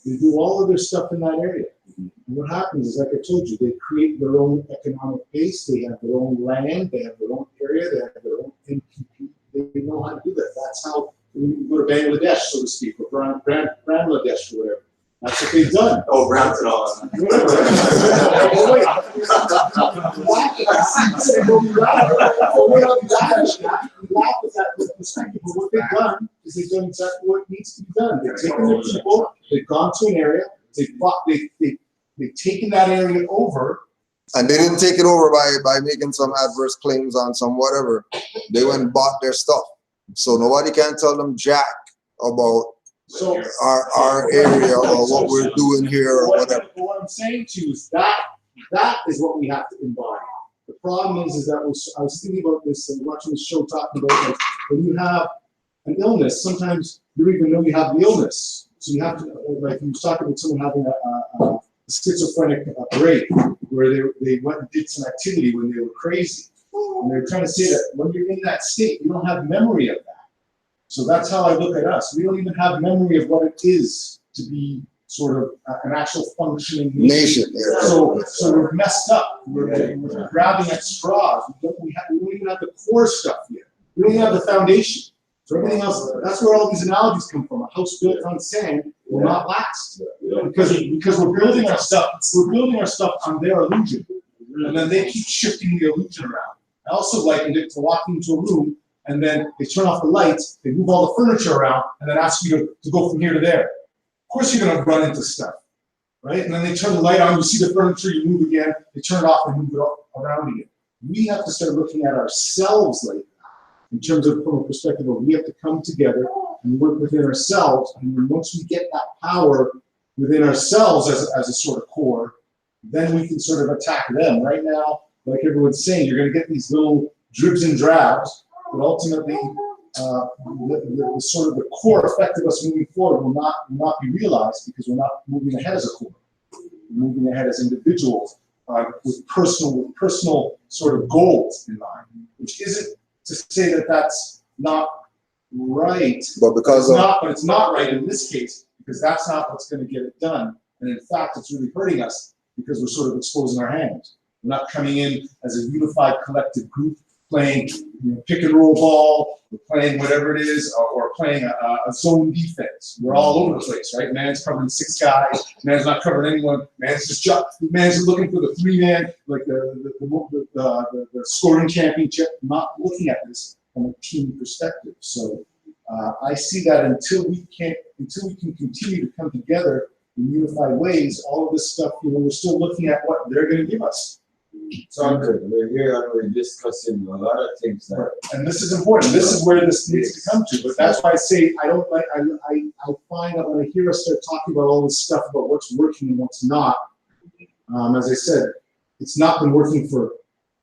They do all of their stuff in that area. And what happens is, like I told you, they create their own economic base, they have their own land, they have their own area, they have their own NPP. They know how to do that. That's how you go to Bangladesh, so to speak, or Bangladesh or whatever. That's what they've done. Oh, Brampton on. What they've done is they've done exactly what needs to be done. They've taken their people, they've gone to an area, they've taken that area over. and they didn't take it over by making some adverse claims on some whatever. They went and bought their stuff. So nobody can tell them jack about So our area or what we're doing here or whatever. What I'm saying to you is that is what we have to embody. The problem is that I was thinking about this and watching the show talking about, like, when you have an illness, sometimes you don't even know you have the illness. So you have to, like, you was talking about someone having a schizophrenic break where they went and did some activity when they were crazy. And they're trying to say that when you're in that state, you don't have memory of that. So that's how I look at us. We don't even have memory of what it is to be sort of an actual functioning nation. Yeah. So we're messed up. We're grabbing at straws. We don't even have the core stuff yet. We don't even have the foundation. So everything else, that's where all these analogies come from. A house built on sand will not last. Because we're building our stuff. We're building our stuff on their illusion. And then they keep shifting the illusion around. I also likened it to walking into a room and then they turn off the lights, they move all the furniture around, and then ask you to go from here to there. Of course you're gonna run into stuff, right? And then they turn the light on, you see the furniture, you move again, they turn it off and move it around again. We have to start looking at ourselves like that, in terms of from a perspective of we have to come together and work within ourselves, and then once we get that power within ourselves as a sort of core, then we can sort of attack them. Right now, like everyone's saying, you're gonna get these little dribs and drabs, but ultimately, the sort of the core effect of us moving forward will not be realized because we're not moving ahead as a core. We're moving ahead as individuals with personal sort of goals in mind, which isn't to say that that's not right. But because it's not right in this case because that's not what's going to get it done. And in fact, it's really hurting us because we're sort of exposing our hands. We're not coming in as a unified collective group playing pick and roll ball, we're playing whatever it is, or playing a zone defense. We're all over the place, right? Man's covering 6 guys, man's not covering anyone, man's looking for the 3-man, like the scoring championship, not looking at this from a team perspective. So I see that until we can continue to come together in unified ways, all of this stuff, we're still looking at what they're going to give us. Sounds good. We're here and we're discussing a lot of things now. And this is important. This is where this needs to come to. But that's why I say I find that when I hear us start talking about all this stuff about what's working and what's not, as I said, it's not been working for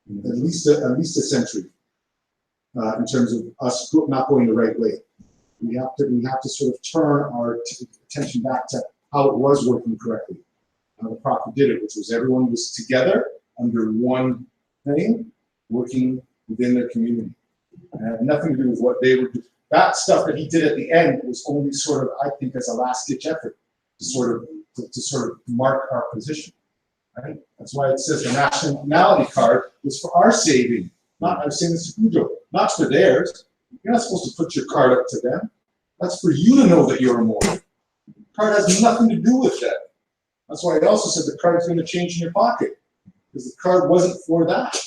at least a century in terms of us not going the right way. We have to sort of turn our attention back to how it was working correctly. How the prophet did it, which was everyone was together under one thing, working within their community. It had nothing to do with what they were doing. That stuff that he did at the end was only sort of, I think, as a last-ditch effort to sort of mark our position. Right? That's why it says the nationality card was for our saving. Not, I'm saying this to Cujo, not for theirs. You're not supposed to put your card up to them. That's for you to know that you're immortal. The card has nothing to do with that. That's why I also said the card's going to change in your pocket. Because the card wasn't for that.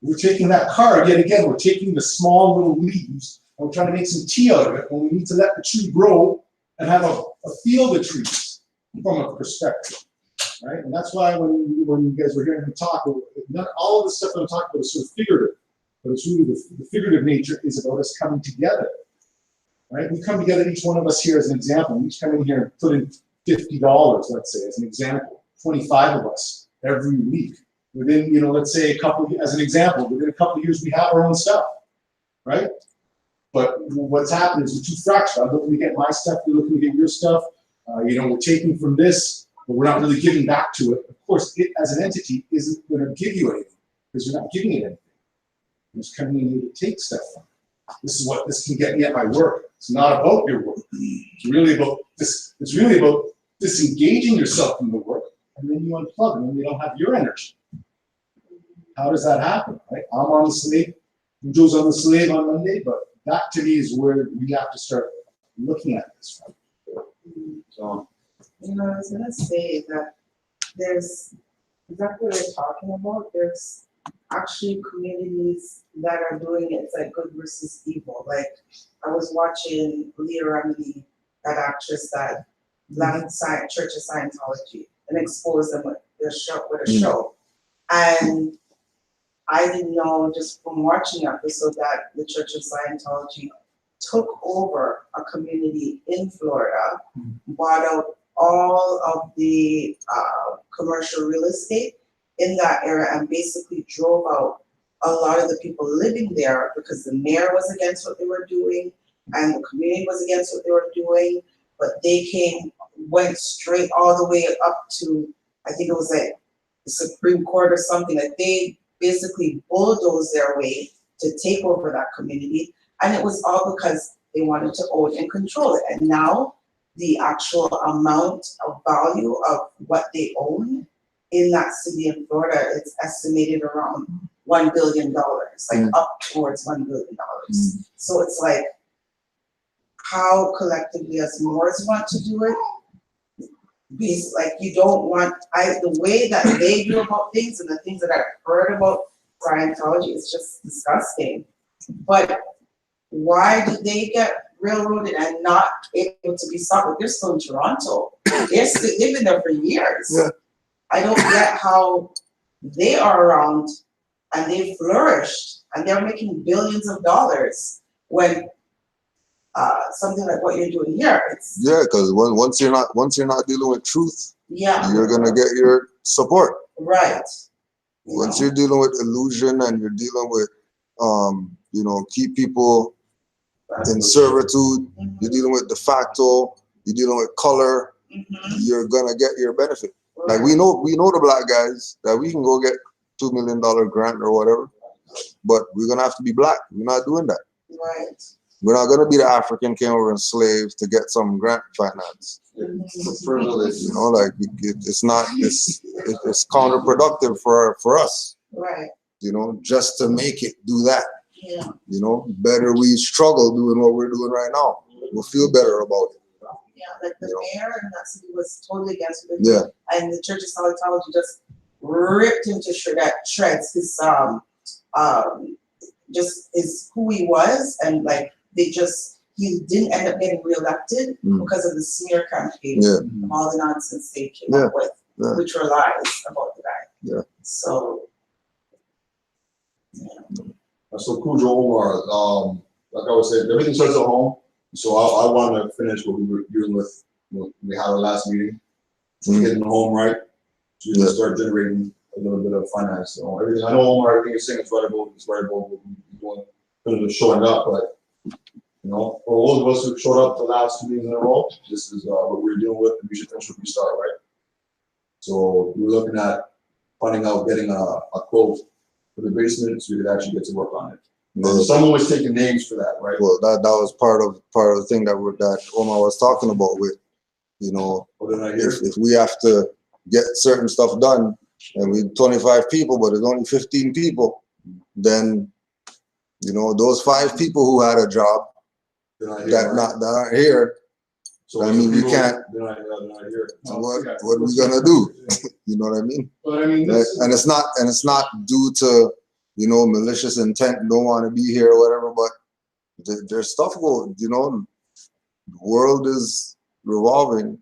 We're taking that card, yet again, we're taking the small little leaves and we're trying to make some tea out of it when we need to let the tree grow and have a field of trees from a perspective, right? And that's why when you guys were hearing me talk, all of the stuff that I'm talking about is sort of figurative, but it's really the figurative nature is about us coming together, right? We come together, each one of us here as an example. We each come in here and put in $50, let's say, as an example, 25 of us. Every week, within, let's say as an example, within a couple of years, we have our own stuff, right? But what's happened is we're too fractured. I'm looking to get my stuff, you're looking to get your stuff. We're taking from this, but we're not really giving back to it. Of course, it as an entity isn't going to give you anything because you're not giving it anything. You're just coming in here to take stuff from it. This is what this can get me at my work. It's not about your work. It's really about this. It's really about disengaging yourself from the work. And then you unplug, and then you don't have your energy. How does that happen? Right? I'm on the slave, Joe's on the slave on Monday, but that to me is where we have to start looking at this. Right? So, I was gonna say that there's exactly what you're talking about. There's actually communities that are doing it. It's like good versus evil. Like I was watching Leah Remanding, that actress that blind Church of Scientology, and expose them with a show. And I didn't know just from watching the episode that the Church of Scientology took over a community in Florida, bought out all of the commercial real estate in that area, and basically drove out a lot of the people living there because the mayor was against what they were doing and the community was against what they were doing. But they went straight all the way up to, I think it was like the Supreme Court or something, that they basically bulldozed their way to take over that community. And it was all because they wanted to own and control it. And now the actual amount of value of what they own in that city in Florida, it's estimated around $1 billion, like up towards $1 billion. So it's like, how collectively as Moors want to do it, like you don't want, the way that they do about things and the things that I've heard about Scientology is just disgusting. But why did they get railroaded and not able to be stopped? They're still in Toronto. They've been there for years. Yeah. I don't get how they are around and they've flourished and they're making billions of dollars when something like what you're doing here. Yeah, because once you're not dealing with truth, you're gonna get your support. Right. Once you're dealing with illusion and you're dealing with keep people in servitude, you're dealing with de facto, you're dealing with color, you're gonna get your benefit. Right. Like we know the black guys that we can go get $2 million grant or whatever, but we're gonna have to be black. We're not doing that. Right. We're not gonna be the African came over and slaves to get some grant finance. Privilege. Like it's counterproductive for us. Right. Just to make it do that. Yeah. Better we struggle doing what we're doing right now. We'll feel better about it. Yeah, like the mayor in that city was totally against it. Yeah. And the Church of Self-autonomy just ripped him to shreds his just is who he was, and like he didn't end up getting reelected because of the smear campaign and all the nonsense they came up with, which were lies about the guy. Yeah. So So Cujo Omar, like I was saying, everything starts at home. So I want to finish what we were dealing with when we had our last meeting. Getting the home right, so we can start generating a little bit of finance. So everything I know, Omar, everything you're saying is right about what we're doing, kind of showing up. But for all of us who showed up the last 2 meetings in a row, this is what we're dealing with, and we should finish what we start, right? So we're looking at finding out getting a quote for the basement, so we could actually get to work on it. Someone was taking names for that, right? Well, that was part of the thing that Omar was talking about with, if we have to get certain stuff done and we 25 people, but there's only 15 people, then those 5 people who had a job that aren't here. So we can't. They're not here. What are we gonna do? You know what I mean? But I mean, and it's not due to malicious intent, don't want to be here or whatever, but there's stuff going, the world is revolving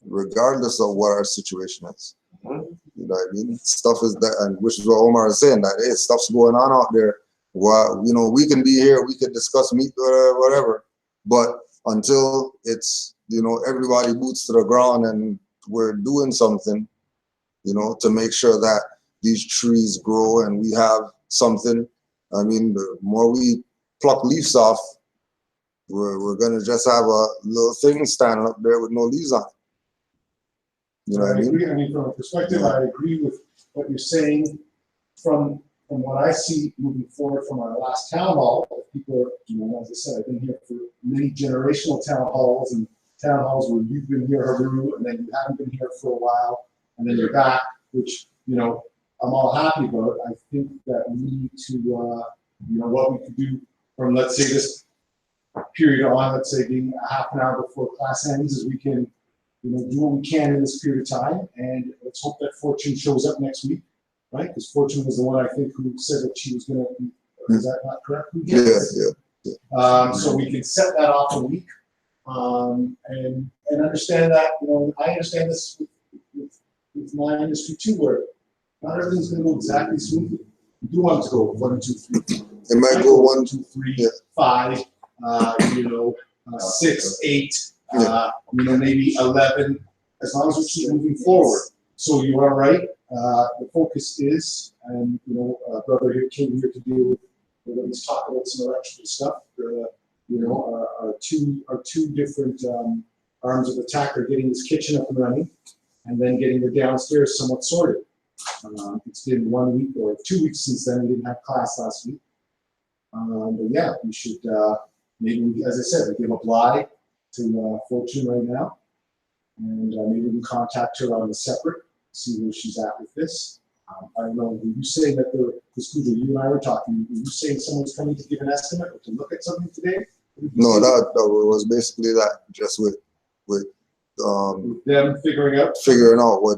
regardless of what our situation is. You know what I mean? Stuff is that, and which is what Omar is saying, that hey, stuff's going on out there. Well, we can be here, we can discuss meat, whatever, but until it's, everybody boots to the ground and we're doing something, to make sure that these trees grow and we have something. I mean, the more we pluck leaves off, we're gonna just have a little thing standing up there with no leaves on it. You know what I mean? Agree. I mean, from a perspective, I agree with what you're saying. From what I see moving forward from our last town hall, people are, as I said, I've been here for many generational town halls and town halls where you've been here, Haru, and then you haven't been here for a while, and then you're back, which, I'm all happy about. I think that we need to, what we could do from, let's say, this period on, let's say being a half an hour before class ends, is we can, do what we can in this period of time, and let's hope that Fortune shows up next week, right? Because Fortune was the one, I think, who said that she was going to be, is that not correct? Yeah. So we can set that off a week, and understand that, I understand this with my industry too, where not everything's going to go exactly smoothly. We do want it to go 1, 2, 3. It might go 1, 2, 3, 5. 6, 8, maybe 11, as long as we keep moving forward. So you are right. The focus is, and brother here came here to deal with, let's talk about some electrical stuff. Our two different arms of attack are getting this kitchen up and running, and then getting the downstairs somewhat sorted. It's been 1 week or 2 weeks since then. We didn't have class last week. But yeah, we should maybe, as I said, we give a bly to Fortune right now, and maybe we can contact her on the separate, see where she's at with this. I don't know, were you saying that because you and I were talking, were you saying someone's coming to give an estimate or to look at something today? No, that was basically that, just with them figuring out what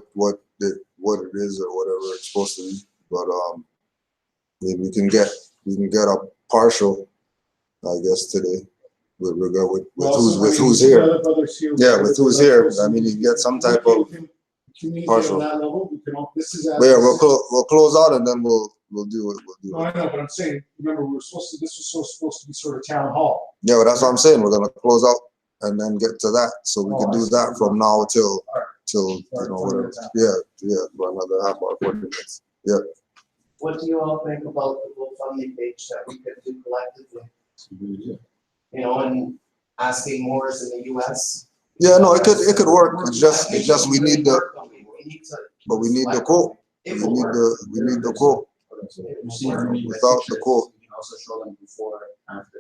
it is or whatever it's supposed to be. But maybe we can get a partial, I guess, today with who's here. Yeah, with who's here. I mean, you can get some type of partial. Yeah, we'll close out and then we'll do it. No, I know, but I'm saying, remember, this was supposed to be sort of town hall. Yeah, well, that's what I'm saying. We're gonna close out and then get to that, so we can do that from now till whatever. Yeah, for another half hour, 40 minutes. Yeah. What do you all think about the GoFundMe page that we could do collectively? And asking Moors in the US. Yeah, no, it could work. It's just we need the quote. We need the quote. Without the quote. You can also show them before and after.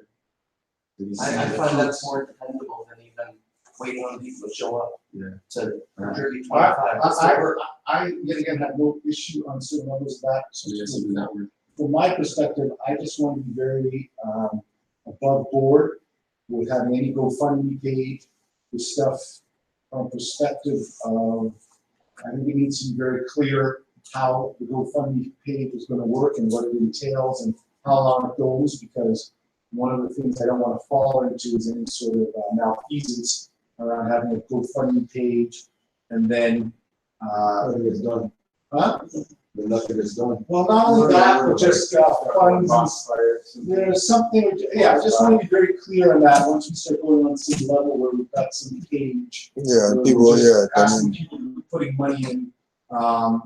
I find that's more dependable than even waiting on people to show up to contribute 25. I yet again have no issue on certain levels of that. From my perspective, I just want to be very above board with having any GoFundMe page with stuff from perspective of, I think it needs to be very clear how the GoFundMe page is going to work and what it entails and how long it goes, because one of the things I don't want to fall into is any sort of malfeasance around having a GoFundMe page and then Nothing is done. Huh? But nothing is done. Well, not only that, but just funds. There's something, I just want to be very clear on that once we start going on some level where we've got some page. Yeah, people, Asking people to be putting money in. I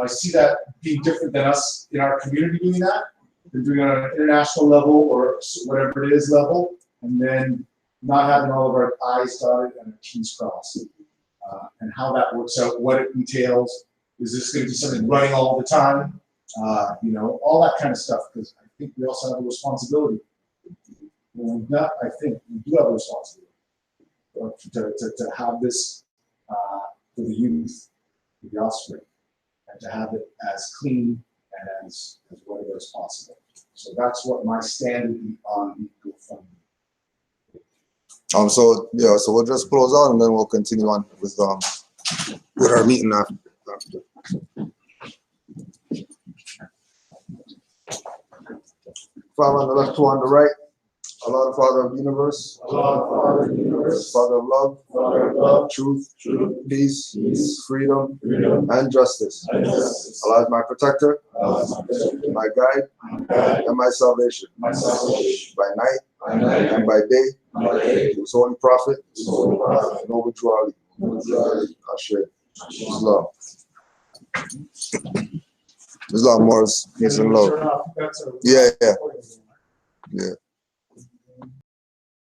see that being different than us in our community doing that. They're doing it on an international level or whatever it is level, and then not having all of our I's dotted and our T's crossed. And how that works out, what it entails. Is this going to be something running all the time? All that kind of stuff, because I think we also have a responsibility. I think we do have a responsibility to have this for the youth, for the offspring, and to have it as clean and as whatever as possible. So that's what my stand would be on the GoFundMe. So we'll just close out and then we'll continue on with our meeting after. Father on the left, two on the right. Allah, the Father of the universe. Allah, Father of the universe. Father of love. Father of love. Truth. Peace. Freedom. And justice. Allah is my protector. My guide. And my salvation. By night. And by day. His holy prophet. Noble Juali. Ashe. Islam. Islam, Morris. Peace and love. Yeah.